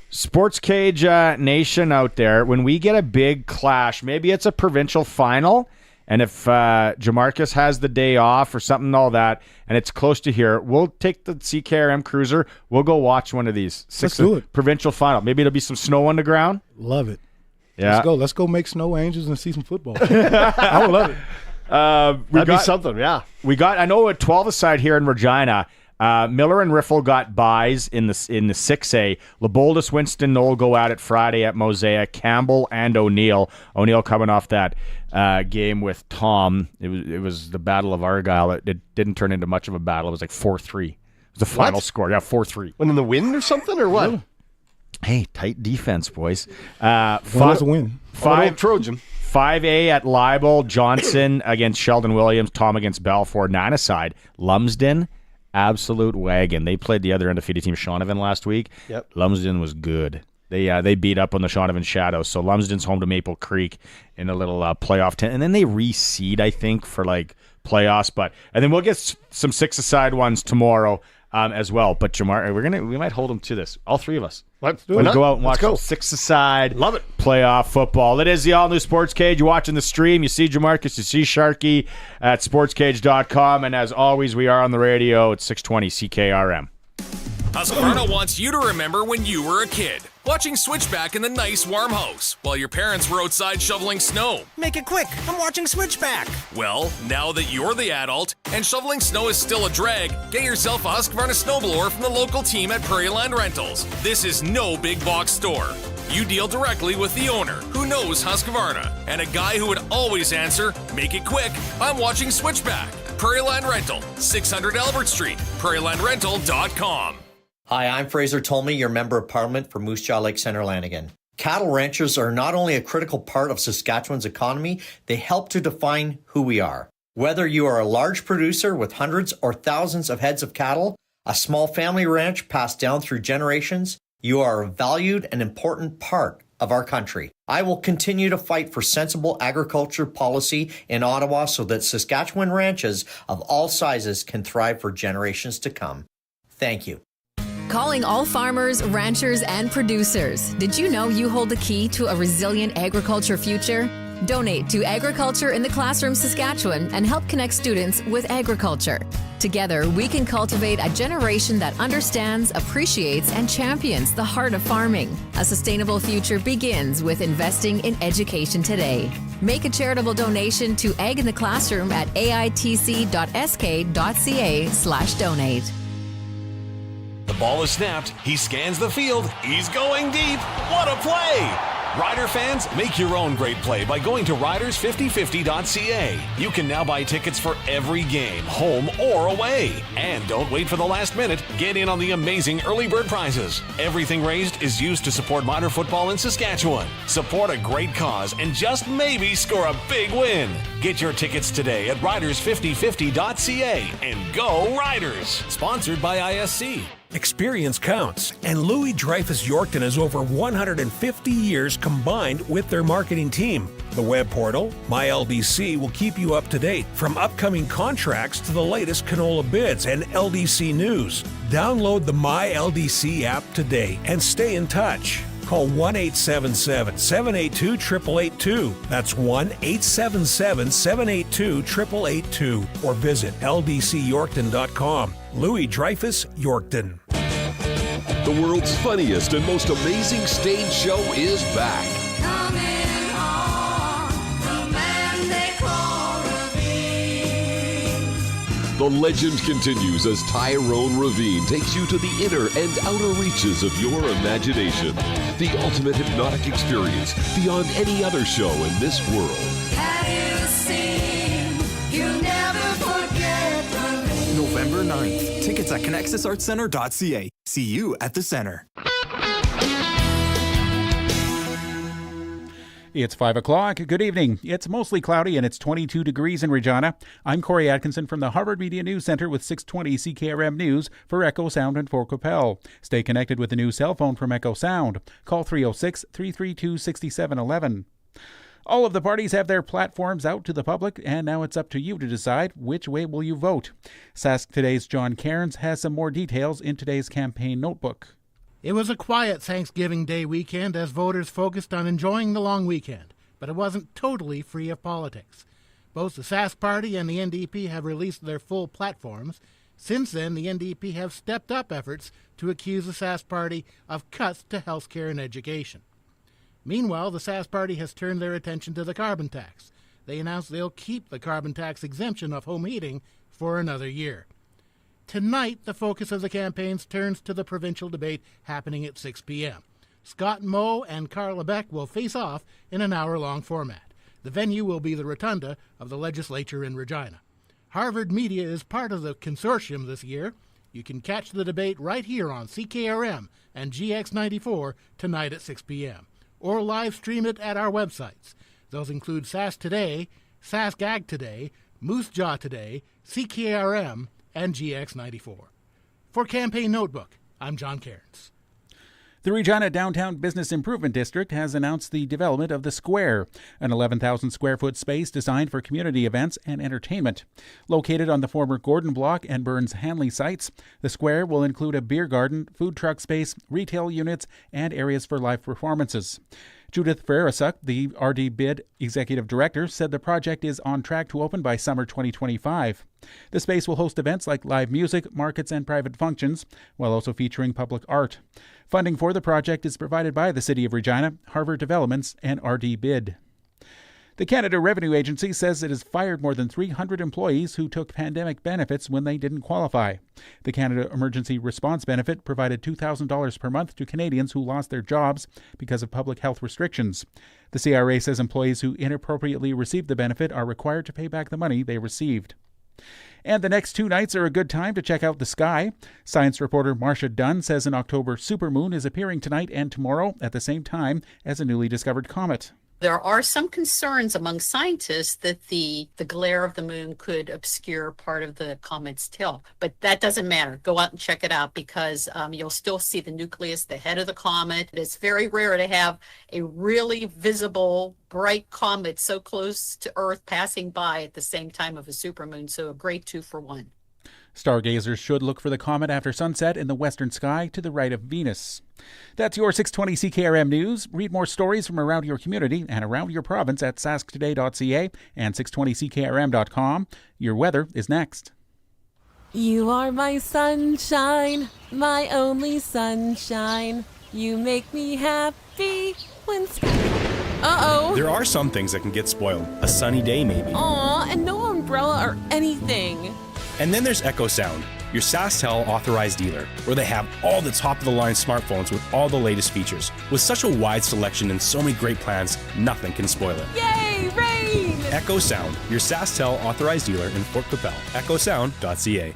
Sports Cage Nation out there, when we get a big clash, maybe it's a provincial final, and if Jermarcus has the day off or something, all that, and it's close to here, we'll take the CKRM Cruiser. We'll go watch one of these. Let's do it. Provincial final. Maybe it'll be some snow on the ground. Love it. Yeah. Let's go make snow angels and see some football. I would love it. That'd be something, yeah. I know at 12-a-side here in Regina, Miller and Riffle got buys in the 6A. Leboldus, Winston, Knoll go at it Friday at Mosaic. Campbell and O'Neill. O'Neill coming off that game with Tom. It was the Battle of Argyle. It didn't turn into much of a battle. It was like 4-3. It was the final score. Yeah, 4-3. When in the wind or something or what? Hey, tight defense, boys. Let's win. 5 Trojan. 5A at Libel. Johnson against Sheldon Williams. Tom against Balfour. 9-a-side. Lumsden. Absolute wagon. They played the other undefeated team, Shaunavon, last week. Yep. Lumsden was good. They beat up on the Shaunavon Shadows. So Lumsden's home to Maple Creek in a little playoff tent. And then they reseed, I think, for like playoffs. And then we'll get some 6-a-side ones tomorrow as well. But Jamar, we might hold them to this. All 3 of us. Let's go out and watch some 6-a-side. Love it. Playoff football. It is the all-new Sports Cage. You're watching the stream. You see Jermarcus. You see Sharky at sportscage.com. And as always, we are on the radio at 620 CKRM. Husqvarna wants you to remember when you were a kid, watching Switchback in the nice warm house while your parents were outside shoveling snow. Make it quick. I'm watching Switchback. Well, now that you're the adult and shoveling snow is still a drag, get yourself a Husqvarna snowblower from the local team at Prairie Land Rentals. This is no big box store. You deal directly with the owner, who knows Husqvarna, and a guy who would always answer, make it quick, I'm watching Switchback. Prairie Land Rental, 600 Albert Street, prairielandrental.com. Hi, I'm Fraser Tolmie, your Member of Parliament for Moose Jaw Lake Centre Lanigan. Cattle ranchers are not only a critical part of Saskatchewan's economy, they help to define who we are. Whether you are a large producer with hundreds or thousands of heads of cattle, a small family ranch passed down through generations, you are a valued and important part of our country. I will continue to fight for sensible agriculture policy in Ottawa so that Saskatchewan ranches of all sizes can thrive for generations to come. Thank you. Calling all farmers, ranchers, and producers. Did you know you hold the key to a resilient agriculture future? Donate to Agriculture in the Classroom Saskatchewan and help connect students with agriculture. Together, we can cultivate a generation that understands, appreciates, and champions the heart of farming. A sustainable future begins with investing in education today. Make a charitable donation to Ag in the Classroom at aitc.sk.ca/donate. The ball is snapped. He scans the field. He's going deep. What a play! Rider fans, make your own great play by going to riders5050.ca. You can now buy tickets for every game, home or away. And don't wait for the last minute. Get in on the amazing early bird prizes. Everything raised is used to support minor football in Saskatchewan. Support a great cause and just maybe score a big win. Get your tickets today at riders5050.ca and go Riders! Sponsored by ISC. Experience counts, and Louis Dreyfus Yorkton has over 150 years combined with their marketing team. The web portal, MyLDC, will keep you up to date from upcoming contracts to the latest canola bids and LDC news. Download the MyLDC app today and stay in touch. Call 1-877-782-8882. That's 1-877-782-8882. Or visit ldcyorkton.com. Louis Dreyfus Yorkton. The world's funniest and most amazing stage show is back. Coming on, the man they call Ravine. The legend continues as Tyrone Ravine takes you to the inner and outer reaches of your imagination. The ultimate hypnotic experience beyond any other show in this world. Have you seen? You'll never forget Ravine. November 9th. Tickets at connexusartcenter.ca. See you at the center. It's 5 o'clock. Good evening. It's mostly cloudy and it's 22 degrees in Regina. I'm Corey Atkinson from the Harvard Media News Center with 620 CKRM News for Echo Sound and Fort Qu'Appelle. Stay connected with the new cell phone from Echo Sound. Call 306-332-6711. All of the parties have their platforms out to the public, and now it's up to you to decide which way will you vote. Sask Today's John Cairns has some more details in today's campaign notebook. It was a quiet Thanksgiving Day weekend as voters focused on enjoying the long weekend, but it wasn't totally free of politics. Both the Sask Party and the NDP have released their full platforms. Since then, the NDP have stepped up efforts to accuse the Sask Party of cuts to health care and education. Meanwhile, the Sask Party has turned their attention to the carbon tax. They announced they'll keep the carbon tax exemption of home heating for another year. Tonight, the focus of the campaigns turns to the provincial debate happening at 6 p.m. Scott Moe and Carla Beck will face off in an hour-long format. The venue will be the rotunda of the legislature in Regina. Harvard Media is part of the consortium this year. You can catch the debate right here on CKRM and GX94 tonight at 6 p.m. or live stream it at our websites. Those include Sask Today, Sask Ag Today, Moose Jaw Today, CKRM, and GX94. For Campaign Notebook, I'm John Cairns. The Regina Downtown Business Improvement District has announced the development of The Square, an 11,000 square foot space designed for community events and entertainment. Located on the former Gordon Block and Burns Hanley sites, The Square will include a beer garden, food truck space, retail units, and areas for live performances. Judith Verasuk, the RD Bid Executive Director, said the project is on track to open by summer 2025. The space will host events like live music, markets, and private functions, while also featuring public art. Funding for the project is provided by the City of Regina, Harvard Developments, and RD Bid. The Canada Revenue Agency says it has fired more than 300 employees who took pandemic benefits when they didn't qualify. The Canada Emergency Response Benefit provided $2,000 per month to Canadians who lost their jobs because of public health restrictions. The CRA says employees who inappropriately received the benefit are required to pay back the money they received. And the next 2 nights are a good time to check out the sky. Science reporter Marcia Dunn says an October supermoon is appearing tonight and tomorrow at the same time as a newly discovered comet. There are some concerns among scientists that the glare of the moon could obscure part of the comet's tail, but that doesn't matter. Go out and check it out because you'll still see the nucleus, the head of the comet. It's very rare to have a really visible, bright comet so close to Earth passing by at the same time of a supermoon, so a great 2-for-1. Stargazers should look for the comet after sunset in the western sky to the right of Venus. That's your 620 CKRM News. Read more stories from around your community and around your province at sasktoday.ca and 620ckrm.com. Your weather is next. You are my sunshine, my only sunshine. You make me happy when Uh-oh. There are some things that can get spoiled. A sunny day, maybe. Aw, and no umbrella or anything. And then there's Echo Sound, your SaskTel authorized dealer, where they have all the top-of-the-line smartphones with all the latest features. With such a wide selection and so many great plans, nothing can spoil it. Yay, rain! Echo Sound, your SaskTel authorized dealer in Fort Qu'Appelle. EchoSound.ca.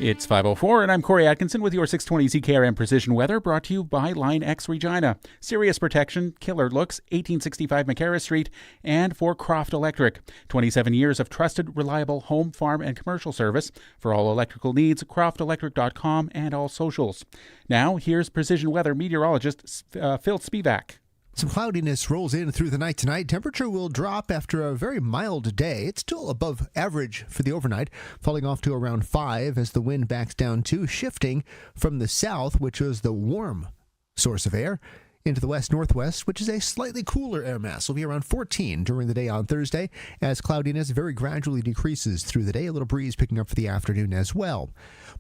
It's 5:04, and I'm Corey Atkinson with your 620 CKRM Precision Weather, brought to you by Line X Regina. Serious protection, killer looks, 1865 McCarra Street, and for Croft Electric. 27 years of trusted, reliable home, farm, and commercial service. For all electrical needs, croftelectric.com and all socials. Now, here's Precision Weather meteorologist Phil Spivak. Some cloudiness rolls in through the night tonight. Temperature will drop after a very mild day. It's still above average for the overnight, falling off to around 5 as the wind backs down 2, shifting from the south, which was the warm source of air, into the west-northwest, which is a slightly cooler air mass. Will be around 14 during the day on Thursday, as cloudiness very gradually decreases through the day. A little breeze picking up for the afternoon as well.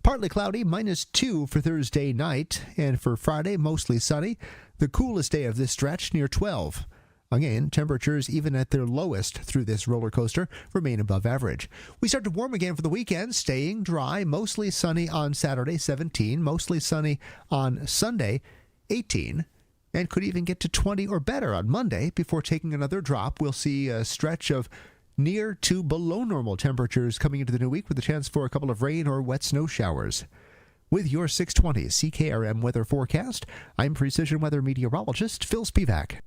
Partly cloudy, -2 for Thursday night, and for Friday, mostly sunny. The coolest day of this stretch, near 12. Again, temperatures, even at their lowest through this roller coaster, remain above average. We start to warm again for the weekend, staying dry, mostly sunny on Saturday, 17, mostly sunny on Sunday, 18, and could even get to 20 or better on Monday before taking another drop. We'll see a stretch of near to below normal temperatures coming into the new week with a chance for a couple of rain or wet snow showers. With your 620 CKRM weather forecast, I'm Precision Weather Meteorologist Phil Spivak.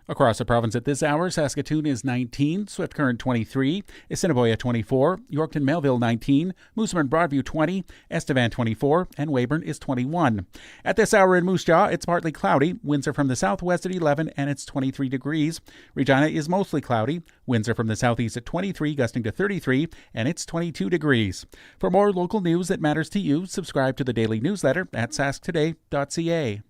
Across the province at this hour, Saskatoon is 19, Swift Current 23, Assiniboia 24, Yorkton Melville 19, Moosomin Broadview 20, Estevan 24, and Weyburn is 21. At this hour in Moose Jaw, it's partly cloudy, winds are from the southwest at 11 and it's 23 degrees. Regina is mostly cloudy, winds are from the southeast at 23, gusting to 33, and it's 22 degrees. For more local news that matters to you, subscribe to the daily newsletter at sasktoday.ca.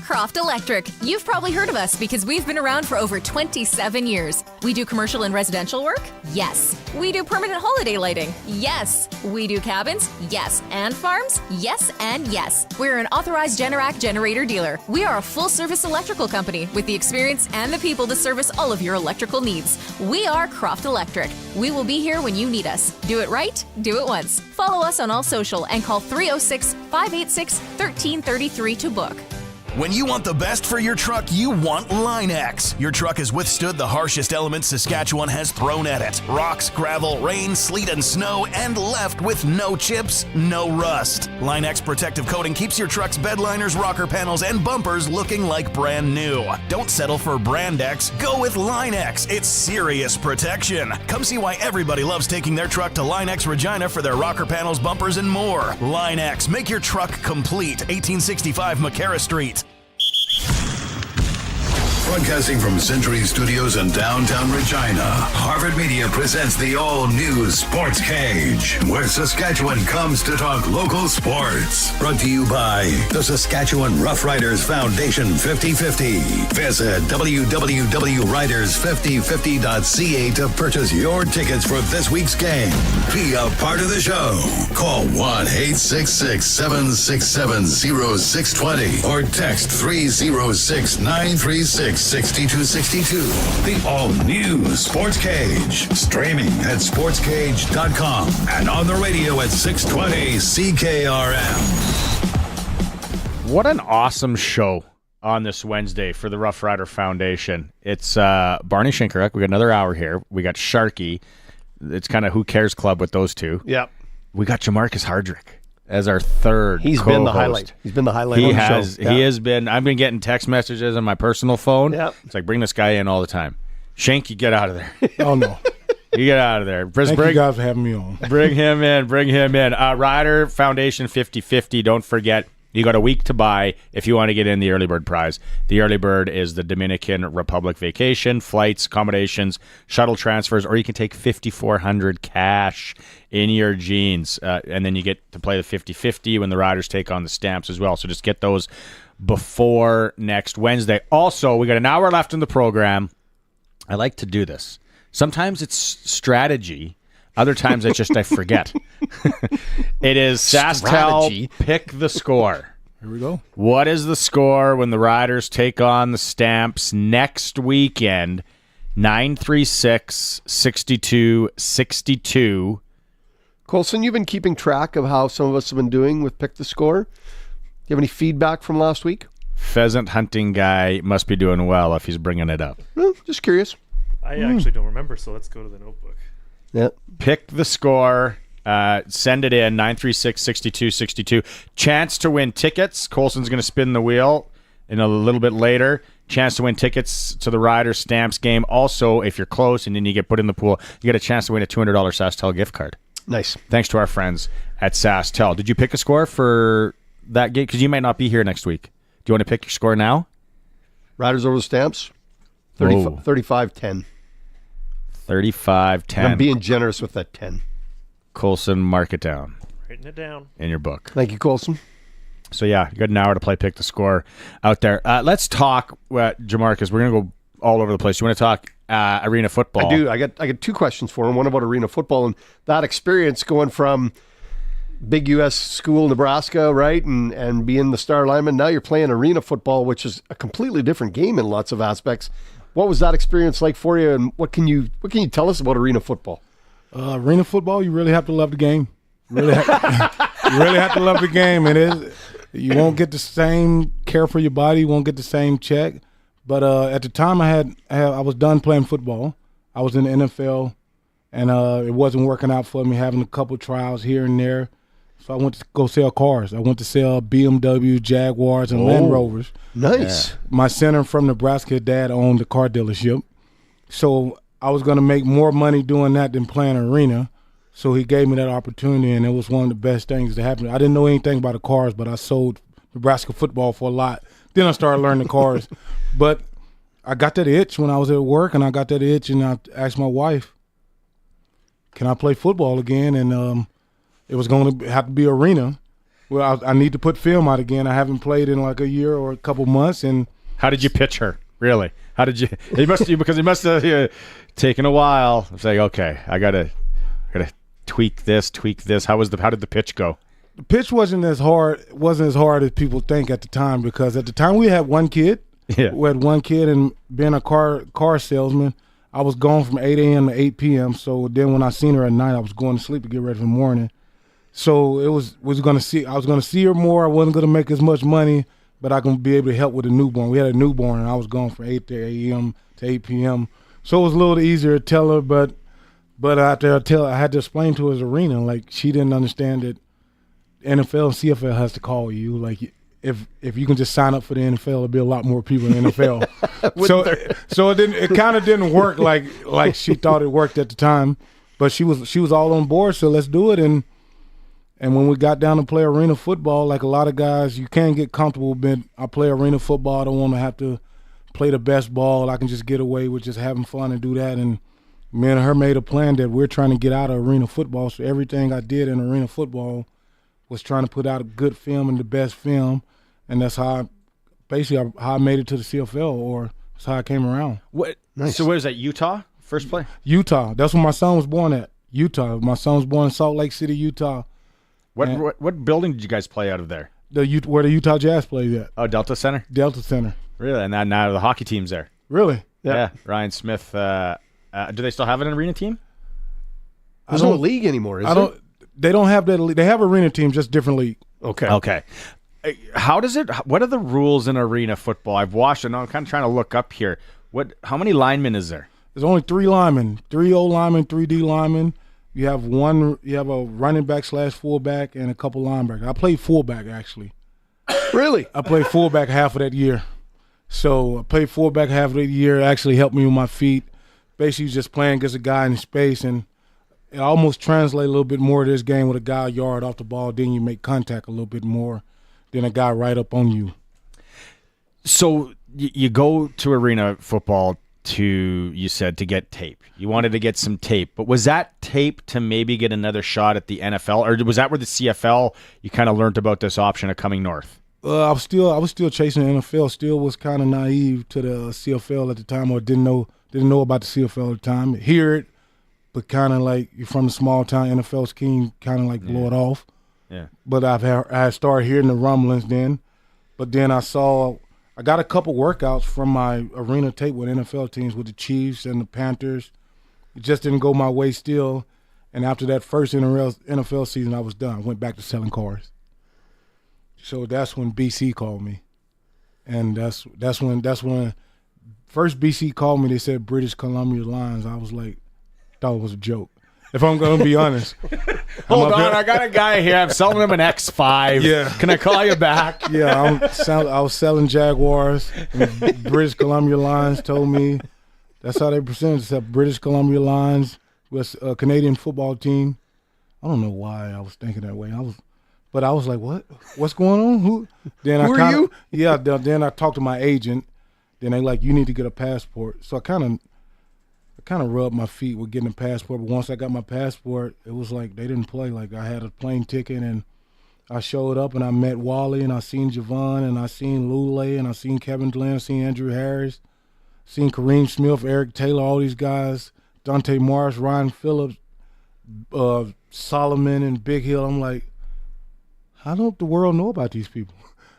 Croft Electric. You've probably heard of us because we've been around for over 27 years. We do commercial and residential work? Yes. We do permanent holiday lighting? Yes. We do cabins? Yes. And farms? Yes and yes. We're an authorized Generac generator dealer. We are a full-service electrical company with the experience and the people to service all of your electrical needs. We are Croft Electric. We will be here when you need us. Do it right, do it once. Follow us on all social and call 306-586-1333 to book. When you want the best for your truck, you want Line-X. Your truck has withstood the harshest elements Saskatchewan has thrown at it. Rocks, gravel, rain, sleet, and snow, and left with no chips, no rust. Line-X protective coating keeps your truck's bed liners, rocker panels, and bumpers looking like brand new. Don't settle for Brand X. Go with Line-X. It's serious protection. Come see why everybody loves taking their truck to Line-X Regina for their rocker panels, bumpers, and more. Line-X. Make your truck complete. 1865 McCarra Street. Broadcasting from Century Studios in downtown Regina, Harvard Media presents the all-new Sportscage, where Saskatchewan comes to talk local sports. Brought to you by the Saskatchewan Roughriders Foundation 50/50. Visit www.riders5050.ca to purchase your tickets for this week's game. Be a part of the show. Call 1-866-767-0620 or text 306-936-6262. The all-new Sportscage. Streaming at sportscage.com and on the radio at 620 CKRM. What an awesome show on this Wednesday for the Rough Rider Foundation. It's Barney Shinkaruk. We got another hour here. We got Sharky. It's kind of Who Cares Club with those two. Yep. We got Jermarcus Hardrick as our third He's co-host. been the highlight. He's been the highlight He on the has. show. Yeah. He has been. I've been getting text messages on my personal phone. Yep. It's like, bring this guy in all the time. Shank, you get out of there. Oh, no. You get out of there. Thank you guys for having me on. Bring him in. Bring him in. Rider Foundation 50/50. Don't forget, you got a week to buy if you want to get in the early bird prize. The early bird is the Dominican Republic vacation, flights, accommodations, shuttle transfers, or you can take $5,400 cash in your jeans. And then you get to play the 50/50 when the Riders take on the Stamps as well. So just get those before next Wednesday. Also, we got an hour left in the program. I like to do this. Sometimes it's strategy. Other times I forget. It is SaskTel Pick the Score. Here we go. What is the score when the Riders take on the Stamps next weekend? 936, 62, 62. Colson, you've been keeping track of how some of us have been doing with Pick the Score. Do you have any feedback from last week? Pheasant hunting guy must be doing well if he's bringing it up. No, just curious. I actually don't remember, so let's go to the notebook. Yeah. Pick the score. Send it in, 936-6262. Chance to win tickets. Colson's going to spin the wheel in a little bit later. Chance to win tickets to the Riders Stamps game. Also, if you're close and then you get put in the pool, you get a chance to win a $200 SaskTel gift card. Nice. Thanks to our friends at SaskTel. Did you pick a score for that game? Because you might not be here next week. Do you want to pick your score now? Riders over the Stamps? 35-10. 35-10. I'm being generous with that 10. Colson, mark it down. Writing it down. In your book. Thank you, Colson. So, yeah, you got an hour to play Pick the Score out there. Let's talk, Jermarcus. We're going to go all over the place. You want to talk arena football? I do. I got two questions for him. One about arena football and that experience going from big U.S. school, Nebraska, right, and being the star lineman. Now you're playing arena football, which is a completely different game in lots of aspects. What was that experience like for you, and what can you tell us about arena football? Arena football, you really have to love the game. You really have to love the game, and you won't get the same care for your body, you won't get the same check. But at the time, I was done playing football. I was in the NFL, and it wasn't working out for me, having a couple trials here and there. So I went to go sell cars. I went to sell BMW, Jaguars, and Land Rovers. Nice. Yeah. My center from Nebraska, dad owned a car dealership. So I was going to make more money doing that than playing arena. So he gave me that opportunity, and it was one of the best things that happened. I didn't know anything about the cars, but I sold Nebraska football for a lot. Then I started learning the cars. But I got that itch when I was at work, and I got that itch, and I asked my wife, can I play football again? And it was going to have to be arena. Well, I need to put film out again. I haven't played in like a year or a couple months. And how did you pitch her? Really? How did you? Because it must have taken a while. It's like, okay, I gotta tweak this. How did the pitch go? The pitch wasn't as hard as people think at the time, because at the time we had one kid. Yeah. We had one kid, and being a car salesman, I was gone from 8 a.m. to 8 p.m. So then when I seen her at night, I was going to sleep to get ready for the morning. So I was going to see her more. I wasn't going to make as much money, but I can be able to help with a newborn. We had a newborn, and I was gone from 8 a.m. to 8 p.m. So it was a little easier to tell her, but I had to explain to her as arena, like she didn't understand that NFL and CFL has to call you. Like if you can just sign up for the NFL, there'll be a lot more people in the NFL. so it kind of didn't work like she thought it worked at the time, but she was all on board. So let's do it. And when we got down to play arena football, like a lot of guys, you can't get comfortable. But I play arena football. I don't want to have to play the best ball. I can just get away with just having fun and do that. And me and her made a plan that we're trying to get out of arena football. So everything I did in arena football was trying to put out a good film and the best film. And that's how I made it to the CFL, or that's how I came around. What? Nice. So where is that, Utah? First play? Utah. That's where my son was born at, Utah. My son was born in Salt Lake City, Utah. What building did you guys play out of there? Where the Utah Jazz plays at. Oh, Delta Center? Delta Center. Really? And now the hockey team's there? Really? Yeah. Ryan Smith. Do they still have an arena team? There's no league anymore, is there? They don't have that. They have arena teams, just different league. Okay. What are the rules in arena football? I've watched it, and I'm kind of trying to look up here. How many linemen is there? There's only 3 linemen, 3 O linemen, 3 D linemen. You have a running back / fullback and a couple linebackers. I played fullback, actually. Really? I played fullback half of that year. So I played fullback half of the year. It actually helped me with my feet. Basically just playing against a guy in space, and it almost translates a little bit more to this game with a guy a yard off the ball. Then you make contact a little bit more than a guy right up on you. So you go to arena football you said to get tape. You wanted to get some tape, but was that tape to maybe get another shot at the NFL, or was that where the CFL you kind of learned about this option of coming north? I was still chasing the NFL. Still was kind of naive to the CFL at the time, or didn't know about the CFL at the time. Hear it, but kind of like you're from the small town NFL scheme, kind of like blow it off. Yeah. But I started hearing the rumblings then, but then I got a couple workouts from my arena tape with NFL teams, with the Chiefs and the Panthers. It just didn't go my way still. And after that first NFL season, I was done. I went back to selling cars. So that's when BC called me. And that's when first BC called me, they said British Columbia Lions. I was like, thought it was a joke. If I'm going to be honest. Hold on, I got a guy here. I'm selling him an X5. Yeah. Can I call you back? Yeah, I was selling Jaguars. And British Columbia Lions told me that's how they presented themselves. British Columbia Lions was a Canadian football team. I don't know why I was thinking that way. But I was like, what? What's going on? Who are you? Yeah, then I talked to my agent. Then they like, you need to get a passport. So I kind of rubbed my feet with getting a passport, but once I got my passport, it was like they didn't play. Like I had a plane ticket, and I showed up and I met Wally and I seen Javon and I seen Lule and I seen Kevin Glenn, I seen Andrew Harris, seen Kareem Smith, Eric Taylor, all these guys, Dante Morris, Ryan Phillips, Solomon and Big Hill. I'm like, how don't the world know about these people?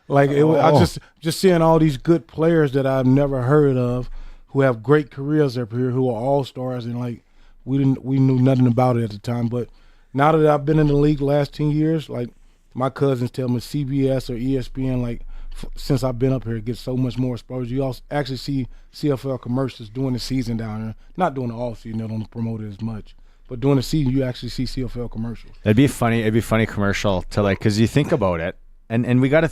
Like I just seeing all these good players that I've never heard of, who have great careers up here, who are all-stars, and like we knew nothing about it at the time. But now that I've been in the league the last 10 years, like my cousins tell me CBS or ESPN, like since I've been up here, it gets so much more exposure. You also actually see CFL commercials during the season down there. Not during the off season, they don't promote it as much. But during the season, you actually see CFL commercials. It'd be funny commercial to like, because you think about it, and we gotta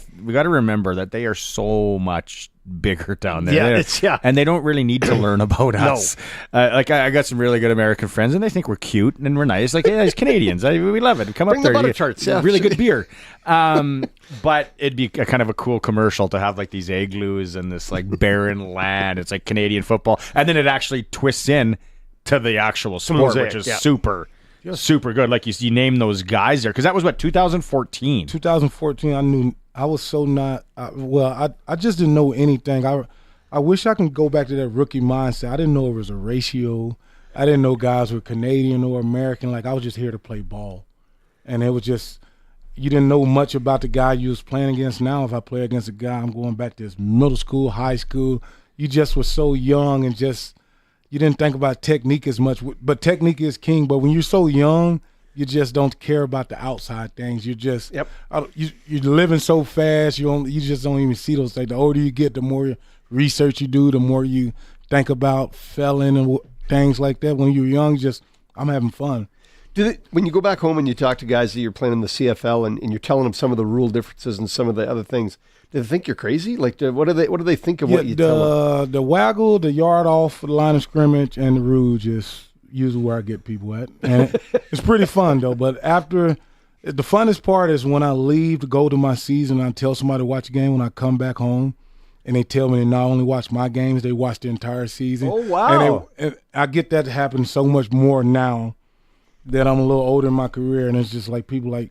remember that they are so much bigger down there. And they don't really need to learn about us. Like I got some really good American friends, and they think we're cute and we're nice. Like, yeah, as Canadians, we love it. Come Bring up there, the butter tarts. Yeah. really good beer. But it'd be a kind of a cool commercial to have like these igloos and this like barren land. It's like Canadian football, and then it actually twists in to the actual sport, which is super good. Like you name those guys there, because that was what 2014. 2014, I was so not. I just didn't know anything. I wish I could go back to that rookie mindset. I didn't know it was a ratio. I didn't know guys were Canadian or American. Like I was just here to play ball, and it was just you didn't know much about the guy you was playing against. Now, if I play against a guy, I'm going back to middle school, high school. You just were so young and just. You didn't think about technique as much, but technique is king. But when you're so young, you just don't care about the outside things. You just you're living so fast. You just don't even see those things. The older you get, the more research you do, the more you think about felon and things like that. When you're young, I'm having fun. When you go back home and you talk to guys that you're playing in the CFL and you're telling them some of the rule differences and some of the other things, do they think you're crazy? Like, what do they think of what you tell them? The waggle, the yard off the line of scrimmage, and the rouge is usually where I get people at. And it's pretty fun, though. But the funnest part is when I leave to go to my season, I tell somebody to watch a game. When I come back home, and they tell me they not only watch my games, they watch the entire season. Oh, wow. And I get that to happen so much more now that I'm a little older in my career, and it's just like people like,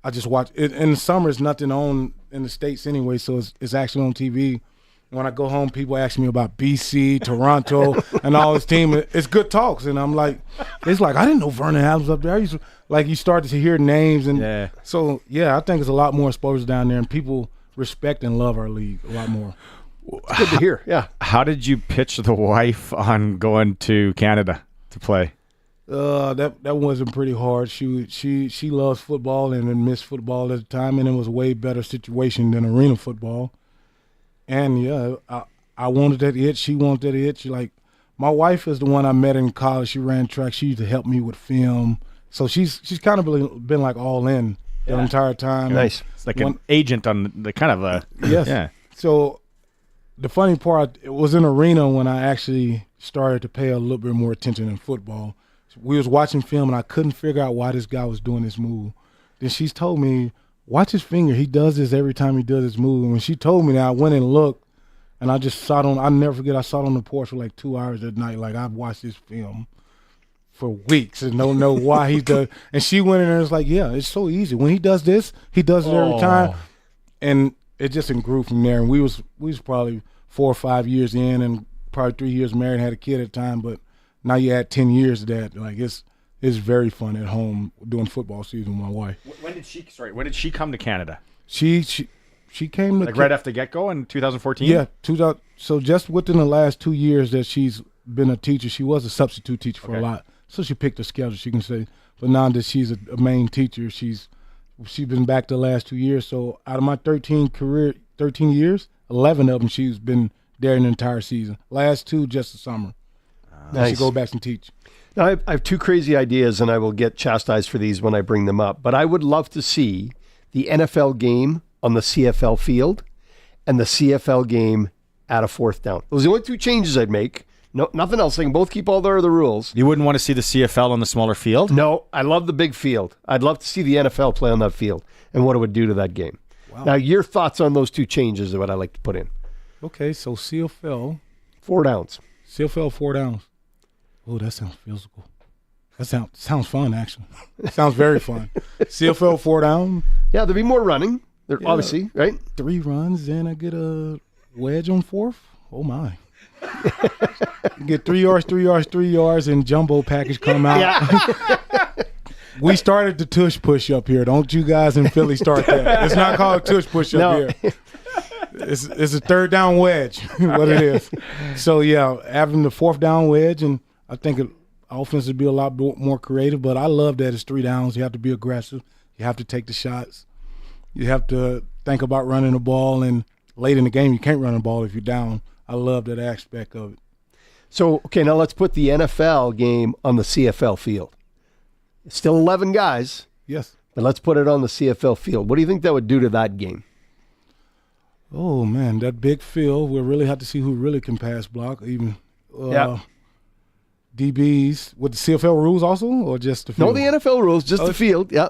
I just watch it. In the summer, it's nothing on in the States anyway, so it's actually on TV. When I go home, people ask me about BC, Toronto, and all this team. It's good talks, and I'm like, it's like, I didn't know Vernon Adams up there. You start to hear names, and so, I think it's a lot more exposure down there, and people respect and love our league a lot more. It's good to hear, yeah. How did you pitch the wife on going to Canada to play? That wasn't pretty hard. She loves football and missed football at the time, and it was a way better situation than arena football. And I wanted that itch. She wanted that itch. Like my wife is the one I met in college. She ran track. She used to help me with film. So she's kind of been like all in the entire time. Nice. It's like an agent on the kind of a yes. Yeah. So the funny part, it was in arena when I actually started to pay a little bit more attention in football. We was watching film, and I couldn't figure out why this guy was doing this move. Then she's told me, watch his finger. He does this every time he does his move. And when she told me that, I went and looked, and I just sat on – I'll never forget, I sat on the porch for like 2 hours at night. Like, I've watched this film for weeks and don't know why he does – and she went in there and was like, yeah, it's so easy. When he does this, he does it every time. And it just grew from there. And we was probably 4 or 5 years in and probably 3 years married and had a kid at the time, but – now you add 10 years to that. Like it's very fun at home doing football season with my wife. When did she come to Canada? She came to right after the get go in 2014. Yeah, so just within the last 2 years that she's been a teacher, she was a substitute teacher for a lot. So she picked a schedule, she can say. But now that she's a main teacher, she's been back the last 2 years. So out of my 13 years, 11 of them she's been there in the entire season. Last 2 just the summer. Nice. She go back and teach. Now, I have 2 crazy ideas, and I will get chastised for these when I bring them up. But I would love to see the NFL game on the CFL field and the CFL game at a 4th down. Those are the only 2 changes I'd make. No, nothing else. They can both keep all their other rules. You wouldn't want to see the CFL on the smaller field? No, I love the big field. I'd love to see the NFL play on that field and what it would do to that game. Wow. Now, your thoughts on those 2 changes are what I like to put in. Okay, so CFL. 4 downs. CFL 4 downs. Oh, that sounds physical. That sounds fun, actually. Sounds very fun. CFL 4 down. Yeah, there'll be more running. Obviously, right? 3 runs, and I get a wedge on 4th. Oh, my. Get 3 yards, 3 yards, 3 yards, and jumbo package come out. Yeah. We started the tush push up here. Don't you guys in Philly start that. It's not called tush push up here. It's a 3rd down wedge, what it is. So, yeah, having the 4th down wedge, and I think offense would be a lot more creative, but I love that it's 3 downs. You have to be aggressive. You have to take the shots. You have to think about running the ball, and late in the game, you can't run the ball if you're down. I love that aspect of it. So, okay, now let's put the NFL game on the CFL field. It's still 11 guys. Yes. But let's put it on the CFL field. What do you think that would do to that game? Oh, man, that big field, we'll really have to see who really can pass block, even DBs. With the CFL rules also, or just the field? No, the NFL rules, just the field, yeah.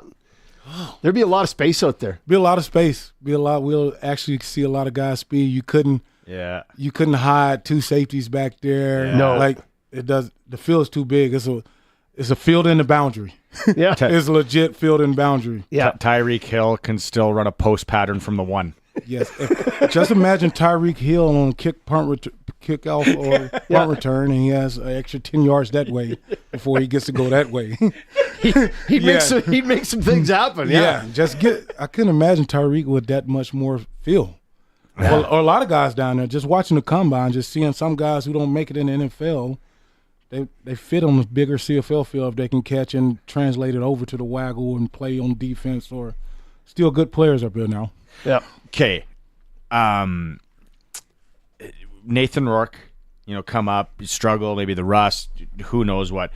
There'd be a lot of space out there. Be a lot of space. We'll actually see a lot of guys speed. You couldn't hide 2 safeties back there. Yeah. No. Like, it does. The field's too big. It's a field in the boundary. Yeah. It's a legit field in boundary. Yeah. Tyreek Hill can still run a post pattern from the 1. Yes. Just imagine Tyreek Hill on kickoff or punt return, and he has an extra 10 yards that way before he gets to go that way. He'd make some things happen. Yeah. I couldn't imagine Tyreek with that much more feel. Yeah. Or a lot of guys down there, just watching the combine, just seeing some guys who don't make it in the NFL, they fit on the bigger CFL field if they can catch and translate it over to the waggle and play on defense, or still good players up here now. Yeah. Okay. Nathan Rourke, come up, struggle, maybe the rust, who knows what.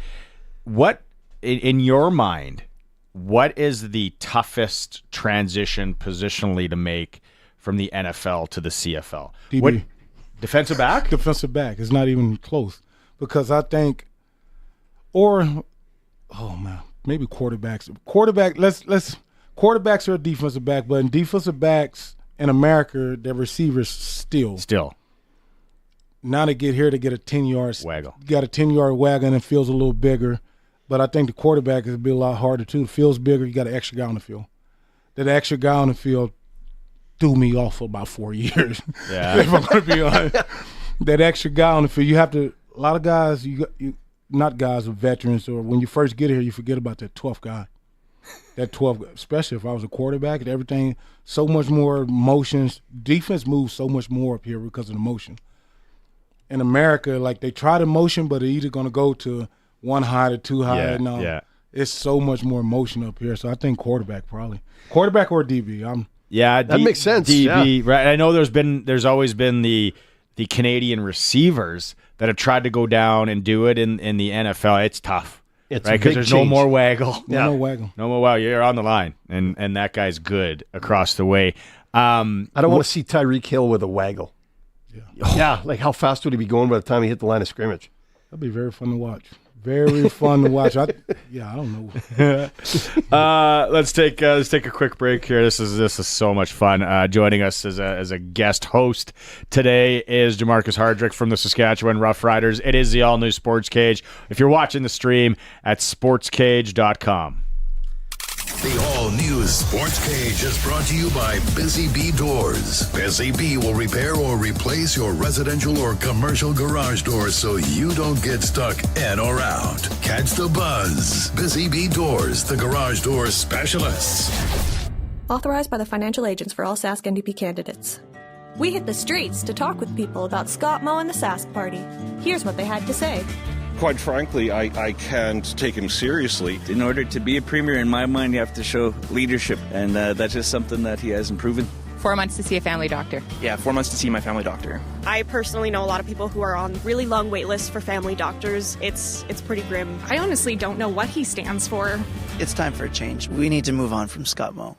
What, in your mind, what is the toughest transition positionally to make from the NFL to the CFL? DB. What, defensive back? Defensive back. It's not even close. Because I think, maybe quarterbacks. Quarterbacks are a defensive back, but in defensive backs in America, they're receivers still. Now they get here to get a 10-yard waggle. Got a 10-yard waggle and it feels a little bigger. But I think the quarterback is be a lot harder too. It feels bigger. You got an extra guy on the field. That extra guy on the field threw me off for about 4 years. Yeah. If I'm going to be honest. That extra guy on the field, you have to. A lot of guys, not guys are veterans, or when you first get here, you forget about that 12th guy. That 12th, especially if I was a quarterback and everything, so much more motions. Defense moves so much more up here because of the motion. In America, like they try to motion, but they're either going to go to 1 high or 2 high. Yeah. It's so much more motion up here. So I think quarterback probably. Quarterback or DB. That makes sense. DB, right? I know there's always been the Canadian receivers that have tried to go down and do it in the NFL. It's tough. It's right, because there's no more waggle. No more waggle. No more waggle. You're on the line, and that guy's good across the way. I don't want to see Tyreek Hill with a waggle. Yeah, like how fast would he be going by the time he hit the line of scrimmage? That'd be very fun to watch. Very fun to watch. I don't know. Let's take a quick break here. This is so much fun. Joining us as a guest host today is Jermarcus Hardrick from the Saskatchewan Roughriders. It is the all new Sportscage. If you're watching the stream at sportscage.com. The all-new Sports Cage is brought to you by Busy Bee Doors. Busy Bee will repair or replace your residential or commercial garage doors so you don't get stuck in or out. Catch the buzz. Busy Bee Doors, the garage door specialists. Authorized by the financial agents for all Sask NDP candidates. We hit the streets to talk with people about Scott Moe and the Sask Party. Here's what they had to say. Quite frankly, I can't take him seriously. In order to be a premier, in my mind, you have to show leadership, and that's just something that he hasn't proven. 4 months to see a family doctor. Yeah, 4 months to see my family doctor. I personally know a lot of people who are on really long wait lists for family doctors. It's pretty grim. I honestly don't know what he stands for. It's time for a change. We need to move on from Scott Moe.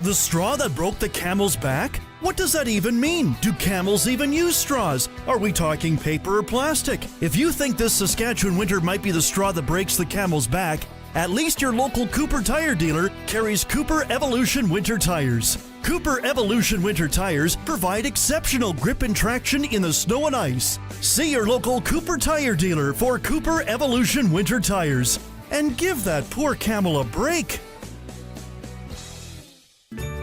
The straw that broke the camel's back? What does that even mean? Do camels even use straws? Are we talking paper or plastic? If you think this Saskatchewan winter might be the straw that breaks the camel's back, at least your local Cooper tire dealer carries Cooper Evolution Winter Tires. Cooper Evolution Winter Tires provide exceptional grip and traction in the snow and ice. See your local Cooper tire dealer for Cooper Evolution Winter Tires. and give that poor camel a break.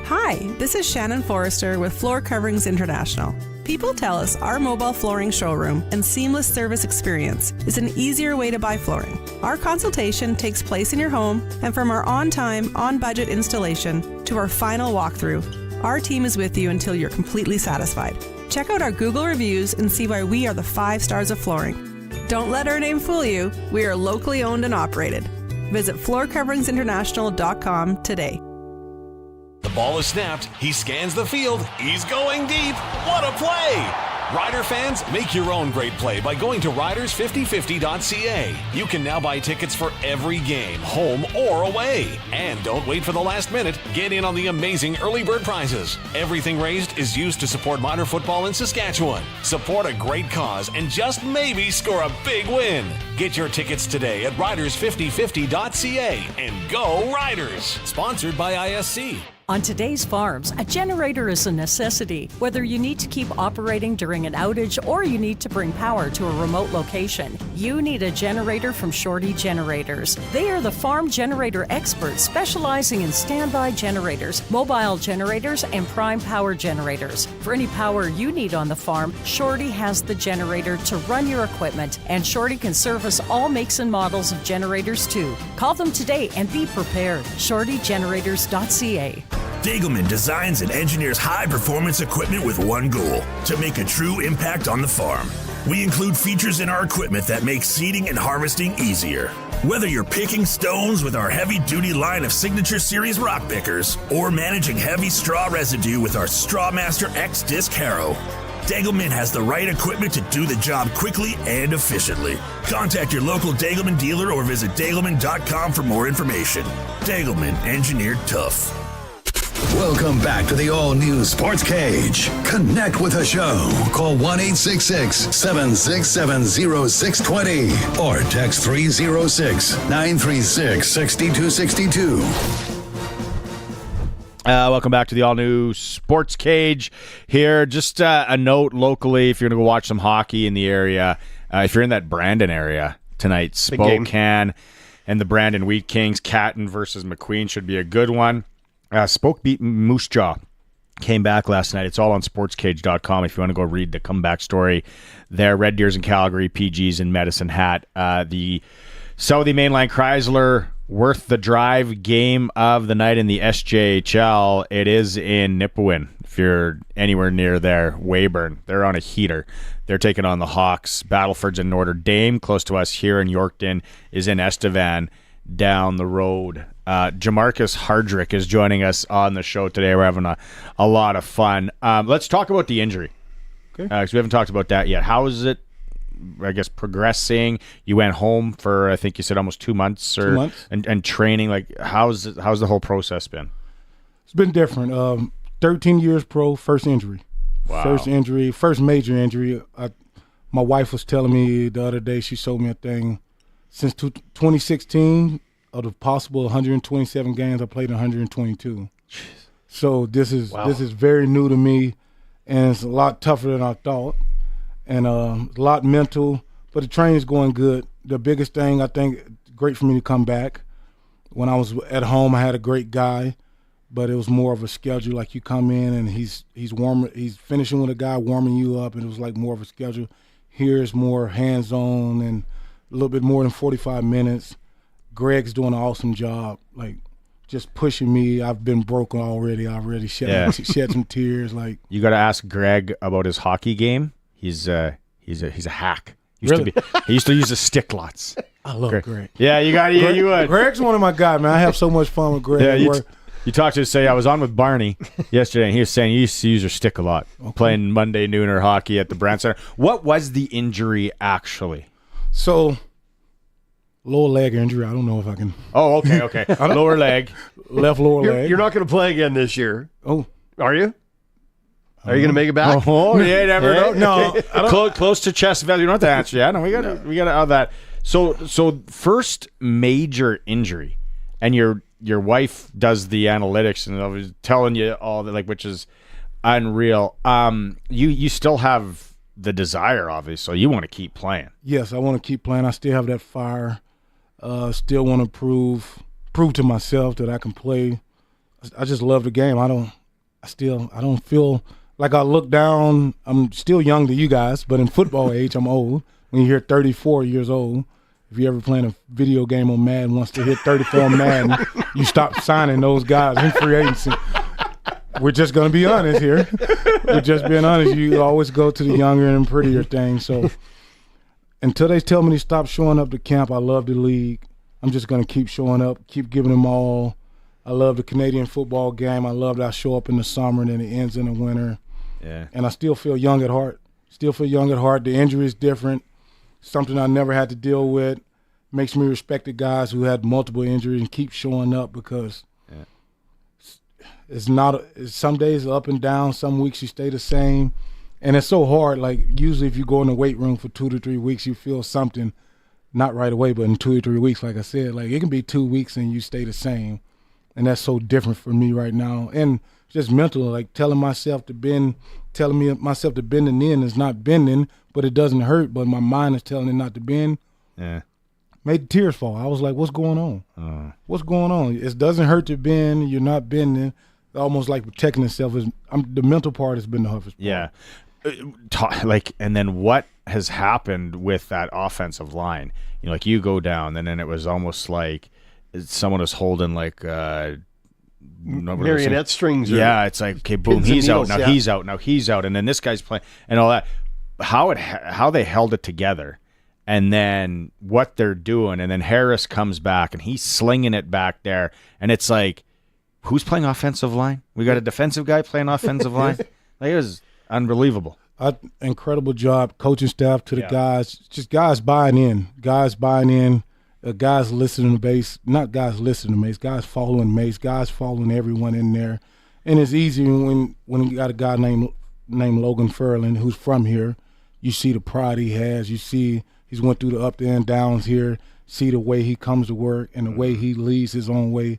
Hi, this is Shannon Forrester with Floor Coverings International. People tell us our mobile flooring showroom and seamless service experience is an easier way to buy flooring. Our consultation takes place in your home, and from our on-time, on-budget installation to our final walkthrough, our team is with you until you're completely satisfied. Check out our Google reviews and see why we are the 5 stars of flooring. Don't let our name fool you. We are locally owned and operated. Visit floorcoveringsinternational.com today. The ball is snapped. He scans the field. He's going deep. What a play! Rider fans, make your own great play by going to riders5050.ca. You can now buy tickets for every game, home or away. And don't wait for the last minute. Get in on the amazing early bird prizes. Everything raised is used to support minor football in Saskatchewan. Support a great cause and just maybe score a big win. Get your tickets today at riders5050.ca and go Riders! Sponsored by ISC. On today's farms, a generator is a necessity. Whether you need to keep operating during an outage or you need to bring power to a remote location, you need a generator from Shorty Generators. They are the farm generator experts specializing in standby generators, mobile generators, and prime power generators. For any power you need on the farm, Shorty has the generator to run your equipment, and Shorty can service all makes and models of generators too. Call them today and be prepared. ShortyGenerators.ca. Degelman designs and engineers high-performance equipment with one goal: to make a true impact on the farm. We include features in our equipment that make seeding and harvesting easier. Whether you're picking stones with our heavy-duty line of Signature Series rock pickers or managing heavy straw residue with our Strawmaster X-Disc harrow, Degelman has the right equipment to do the job quickly and efficiently. Contact your local Degelman dealer or visit degelman.com for more information. Degelman, engineered tough. Welcome back to the all-new Sports Cage. Connect with the show. Call 1-866-767-0620 or text 306-936-6262. Welcome back to the all-new Sports Cage here. Just a note locally, if you're going to go watch some hockey in the area, if you're in that Brandon area tonight, Spokane and the Brandon Wheat Kings, Catton versus McQueen should be a good one. Spoke beat Moose Jaw. Came back last night. It's all on sportscage.com if you want to go read the comeback story there. Red Deers in Calgary, PGs in Medicine Hat. The Southie Mainline Chrysler worth the drive game of the night in the SJHL. It is in Nipawin. If you're anywhere near there, Weyburn, they're on a heater. They're taking on the Hawks. Battleford's in Notre Dame. Close to us here in Yorkton is in Estevan down the road. Jermarcus Hardrick is joining us on the show today. We're having a lot of fun. Let's talk about the injury. Okay. Because we haven't talked about that yet. How is it, I guess, progressing? You went home for, I think you said, almost 2 months, or 2 months. And training. Like, how's the whole process been? It's been different. 13 years pro, first injury. Wow. First major injury. My wife was telling me the other day, she showed me a thing. Since 2016, of the possible 127 games, I played 122. Jeez. So this is very new to me, and it's a lot tougher than I thought, and a lot mental. But the training's going good. The biggest thing, I think, great for me to come back. When I was at home, I had a great guy, but it was more of a schedule. Like, you come in and he's finishing with a guy, warming you up, and it was like more of a schedule. Here it's more hands-on and a little bit more than 45 minutes. Greg's doing an awesome job, like, just pushing me. I've been broken already. I already shed some tears. Like, you got to ask Greg about his hockey game. He's a hack. He used to use a stick lots. I love Greg. Yeah, you would. Greg's one of my guys, man. I have so much fun with Greg. Yeah, you talked to say I was on with Barney yesterday, and he was saying you used to use your stick a lot, playing Monday nooner hockey at the Brand Center. What was the injury actually? So, lower leg injury. I don't know if I can. Oh, okay. Lower leg. Left lower leg. You're not going to play again this year. Oh. Are you? Are you going to make it back? Oh, yeah, never know. No. Close to chest value. You don't have to answer. Yeah, no, we got to have that. So first major injury, and your wife does the analytics and was telling you all that, like, which is unreal. You still have the desire, obviously. You want to keep playing. Yes, I want to keep playing. I still have that fire. Still want to prove to myself that I can play. I just love the game. I don't feel like I look down. I'm still young to you guys, but in football age, I'm old. When you hear 34 years old, if you ever playing a video game on Madden, wants to hit 34 on Madden, you stop signing those guys in free agency. We're just going to be honest here. We're just being honest. You always go to the younger and prettier things. So until they tell me to stop showing up to camp, I love the league. I'm just going to keep showing up, keep giving them all. I love the Canadian football game. I love that I show up in the summer and then it ends in the winter. Yeah. And I still feel young at heart. The injury is different, something I never had to deal with. Makes me respect the guys who had multiple injuries and keep showing up because it's not – some days up and down. Some weeks you stay the same. And it's so hard. Like usually if you go in the weight room for 2 to 3 weeks, you feel something, not right away, but in 2 or 3 weeks, like I said. Like it can be 2 weeks and you stay the same. And that's so different for me right now. And just mental, like telling myself to bend the knee and it's not bending, but it doesn't hurt, but my mind is telling it not to bend. Yeah. Made the tears fall. I was like, what's going on? What's going on? It doesn't hurt to bend. You're not bending. Almost like protecting itself. The mental part has been the toughest part. Yeah. And then what has happened with that offensive line? You know, like you go down, and then it was almost like someone was holding like marionette strings. Yeah, it's like, okay, boom, he's out. Now he's out. Now he's out. And then this guy's playing and all that. How they held it together. And then what they're doing, and then Harris comes back, and he's slinging it back there, and it's like, who's playing offensive line? We got a defensive guy playing offensive line? Like, it was unbelievable. Incredible job, coaching staff to the guys, just guys buying in, guys listening to base, not guys listening to Mace, guys following everyone in there. And it's easy when you got a guy named Logan Furlan who's from here. You see the pride he has. You see he's went through the up and downs here. See the way he comes to work and the way he leads his own way.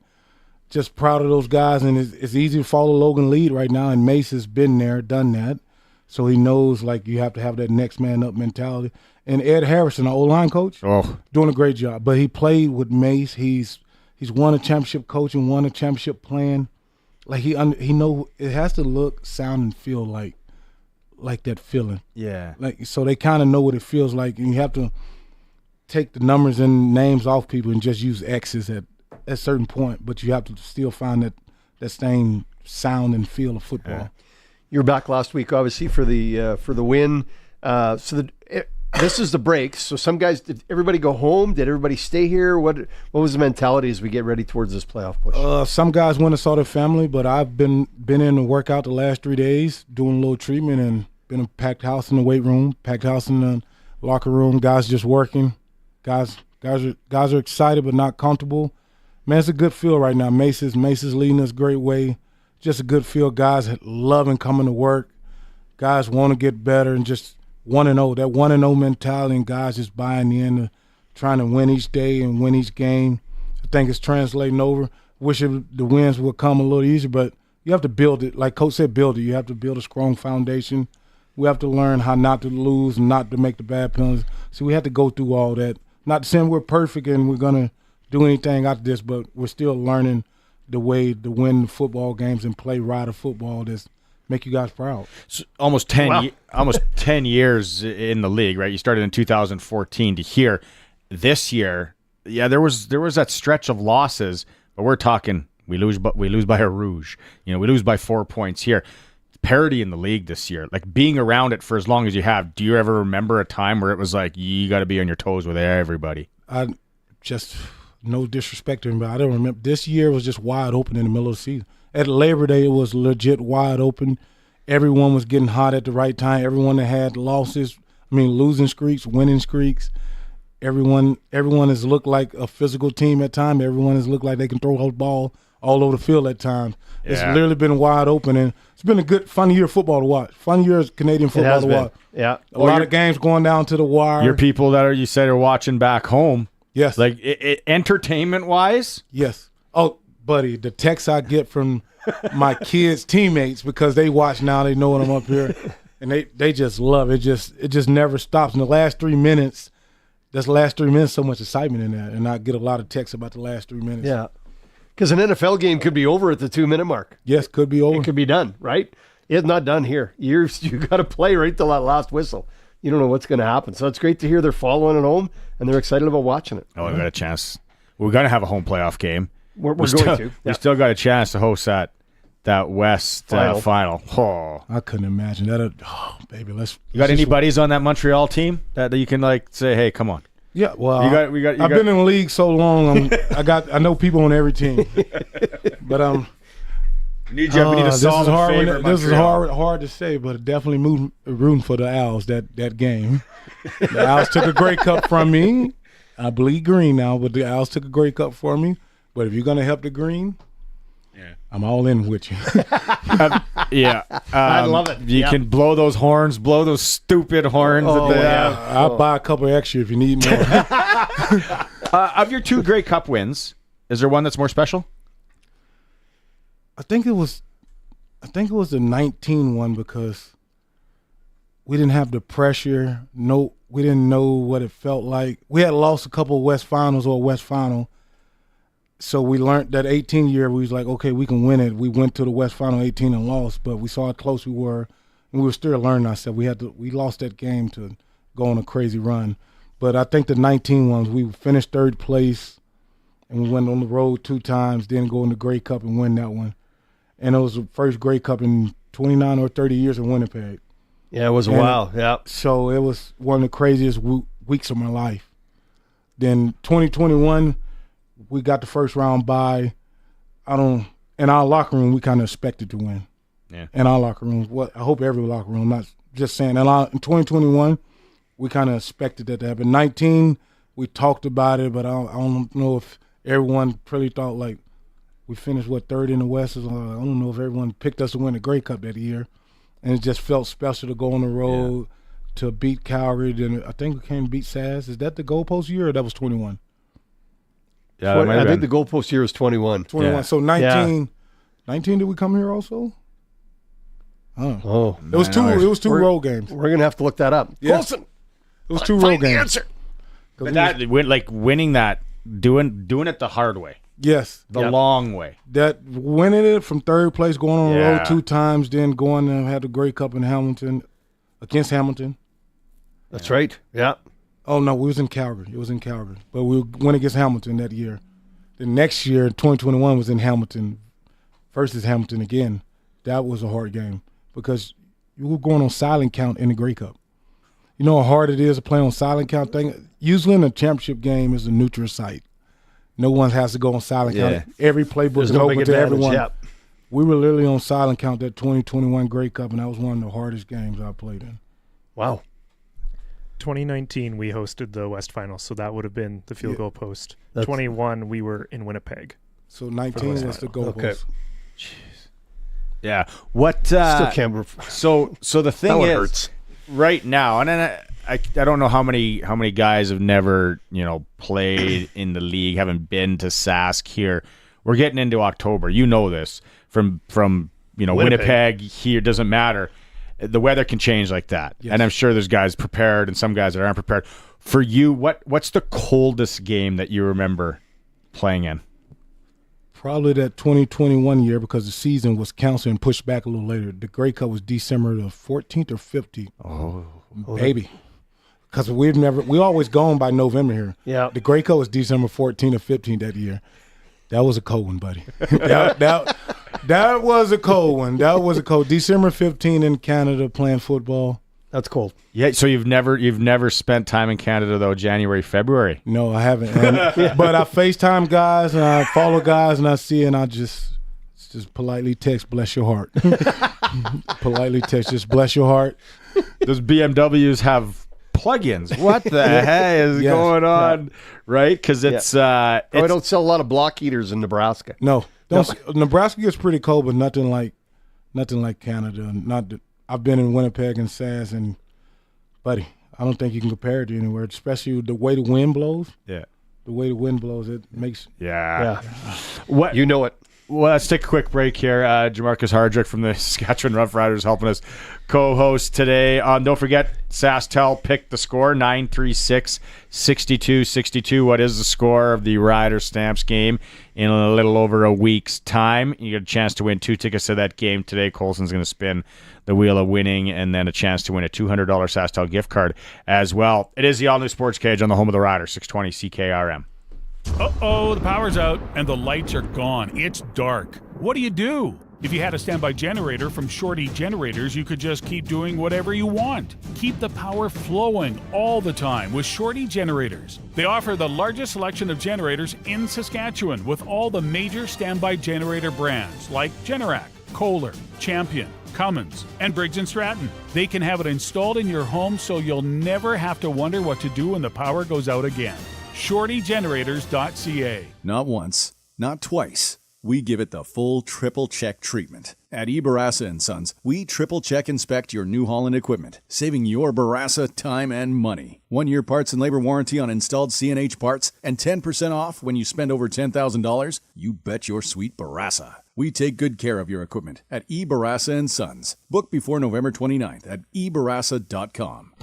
Just proud of those guys, and it's easy to follow Logan lead right now, and Mace has been there, done that. So he knows, like, you have to have that next man up mentality. And Ed Harrison, our O-line coach, doing a great job. But he played with Mace. He's won a championship coach and won a championship plan. Like, he know it has to look, sound, and feel like that feeling. Yeah. Like, so they kind of know what it feels like, and you have to take the numbers and names off people and just use X's at a certain point, but you have to still find that same sound and feel of football. Yeah. You were back last week, obviously, for the win. This is the break. So some guys, did everybody go home? Did everybody stay here? What was the mentality as we get ready towards this playoff push? Some guys went and saw their family, but I've been in to work out the last 3 days, doing a little treatment, and been a packed house in the weight room, packed house in the locker room. Guys just working. Guys are excited but not comfortable. Man, it's a good feel right now. Mace is leading us a great way. Just a good feel. Guys loving coming to work. Guys want to get better and just 1-0. That 1-0 mentality, and guys just buying in, trying to win each day and win each game. I think it's translating over. Wish the wins would come a little easier, but you have to build it. Like Coach said, build it. You have to build a strong foundation. We have to learn how not to lose and not to make the bad penalties. So we have to go through all that. Not saying we're perfect and we're going to do anything after this, but we're still learning the way to win football games and play Rider football that's make you guys proud. So almost 10 years in the league, right? You started in 2014 to here. This year, yeah, there was that stretch of losses, but we're talking we lose by a rouge. You know, we lose by 4 points here. Parity in the league this year, like being around it for as long as you have. Do you ever remember a time where it was like you got to be on your toes with everybody? No disrespect to him, but I don't remember. This year was just wide open in the middle of the season. At Labor Day, it was legit wide open. Everyone was getting hot at the right time. Everyone that had losing streaks, winning streaks. Everyone has looked like a physical team at times. Everyone has looked like they can throw a ball all over the field at times. Yeah. It's literally been wide open, and it's been a good, fun year of football to watch. Fun year of Canadian football to watch. Yeah, a lot of games going down to the wire. Your people that you said are watching back home. Yes. Like entertainment-wise? Yes. Oh, buddy, the texts I get from my kids' teammates because they watch now, they know when I'm up here, and they just love it. It just never stops. In the last 3 minutes, That's the last 3 minutes, so much excitement in that, and I get a lot of texts about the last 3 minutes. Yeah. Because an NFL game could be over at the 2-minute mark. Yes, could be over. It could be done, right? It's not done here. You got to play right till that last whistle. You don't know what's going to happen. So it's great to hear they're following it home, and they're excited about watching it. Oh, we got a chance. We're going to have a home playoff game. We're going to. Yeah. We still got a chance to host that West final. Oh. I couldn't imagine that. Oh, baby, let's. You got any buddies on that Montreal team that you can like say, hey, come on? Yeah, well, I've been in the league so long. I know people on every team, but we need a solid favor. This is hard to say, but definitely rooting for the Owls that game. The Owls took a Grey Cup from me. I bleed green now, but the Owls took a Grey Cup for me. But if you're gonna help the green, I'm all in with you. I love it. You can blow those horns, blow those stupid horns. I'll buy a couple extra if you need more. Of your 2 Grey Cup wins, is there one that's more special? I think it was the 19 one because we didn't have the pressure. No, we didn't know what it felt like. We had lost a couple of West Finals or West Final. So we learned that 18 year, we was like, okay, we can win it. We went to the West Final 18 and lost, but we saw how close we were, and we were still learning ourselves. We lost that game to go on a crazy run. But I think the 19 ones, we finished 3rd place, and we went on the road 2 times, then go in the Grey Cup and win that one. And it was the first Grey Cup in 29 or 30 years in Winnipeg. Yeah, it was a while. Yeah. So it was one of the craziest weeks of my life. Then 2021. We got the first round bye. In our locker room, we kind of expected to win. Yeah. In our locker room. I hope every locker room. I'm not just saying. In 2021, we kind of expected that to happen. 19, we talked about it, but I don't know if everyone really thought like we finished, 3rd in the West. I don't know if everyone picked us to win the Grey Cup that year. And it just felt special to go on the road to beat Calgary. Then I think we came to beat Sask. Is that the goalpost year or that was 21? Yeah, I think the goalpost year was 21. 21. Yeah. So 19, 19. Did we come here also? Oh, it was two. It was 2 road games. We're gonna have to look that up. Yes. Colson, it was 2 road games. Answer. But winning that, doing it the hard way. Yes, the long way. That winning it from 3rd place, going on the road 2 times, then going and had the Grey Cup in Hamilton against Hamilton. That's right. Yeah. Oh, no, we was in Calgary. It was in Calgary. But we went against Hamilton that year. The next year, 2021, was in Hamilton versus Hamilton again. That was a hard game because you were going on silent count in the Grey Cup. You know how hard it is to play on silent count thing? Usually in a championship game is a neutral site. No one has to go on silent count. Every playbook is open to everyone. Yeah. We were literally on silent count that 2021 Grey Cup, and that was one of the hardest games I played in. Wow. 2019, we hosted the West Final, so that would have been the field goal post. 21, we were in Winnipeg. So 19 was the goal post. Jeez. Yeah. What? Still can't. So the thing is, right now, and then I don't know how many guys have never played in the league, haven't been to Sask here. We're getting into October. You know this from Winnipeg here. Doesn't matter. The weather can change like that. Yes. And I'm sure there's guys prepared and some guys that aren't prepared. For you, what's the coldest game that you remember playing in? Probably that 2021 year because the season was canceled and pushed back a little later. The Grey Cup was December the 14th or 15th. Oh. Baby. Because we always gone by November here. Yeah. The Grey Cup was December 14th or 15th that year. That was a cold one, buddy. That was a cold one. That was a cold. December 15th in Canada playing football. That's cold. Yeah. So you've never spent time in Canada though. January, February. No, I haven't. But I FaceTime guys and I follow guys and I see and I just politely text, "Bless your heart." Politely text, just "Bless your heart." Those BMWs have plugins. What the heck is going on? Right? Because it's. I don't sell a lot of block heaters in Nebraska. No. Nebraska gets pretty cold, but nothing like Canada. I've been in Winnipeg and Sask, and buddy, I don't think you can compare it to anywhere. Especially the way the wind blows. Yeah, the way the wind blows, it makes. Yeah. What you know it. Well, let's take a quick break here. Jermarcus Hardrick from the Saskatchewan Roughriders helping us co-host today. Don't forget, SaskTel picked the score, 936-62-62. What is the score of the Riders Stamps game in a little over a week's time? You get a chance to win 2 tickets to that game today. Colson's going to spin the wheel of winning, and then a chance to win a $200 SaskTel gift card as well. It is the all-new Sports Cage on the home of the Riders, 620 CKRM. Uh-oh, the power's out and the lights are gone. It's dark. What do? If you had a standby generator from Shorty Generators, you could just keep doing whatever you want. Keep the power flowing all the time with Shorty Generators. They offer the largest selection of generators in Saskatchewan with all the major standby generator brands like Generac, Kohler, Champion, Cummins, and Briggs & Stratton. They can have it installed in your home so you'll never have to wonder what to do when the power goes out again. ShortyGenerators.ca. Not once, not twice. We give it the full triple check treatment. At eBarassa & Sons, we triple check inspect your New Holland equipment, saving your Barassa time and money. 1-year parts and labor warranty on installed C&H parts and 10% off when you spend over $10,000. You bet your sweet Barassa. We take good care of your equipment at eBarassa & Sons. Book before November 29th at ebarassa.com.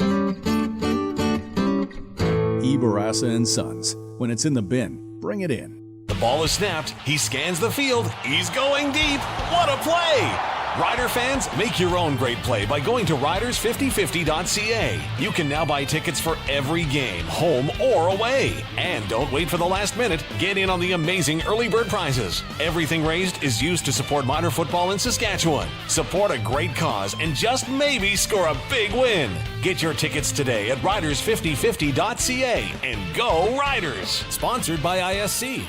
eBarassa & Sons. When it's in the bin, bring it in. The ball is snapped. He scans the field. He's going deep. What a play! Rider fans, make your own great play by going to riders5050.ca. You can now buy tickets for every game, home or away. And don't wait for the last minute. Get in on the amazing early bird prizes. Everything raised is used to support minor football in Saskatchewan. Support a great cause and just maybe score a big win. Get your tickets today at riders5050.ca and go Riders! Sponsored by ISC.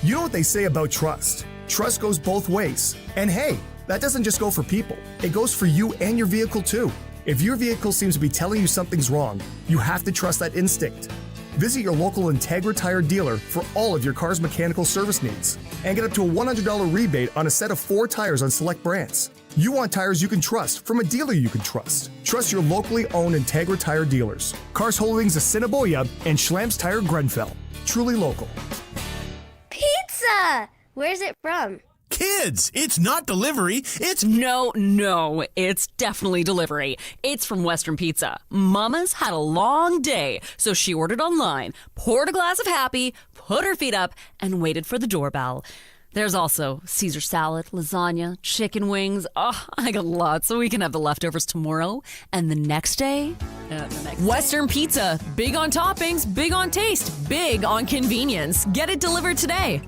You know what they say about trust? Trust goes both ways. And hey, that doesn't just go for people. It goes for you and your vehicle too. If your vehicle seems to be telling you something's wrong, you have to trust that instinct. Visit your local Integra Tire dealer for all of your car's mechanical service needs and get up to a $100 rebate on a set of 4 tires on select brands. You want tires you can trust from a dealer you can trust. Trust your locally owned Integra Tire dealers. Cars Holdings Assiniboia and Schlamps Tire Grenfell. Truly local. Pizza! Where's it from? Kids, it's not delivery, it's... No, it's definitely delivery. It's from Western Pizza. Mama's had a long day, so she ordered online, poured a glass of Happy, put her feet up, and waited for the doorbell. There's also Caesar salad, lasagna, chicken wings. Oh, I got lots, so we can have the leftovers tomorrow and the next day. Western Pizza. Big on toppings, big on taste, big on convenience. Get it delivered today.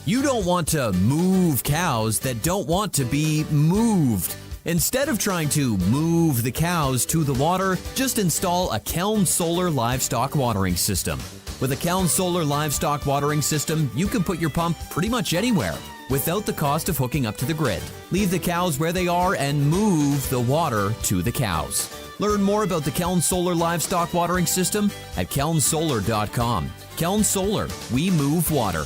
You don't want to move cows that don't want to be moved. Instead of trying to move the cows to the water, just install a Keln Solar Livestock Watering System. With a Keln Solar Livestock Watering System, you can put your pump pretty much anywhere without the cost of hooking up to the grid. Leave the cows where they are and move the water to the cows. Learn more about the Keln Solar Livestock Watering System at kelnsolar.com. Keln Solar, we move water.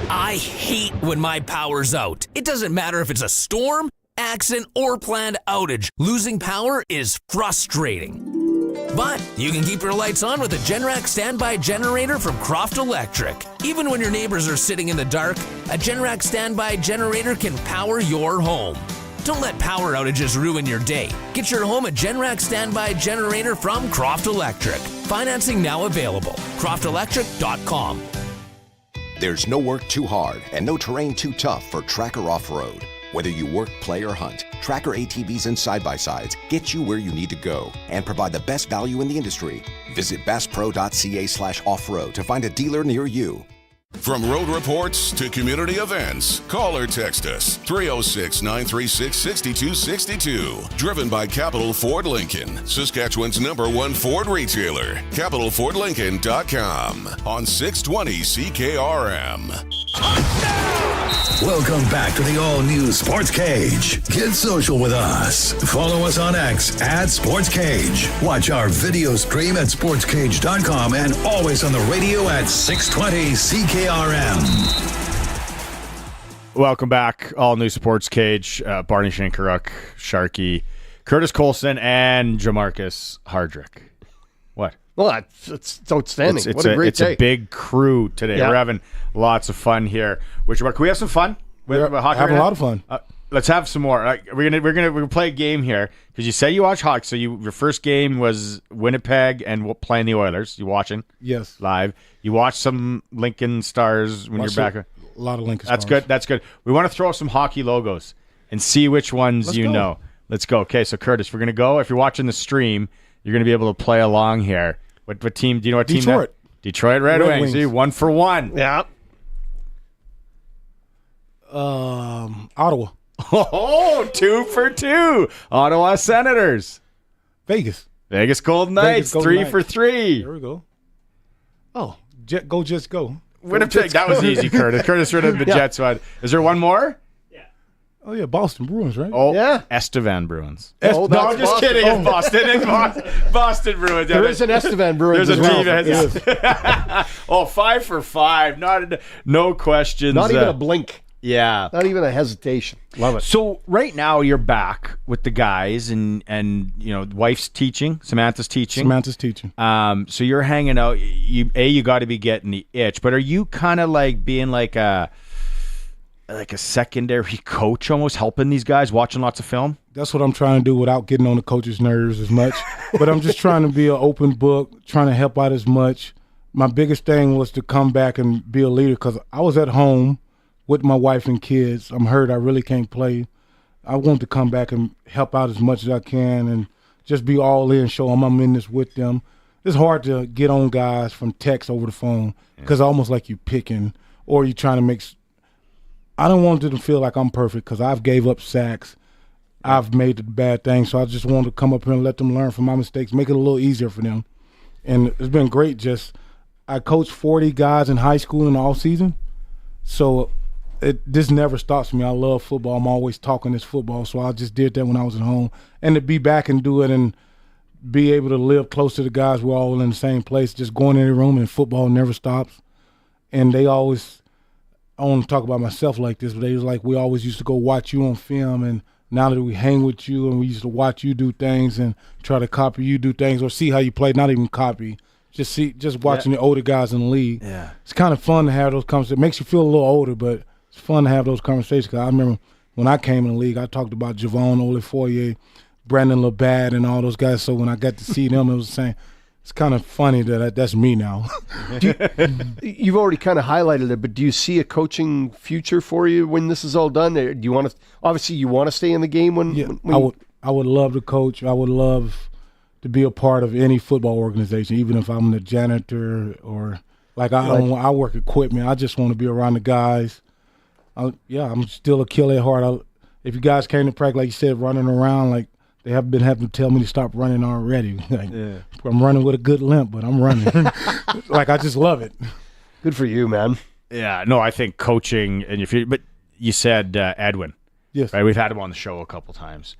I hate when my power's out. It doesn't matter if it's a storm, accident, or planned outage. Losing power is frustrating. But you can keep your lights on with a Generac standby generator from Croft Electric. Even when your neighbors are sitting in the dark, a Generac standby generator can power your home. Don't let power outages ruin your day. Get your home a Generac standby generator from Croft Electric. Financing now available. CroftElectric.com. There's no work too hard and no terrain too tough for Tracker Off-Road. Whether you work, play, or hunt, Tracker ATVs and side-by-sides get you where you need to go and provide the best value in the industry. Visit basspro.ca/off-road to find a dealer near you. From road reports to community events, call or text us 306-936-6262. Driven by Capital Ford Lincoln, Saskatchewan's #1 Ford retailer. CapitalFordLincoln.com on 620 CKRM. Welcome back to the all-new Sports Cage. Get social with us. Follow us on X at Sports Cage. Watch our video stream at sportscage.com and always on the radio at 620 CKRM. Welcome back. All-new Sports Cage. Barney Shankaruk, Sharky, Curtis Colson, and Jermarcus Hardrick. What? Well, it's outstanding. What a great day. It's a big crew today. Yeah. We're having lots of fun here. Can we have some fun? We're having a lot of fun. Let's have some more. We're gonna play a game here because you say you watch hockey. So your first game was Winnipeg and playing the Oilers. You watching? Yes. Live. You watch some Lincoln Stars when you're back. A lot of Lincoln That's Stars. good. That's good. We want to throw some hockey logos and see which ones Let's you go. know. Let's go. Okay, so Curtis, we're gonna go. If you're watching the stream, you're gonna be able to play along here. What team? Do you know what team? Detroit. Detroit Red Wings. See, 1 for 1. Yeah. Ottawa. Oh, 2 for 2. Ottawa Senators. Vegas. Vegas Golden Knights. Vegas Golden 3 Knights. for 3. There we go. Oh, just go. Winnipeg. That was easy, Curtis. Curtis rid of the Jets one. Is there one more? Oh, yeah, Boston Bruins, right? Oh, yeah. Estevan Bruins. Oh, no, I'm that's just Boston. kidding. It's Boston. It's Boston Bruins. There is an Estevan Bruins There's a as team well. that has 5 for 5. No questions. Not even a blink. Yeah. Not even a hesitation. Love it. So right now you're back with the guys and wife's teaching, Samantha's teaching. So you're hanging out. You got to be getting the itch, but are you kind of like being like a secondary coach, almost helping these guys, watching lots of film? That's what I'm trying to do without getting on the coach's nerves as much. But I'm just trying to be an open book, trying to help out as much. My biggest thing was to come back and be a leader because I was at home with my wife and kids. I'm hurt. I really can't play. I want to come back and help out as much as I can and just be all in, show them I'm in this with them. It's hard to get on guys from text over the phone because almost like you picking or you trying to make – I don't want them to feel like I'm perfect because I've gave up sacks. I've made the bad things. So I just wanted to come up here and let them learn from my mistakes, make it a little easier for them. And it's been great. I coached 40 guys in high school in the off season. So this never stops me. I love football. I'm always talking this football. So I just did that when I was at home. And to be back and do it and be able to live close to the guys, we're all in the same place, just going in the room, and football never stops. And they always – I don't want to talk about myself like this, but they was like, we always used to go watch you on film, and now that we hang with you and we used to watch you do things and try to copy you do things or see how you play, not even copy, just watching the older guys in the league. Yeah. It's kind of fun to have those conversations. It makes you feel a little older, but it's fun to have those conversations. Cause I remember when I came in the league, I talked about Javon Olifoye, Brandon Labatt, and all those guys. So when I got to see them, it was the same. It's kind of funny that's me now. You've already kind of highlighted it, but do you see a coaching future for you when this is all done? Or do you want to? Obviously, you want to stay in the game when I would love to coach. I would love to be a part of any football organization, even if I'm the janitor or I work equipment. I just want to be around the guys. I'm still a killer at heart. If you guys came to practice, like you said, running around like. They have been having to tell me to stop running already. I'm running with a good limp, but I'm running. I just love it. Good for you, man. Yeah, no, I think coaching and but you said Edwin. Yes. Right, we've had him on the show a couple times.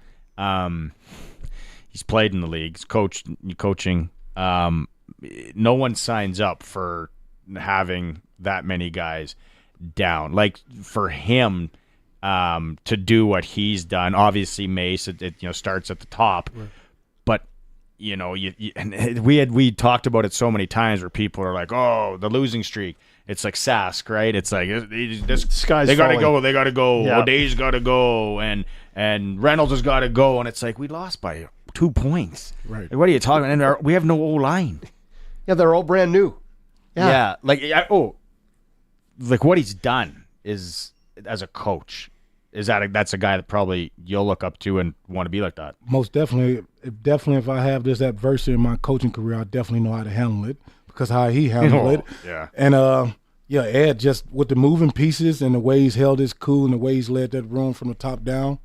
He's played in the league, he's coaching. No one signs up for having that many guys down. Like for him to do what he's done. Obviously, Mace it starts at the top, right. But and we talked about it so many times where people are like, "Oh, the losing streak." It's like Sask, right? It's like this guy's they got to go. They got to go. Yeah. O'Day's got to go, and Reynolds has got to go. And it's like we lost by 2 points. Right? Like, what are you talking? And we have no O line. Yeah, they're all brand new. Yeah. Like what he's done is as a coach. That's a guy that probably you'll look up to and want to be like that? Most definitely. If I have this adversity in my coaching career, I definitely know how to handle it because how he handled it. Yeah. And Ed, just with the moving pieces and the way he's held his cool and the way he's led that room from the top down,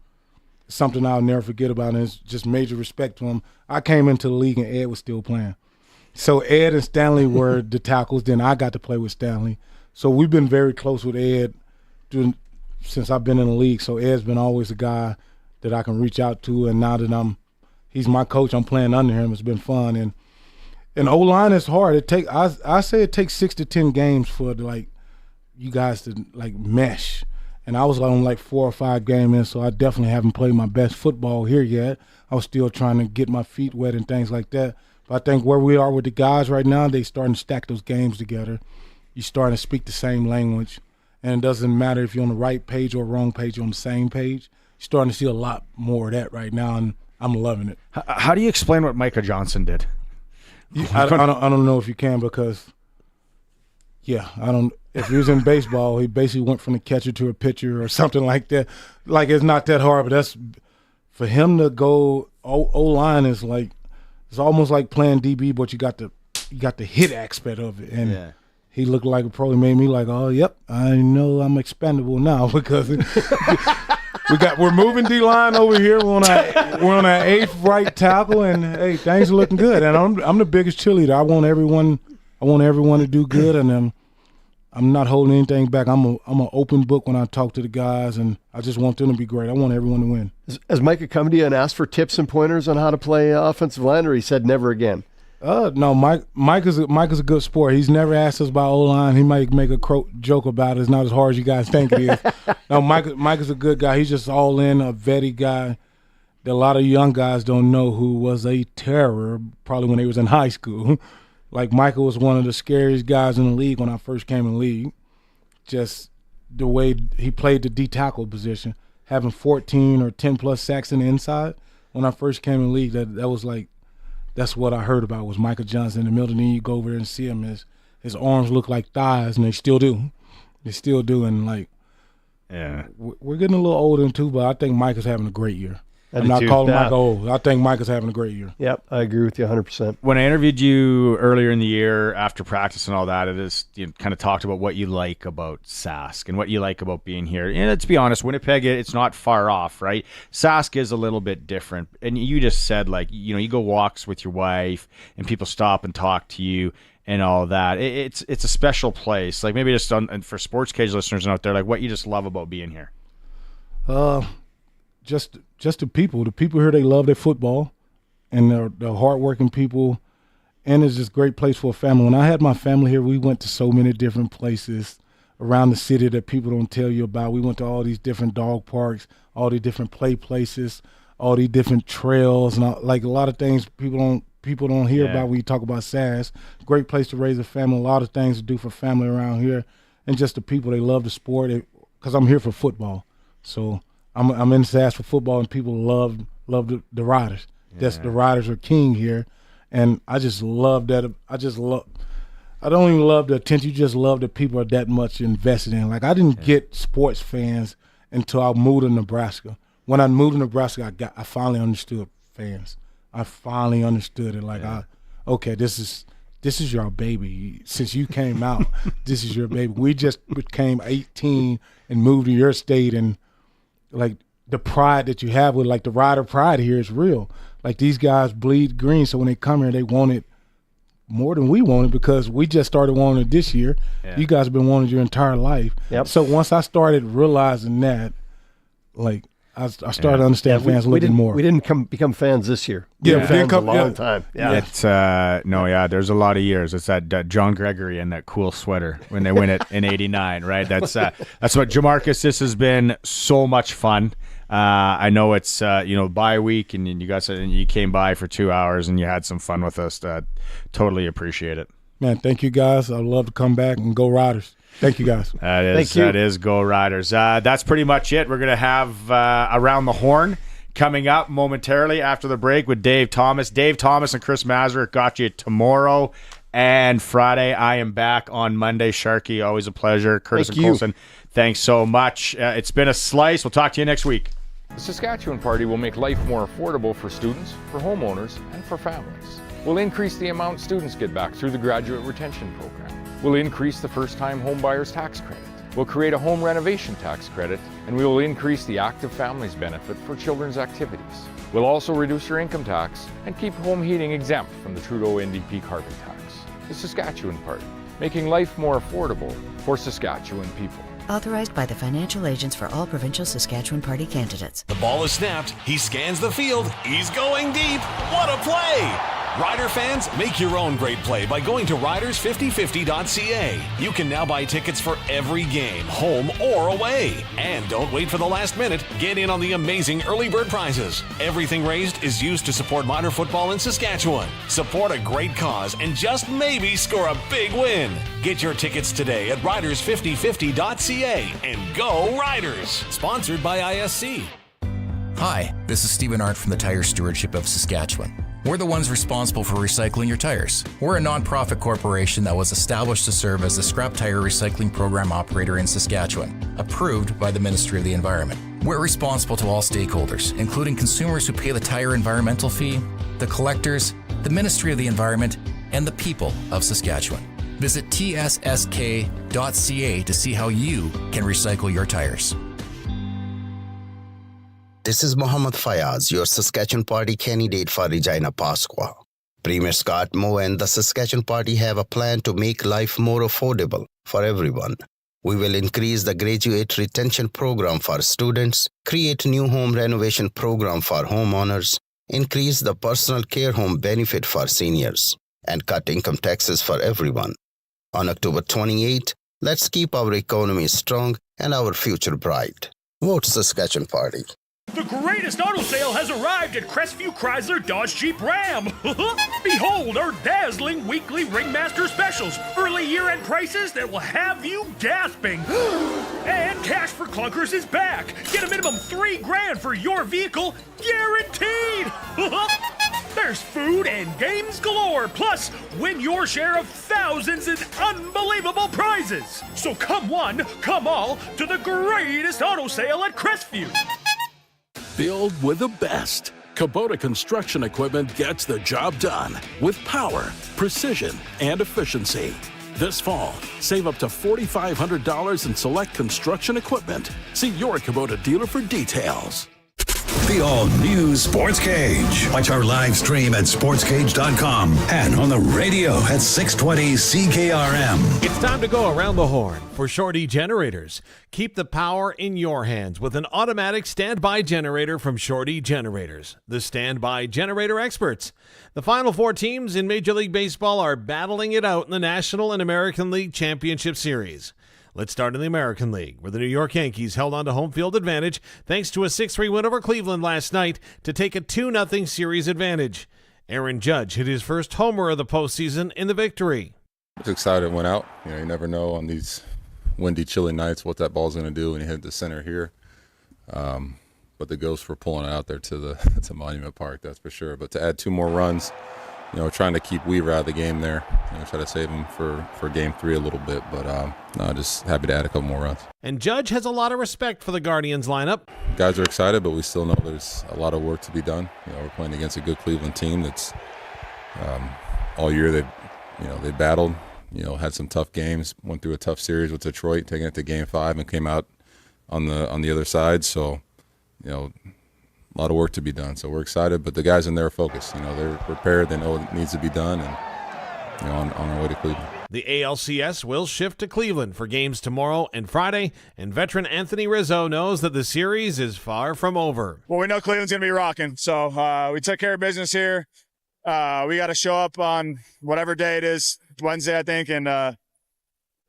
it's something I'll never forget about, and it's just major respect to him. I came into the league and Ed was still playing. So Ed and Stanley were the tackles. Then I got to play with Stanley. So we've been very close with Ed since I've been in the league. So Ed's been always a guy that I can reach out to, and now that he's my coach, I'm playing under him. It's been fun, and O-line is hard. I say it takes 6 to 10 games for you guys to mesh. And I was on 4 or 5 games in, so I definitely haven't played my best football here yet. I was still trying to get my feet wet and things like that. But I think where we are with the guys right now, they starting to stack those games together. You're starting to speak the same language. And it doesn't matter if you're on the right page or wrong page, you're on the same page. You're starting to see a lot more of that right now, and I'm loving it. How do you explain what Micah Johnson did? I don't know if you can because, if he was in baseball, he basically went from a catcher to a pitcher or something like that. Like, it's not that hard, but that's for him to go O-line is like, it's almost like playing DB, but you got the hit aspect of it. And he looked like it probably made me like, oh, yep, I know I'm expendable now because we're moving D-line over here. We're on our 8th right tackle, and hey, things are looking good. And I'm the biggest cheerleader. I want everyone to do good, and I'm not holding anything back. I'm an open book when I talk to the guys, and I just want them to be great. I want everyone to win. Has Micah come to you and asked for tips and pointers on how to play offensive line, or he said never again? No, Mike is a good sport. He's never asked us about O-line. He might make a joke about it. It's not as hard as you guys think it is. No, Mike is a good guy. He's just all in, a vetty guy that a lot of young guys don't know who was a terror probably when they was in high school. Like, Michael was one of the scariest guys in the league when I first came in the league. Just the way he played the D-tackle position, having 14 or 10-plus sacks in the inside. When I first came in the league, that was like, that's what I heard about was Micah Johnson in the middle. And then you go over there and see him, his arms look like thighs, and they still do. They still do. And, like, we're getting a little older, too, but I think Micah's having a great year. I'm not calling Micah old. I think Micah's having a great year. Yep, I agree with you 100%. When I interviewed you earlier in the year after practice and all that, you kind of talked about what you like about Sask and what you like about being here. And let's be honest, Winnipeg, it's not far off, right? Sask is a little bit different. And you just said, like, you go walks with your wife and people stop and talk to you and all that. It's a special place. Like, maybe just and for Sportscage listeners out there, like, what you just love about being here. Just the people. The people here, they love their football, and they're hardworking people, and it's just a great place for a family. When I had my family here, we went to so many different places around the city that people don't tell you about. We went to all these different dog parks, all these different play places, all these different trails, and like a lot of things people don't hear about when you talk about SAS. Great place to raise a family. A lot of things to do for family around here, and just the people. They love the sport because I'm here for football, so. I'm in SAS for football, and people love the Riders. The Riders are king here, and I just love that. I don't even love the attention. You just love that people are that much invested in. Like, I didn't get sports fans until I moved to Nebraska. When I moved to Nebraska, I finally understood fans. I finally understood it. Like, okay, this is your baby. Since you came out, this is your baby. We just became 18 and moved to your state, and like, the pride that you have with, like, the Rider pride here is real. Like, these guys bleed green, so when they come here, they want it more than we want it because we just started wanting it this year. Yeah. You guys have been wanting it your entire life. Yep. So once I started realizing that, like, I started to understand fans a little bit more. We didn't become fans this year. We been fans a long time. Yeah. It's there's a lot of years. It's that John Gregory and that cool sweater when they win it in '89, right? That's what Jermarcus. This has been so much fun. I know it's bye week, and you guys you came by for 2 hours and you had some fun with us. Totally appreciate it. Man, thank you guys. I'd love to come back and go Riders. Thank you, guys. That is Go Riders. That's pretty much it. We're going to have Around the Horn coming up momentarily after the break with Dave Thomas. Dave Thomas and Chris Mazurek got you tomorrow and Friday. I am back on Monday. Sharky, always a pleasure. Curtis and Colson, thanks so much. It's been a slice. We'll talk to you next week. The Saskatchewan Party will make life more affordable for students, for homeowners, and for families. We'll increase the amount students get back through the Graduate Retention Program. We'll increase the first-time homebuyers tax credit. We'll create a home renovation tax credit, and we will increase the active families benefit for children's activities. We'll also reduce your income tax and keep home heating exempt from the Trudeau NDP carbon tax. The Saskatchewan Party, making life more affordable for Saskatchewan people. Authorized by the financial agents for all provincial Saskatchewan Party candidates. The ball is snapped. He scans the field. He's going deep. What a play! Rider fans, make your own great play by going to riders5050.ca. You can now buy tickets for every game, home or away. And don't wait for the last minute. Get in on the amazing early bird prizes. Everything raised is used to support minor football in Saskatchewan. Support a great cause and just maybe score a big win. Get your tickets today at riders5050.ca and go Riders! Sponsored by ISC. Hi, this is Stephen Arndt from the Tire Stewardship of Saskatchewan. We're the ones responsible for recycling your tires. We're a non-profit corporation that was established to serve as the scrap tire recycling program operator in Saskatchewan, approved by the Ministry of the Environment. We're responsible to all stakeholders, including consumers who pay the tire environmental fee, the collectors, the Ministry of the Environment, and the people of Saskatchewan. Visit tssk.ca to see how you can recycle your tires. This is Mohammed Fayaz, your Saskatchewan Party candidate for Regina Pats. Premier Scott Moe and the Saskatchewan Party have a plan to make life more affordable for everyone. We will increase the graduate retention program for students, create new home renovation program for homeowners, increase the personal care home benefit for seniors, and cut income taxes for everyone. On October 28, let's keep our economy strong and our future bright. Vote Saskatchewan Party. The greatest auto sale has arrived at Crestview Chrysler Dodge Jeep Ram. Behold our dazzling weekly Ringmaster specials. Early year-end prices that will have you gasping. And Cash for Clunkers is back. Get a minimum $3,000 for your vehicle, guaranteed. There's food and games galore. Plus, win your share of thousands in unbelievable prizes. So come one, come all to the greatest auto sale at Crestview. Build with the best. Kubota construction equipment gets the job done with power, precision, and efficiency. This fall, save up to $4,500 in select construction equipment. See your Kubota dealer for details. The all-new Sportscage. Watch our live stream at sportscage.com and on the radio at 620 CKRM. It's time to go around the horn for Shorty Generators. Keep the power in your hands with an automatic standby generator from Shorty Generators, the standby generator experts. The final four teams in Major League Baseball are battling it out in the National and American League Championship Series. Let's start in the American League, where the New York Yankees held on to home field advantage thanks to a 6-3 win over Cleveland last night to take a 2-0 series advantage. Aaron Judge hit his first homer of the postseason in the victory. I was excited it went out. You never know on these windy, chilly nights what that ball's going to do when you hit the center here. But the ghosts were pulling it out there to Monument Park, that's for sure. But to add 2 more runs, trying to keep Weaver out of the game there. Try to save him for game 3 a little bit. But just happy to add a couple more runs. And Judge has a lot of respect for the Guardians lineup. Guys are excited, but we still know there's a lot of work to be done. We're playing against a good Cleveland team that's all year they battled. Had some tough games, went through a tough series with Detroit, taking it to game 5 and came out on the other side. So, a lot of work to be done. So we're excited, but the guys in there are focused. They're prepared. They know what needs to be done, and on our way to Cleveland. The ALCS will shift to Cleveland for games tomorrow and Friday, and veteran Anthony Rizzo knows that the series is far from over. Well, we know Cleveland's going to be rocking, so we took care of business here. We got to show up on whatever day it is, Wednesday, I think, and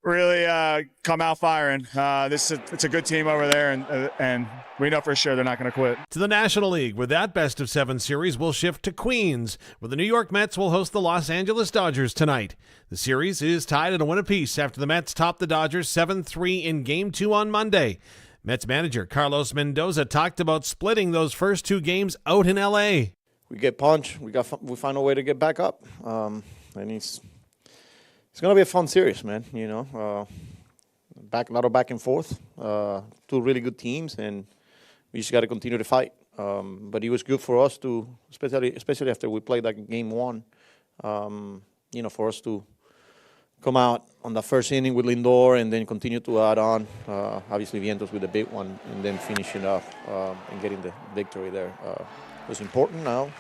really come out firing. It's a good team over there, and we know for sure they're not going to quit. To the National League, where that best-of-7 series will shift to Queens, where the New York Mets will host the Los Angeles Dodgers tonight. The series is tied at a win apiece after the Mets topped the Dodgers 7-3 in Game 2 on Monday. Mets manager Carlos Mendoza talked about splitting those first 2 games out in L.A. We get punched. We find a way to get back up, and it's going to be a fun series, man. A lot of back and forth. 2 really good teams, and we just got to continue to fight. But it was good for us to, especially after we played that game 1, for us to come out on the first inning with Lindor and then continue to add on. Obviously, Vientos with the big one, and then finishing up and getting the victory there. It was important now,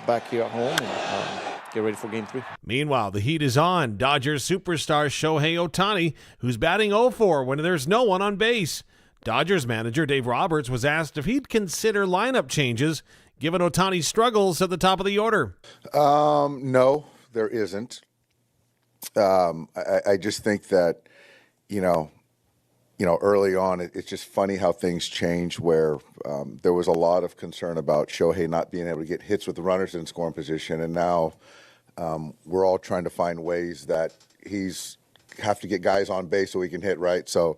back here at home, and get ready for Game 3. Meanwhile, the heat is on. Dodgers superstar Shohei Ohtani, who's batting 0-4 when there's no one on base. Dodgers manager Dave Roberts was asked if he'd consider lineup changes given Ohtani's struggles at the top of the order? No, there isn't. I just think that, early on, it's just funny how things change where there was a lot of concern about Shohei not being able to get hits with the runners in scoring position, and now we're all trying to find ways that he's have to get guys on base so he can hit, right? So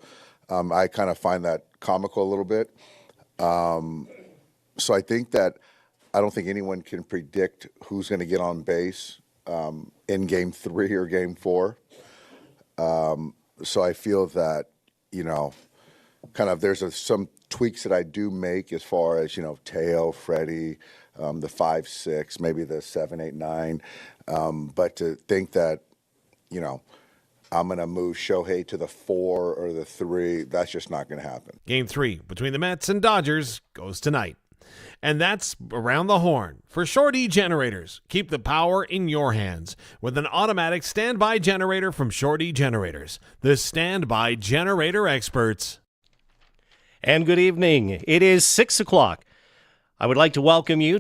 I kind of find that comical a little bit. So I think that I don't think anyone can predict who's going to get on base in Game 3 or Game 4. So I feel that, kind of there's some tweaks that I do make as far as, Teo, Freddie, the 5-6, maybe the 7-8-9. But to think that, I'm going to move Shohei to the 4 or the 3, that's just not going to happen. Game 3 between the Mets and Dodgers goes tonight. And that's Around the Horn. For Shorty Generators, keep the power in your hands with an automatic standby generator from Shorty Generators, the standby generator experts. And good evening. It is 6 o'clock. I would like to welcome you